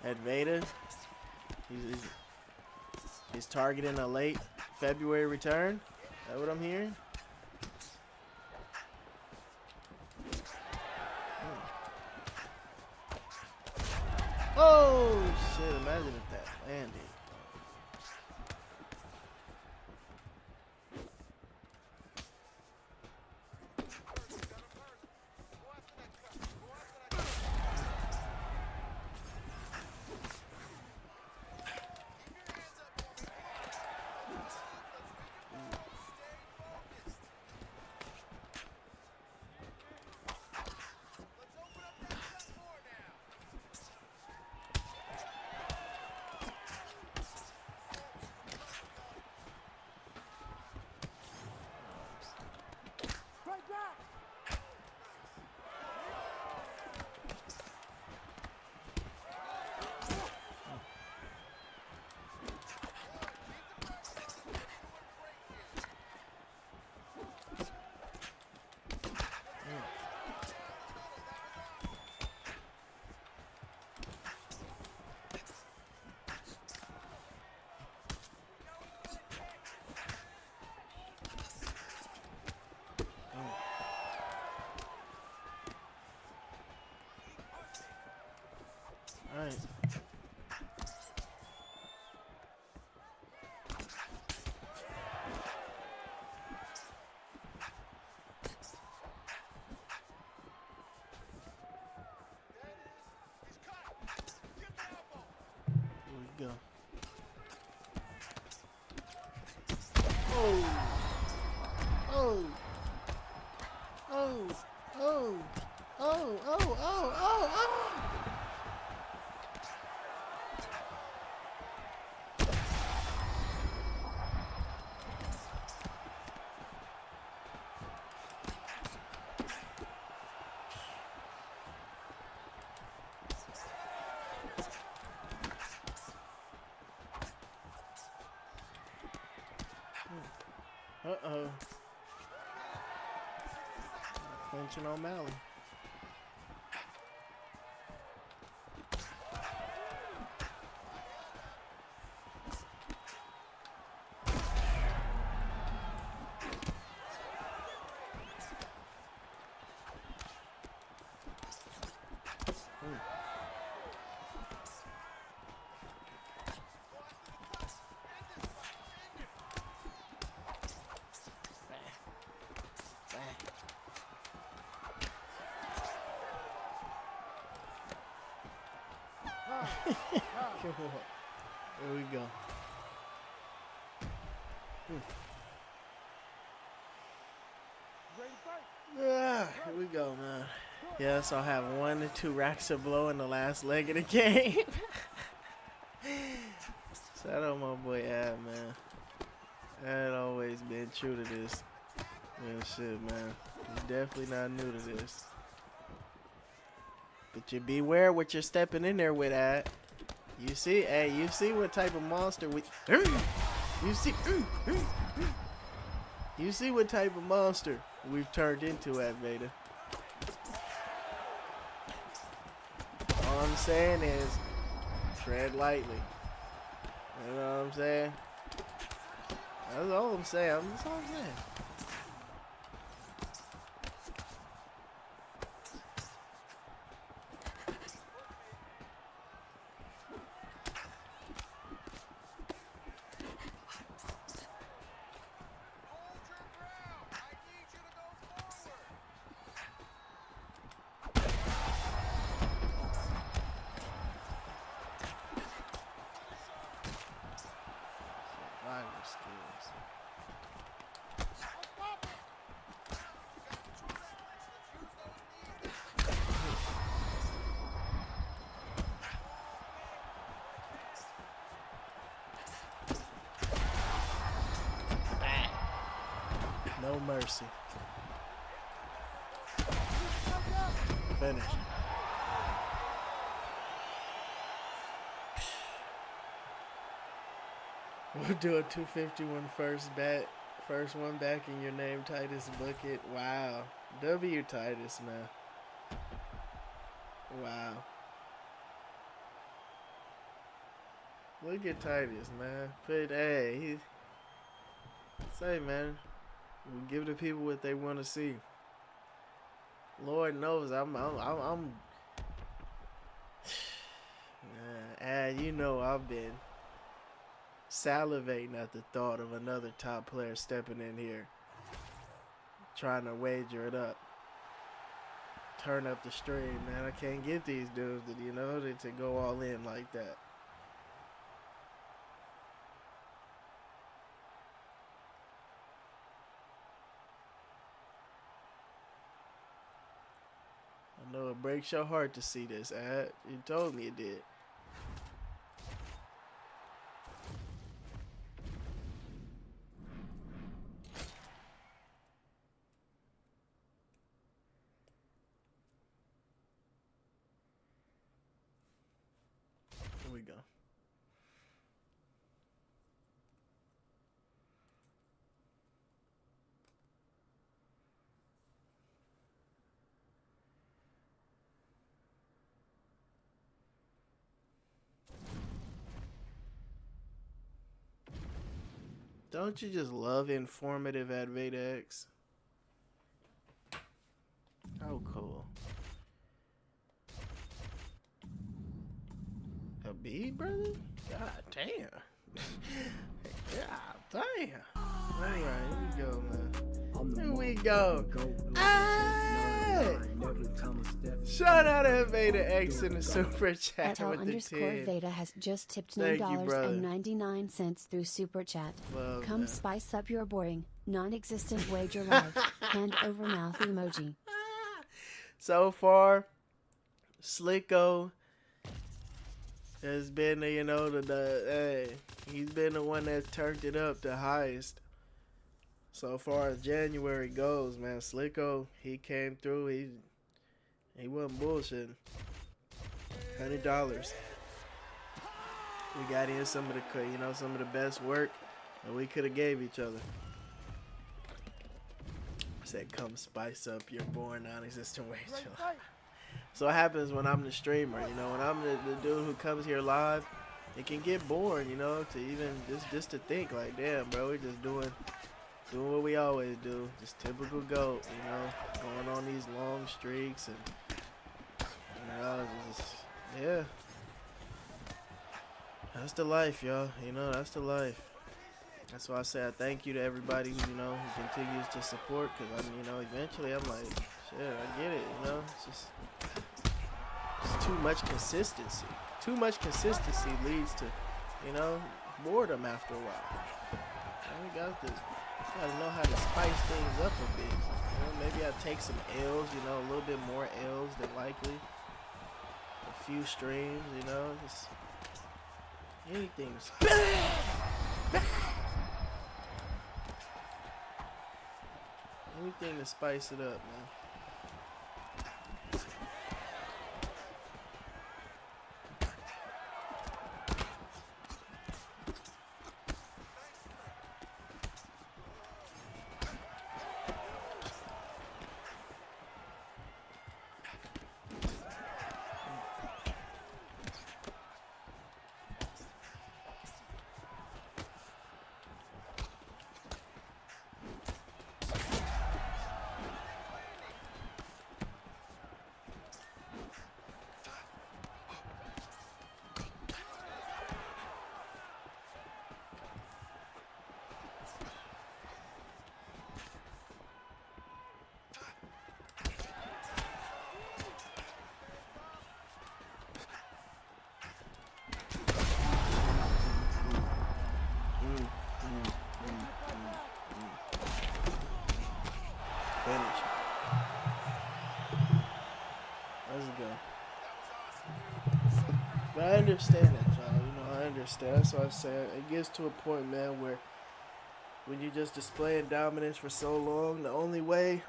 At Vader, he's targeting a late February return? Is that what I'm hearing? Oh shit, imagine if that landed. Straight back. All right. Here we go. Oh. Oh. Oh. Oh. Oh. Oh. Oh. Oh. Uh-oh. Clinching on Mally. Here we go. Ready to fight? Here we go, man. Yes, I'll have 1 to 2 racks of blow in the last leg of the game. Shout out my boy Ab, man. Ad always been true to this. Real shit, man. He's definitely not new to this. But you beware what you're stepping in there with, Ad. You see, hey, you see what type of monster we... You see... You see what type of monster we've turned into at Veda. All I'm saying is, tread lightly. You know what I'm saying? That's all I'm saying. That's all I'm saying. Survivor skills. No mercy. Finish. We'll do a 251 first one back in your name, Titus Bucket. Wow. W Titus, man. Wow. Look at Titus, man. But hey, say, man. We give the people what they want to see. Lord knows, and you know, I've been salivating at the thought of another top player stepping in here, trying to wager it up, turn up the stream, man. I can't get these dudes to, you know, to go all in like that. I know it breaks your heart to see this, ad. You told me it did. Here we go. Don't you just love informative at Veda X? Oh, cool. A B, brother? God damn. God damn. Alright, here we go, man. Here we go. Hey! Shout out at Veda X in the super chat Etal with the underscore 10. Veda has just tipped Thank you, brother. $9.99 through super chat. Love Come that. spice up your boring, non-existent wager life. Hand over mouth emoji. So far, Slicko has been, you know, hey, he's been the one that turned it up the highest. So far as January goes, man, Slicko, he came through. He wasn't bullshitting. $100. We got in some of the, you know, some of the best work that we could have gave each other. I said, come spice up your boring non-existent wage. So what happens when I'm the streamer, you know, when I'm the dude who comes here live, it can get boring, you know, to even just to think like, damn, bro, we're just doing what we always do, just typical GOAT, you know, going on these long streaks and, you know, just, yeah, that's the life, y'all, you know, that's the life. That's why I say I thank you to everybody who, you know, who continues to support, because, you know, eventually I'm like, shit, I get it, you know, it's too much consistency. Too much consistency leads to, you know, boredom after a while. And we got this. Gotta know how to spice things up a bit. You know, maybe I take some L's, you know, a little bit more L's than likely. A few streams, you know, just anything. Anything to spice it up, man. But I understand that, y'all. You know, I understand. That's why I say it gets to a point, man, where when you're just displaying dominance for so long, the only way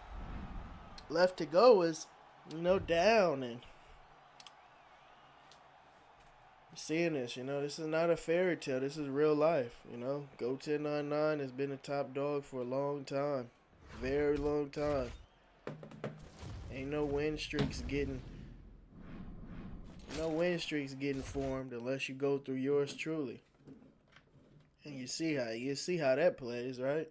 left to go is, you know, down. And seeing this, you know, this is not a fairy tale. This is real life, you know. Go 1099 has been a top dog for a long time. Very long time. Ain't no win streaks getting formed unless you go through yours truly. And you see how that plays, right?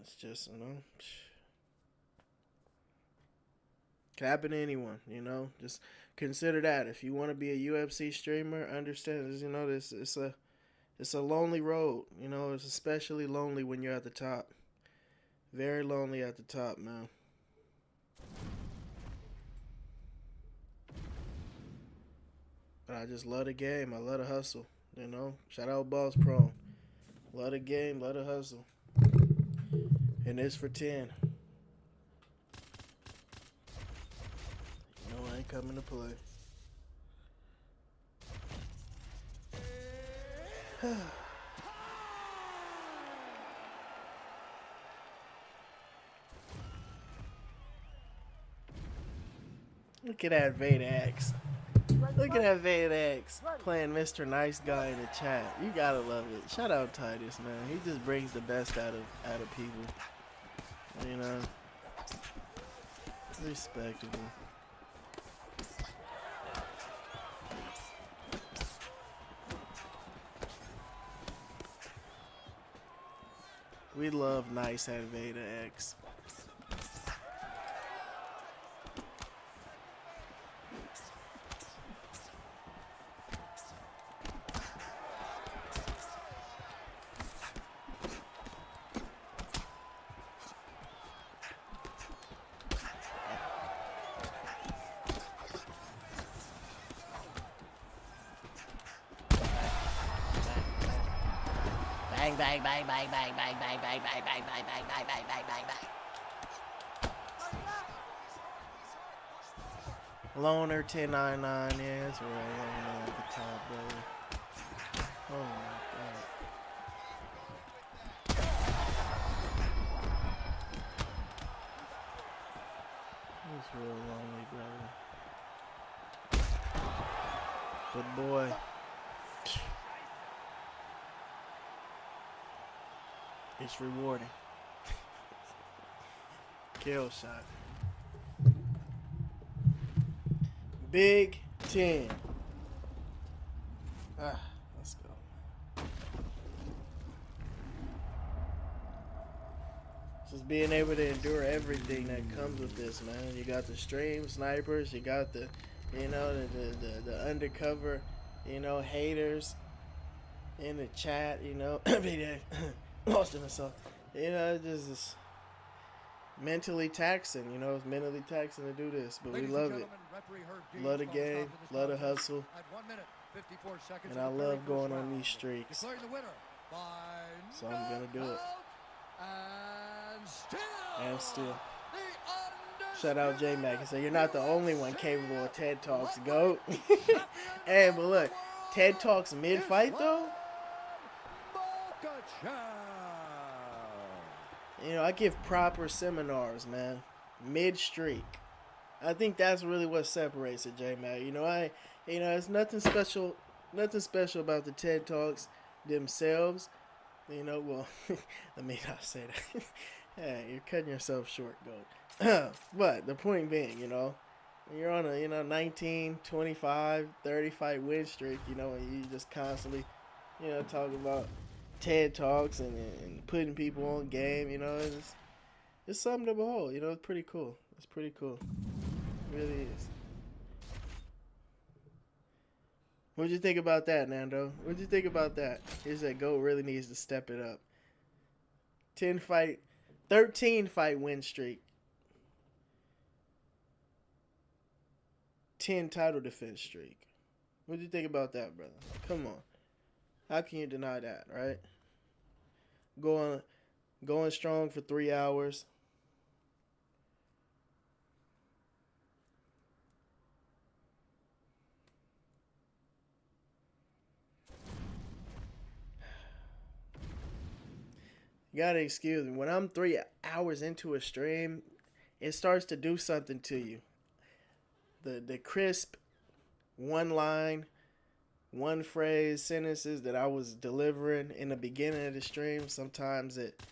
It's just, you know, could happen to anyone, you know. Just consider that. If you want to be a UFC streamer, understand this, you know, it's a lonely road, you know. It's especially lonely when you're at the top. Very lonely at the top, man. But I just love the game. I love the hustle, you know. Shout out Boss Pro. Love the game, love the hustle. And it's for 10. You know I ain't coming to play. Look at that Vader X. Look at that Vader X playing Mr. Nice Guy in the chat. You gotta love it. Shout out Titus, man. He just brings the best out of people. You know, respectable. We love Nice at Vader X. Bang, bang, bang, bang, bang, bang, bang, bang, bang, bang, bang, bang, bang, bang, bang, bang, bang. Loner 1099, yeah, that's right. Loner at the top, brother. Oh my god. It's real lonely, brother. But boy. It's rewarding. Kill shot. Big 10. Let's go. Just being able to endure everything that comes with this, man. You got the stream snipers, you got the, you know, the undercover, you know, haters in the chat, you know, every day. Lost in myself. You know, it's just mentally taxing, you know, it's mentally taxing to do this, but we love it. Love the game, love the hustle, and I love going on these streaks. So I'm gonna do it. And still. Shout out J Mac and say you're not the only one capable of TED Talks. Go. Hey, but look, TED Talks mid-fight though. You know, I give proper seminars, man. Mid-streak. I think that's really what separates it, J-Mac. You know, it's nothing special about the TED Talks themselves. You know, well, let me not say that. Hey, you're cutting yourself short, GOAT. But the point being, you know, when you're on a, 19, 25, 30 fight win streak, you know, and you just constantly, talking about TED Talks and putting people on game, you know, it's something to behold. You know, it's pretty cool. It's pretty cool. It really is. What'd you think about that, Nando? What'd you think about that? Here's that GOAT really needs to step it up. 13 fight win streak. 10 title defense streak. What'd you think about that, brother? Come on. How can you deny that, right? Going strong for 3 hours. You gotta excuse me. When I'm 3 hours into a stream, it starts to do something to you. The crisp one line, one phrase sentences that I was delivering in the beginning of the stream, sometimes it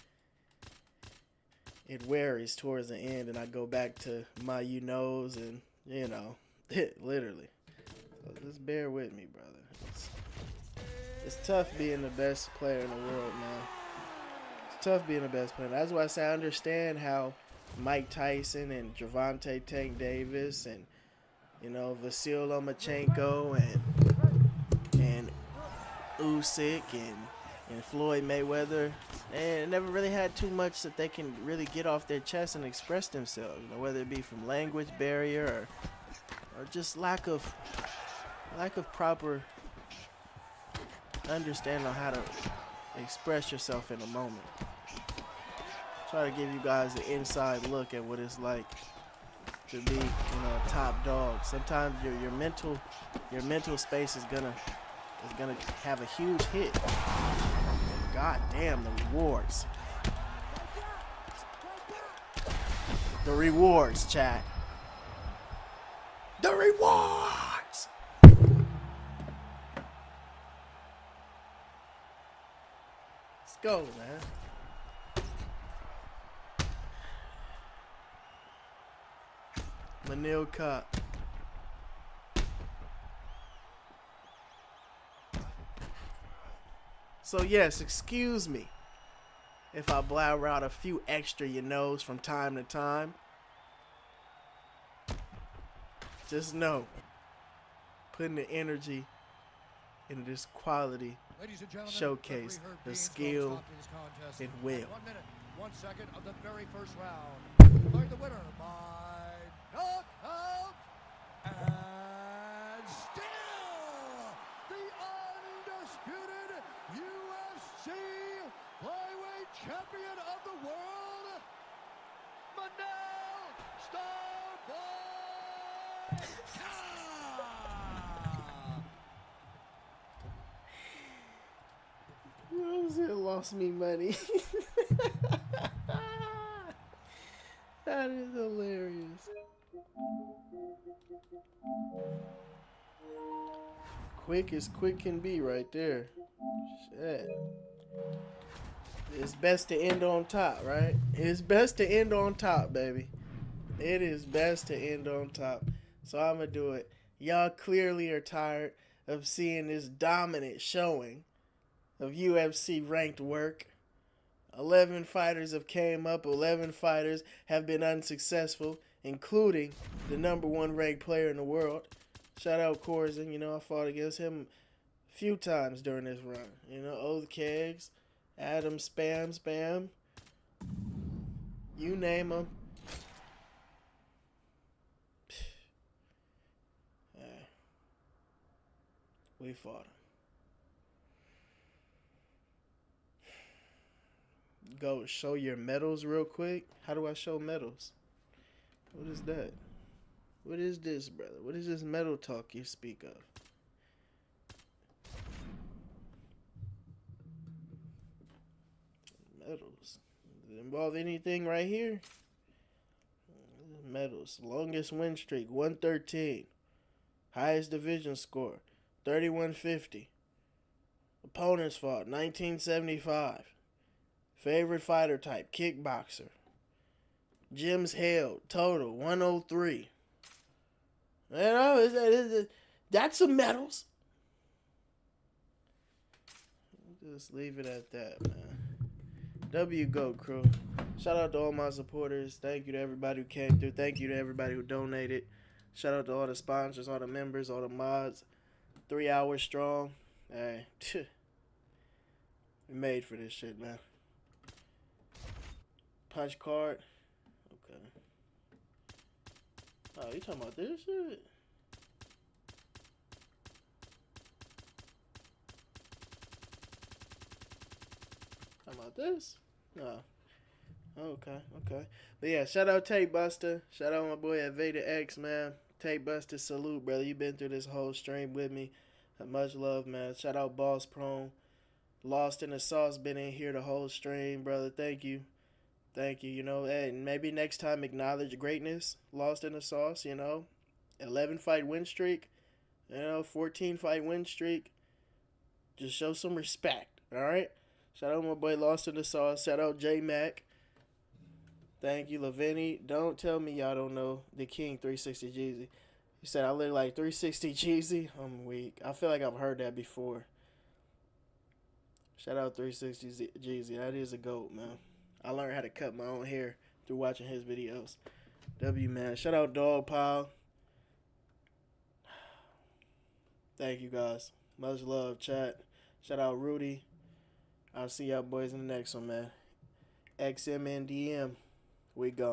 varies towards the end, and I go back to my knows and literally. So just bear with me, brother. It's tough being the best player in the world, man. tough being the best player. That's why I say I understand how Mike Tyson and Gervonta Tank Davis and Vasil Lomachenko and Usyk and Floyd Mayweather, and never really had too much that they can really get off their chest and express themselves. Whether it be from language barrier or just lack of proper understanding on how to express yourself in a moment. Try to give you guys an inside look at what it's like to be, a top dog. Sometimes your mental space is gonna have a huge hit. God damn, the rewards. The rewards, chat. The rewards. Let's go, man. Manil Cup. So yes, excuse me if I blabber out a few extra from time to time. Just know, putting the energy into this quality Ladies and gentlemen, showcase referee Herb the Dean's skill called a stop to this contest and at will. 1 minute, 1 second of the very first round. Declaring the winner by knockout and still the undisputed UFC flyweight champion of the world, Manel Starboy Cobb. It lost me money. That is hilarious. Quick as quick can be right there. Shit. It's best to end on top, right? It's best to end on top, baby. It is best to end on top. So I'm going to do it. Y'all clearly are tired of seeing this dominant showing of UFC ranked work. 11 fighters have came up. 11 fighters have been unsuccessful, including the #1 ranked player in the world. Shout out Corzin. I fought against him a few times during this run. Oath Kegs, Adam Spam. You name them. We fought him. Go show your medals real quick. How do I show medals? What is that? What is this, brother? What is this medal talk you speak of? Medals. Does it involve anything right here? Medals. Longest win streak, 113. Highest division score, 3150. Opponents fought, 1975. Favorite fighter type, kickboxer. Gyms held, total, 103. That's some medals. Just leave it at that, man. W Go Crew. Shout out to all my supporters. Thank you to everybody who came through. Thank you to everybody who donated. Shout out to all the sponsors, all the members, all the mods. 3 hours strong. Hey, we made for this shit, man. Punch card. Okay. Oh, you talking about this shit? Talking about this? No. Okay. But yeah, shout out Tape Buster. Shout out my boy at Vader X, man. Tape Buster, salute, brother. You been through this whole stream with me. Much love, man. Shout out Boss Prone. Lost in the Sauce, been in here the whole stream, brother. Thank you. And maybe next time acknowledge greatness. Lost in the Sauce, 11 fight win streak, 14 fight win streak. Just show some respect, all right? Shout out my boy Lost in the Sauce. Shout out J Mac. Thank you, Lavini. Don't tell me y'all don't know the King 360 Jeezy. He said I look like 360 Jeezy. I'm weak. I feel like I've heard that before. Shout out 360 Jeezy. That is a GOAT, man. I learned how to cut my own hair through watching his videos. W, man. Shout out Dog Pile. Thank you, guys. Much love, chat. Shout out Rudy. I'll see y'all boys in the next one, man. XMNDM. We go.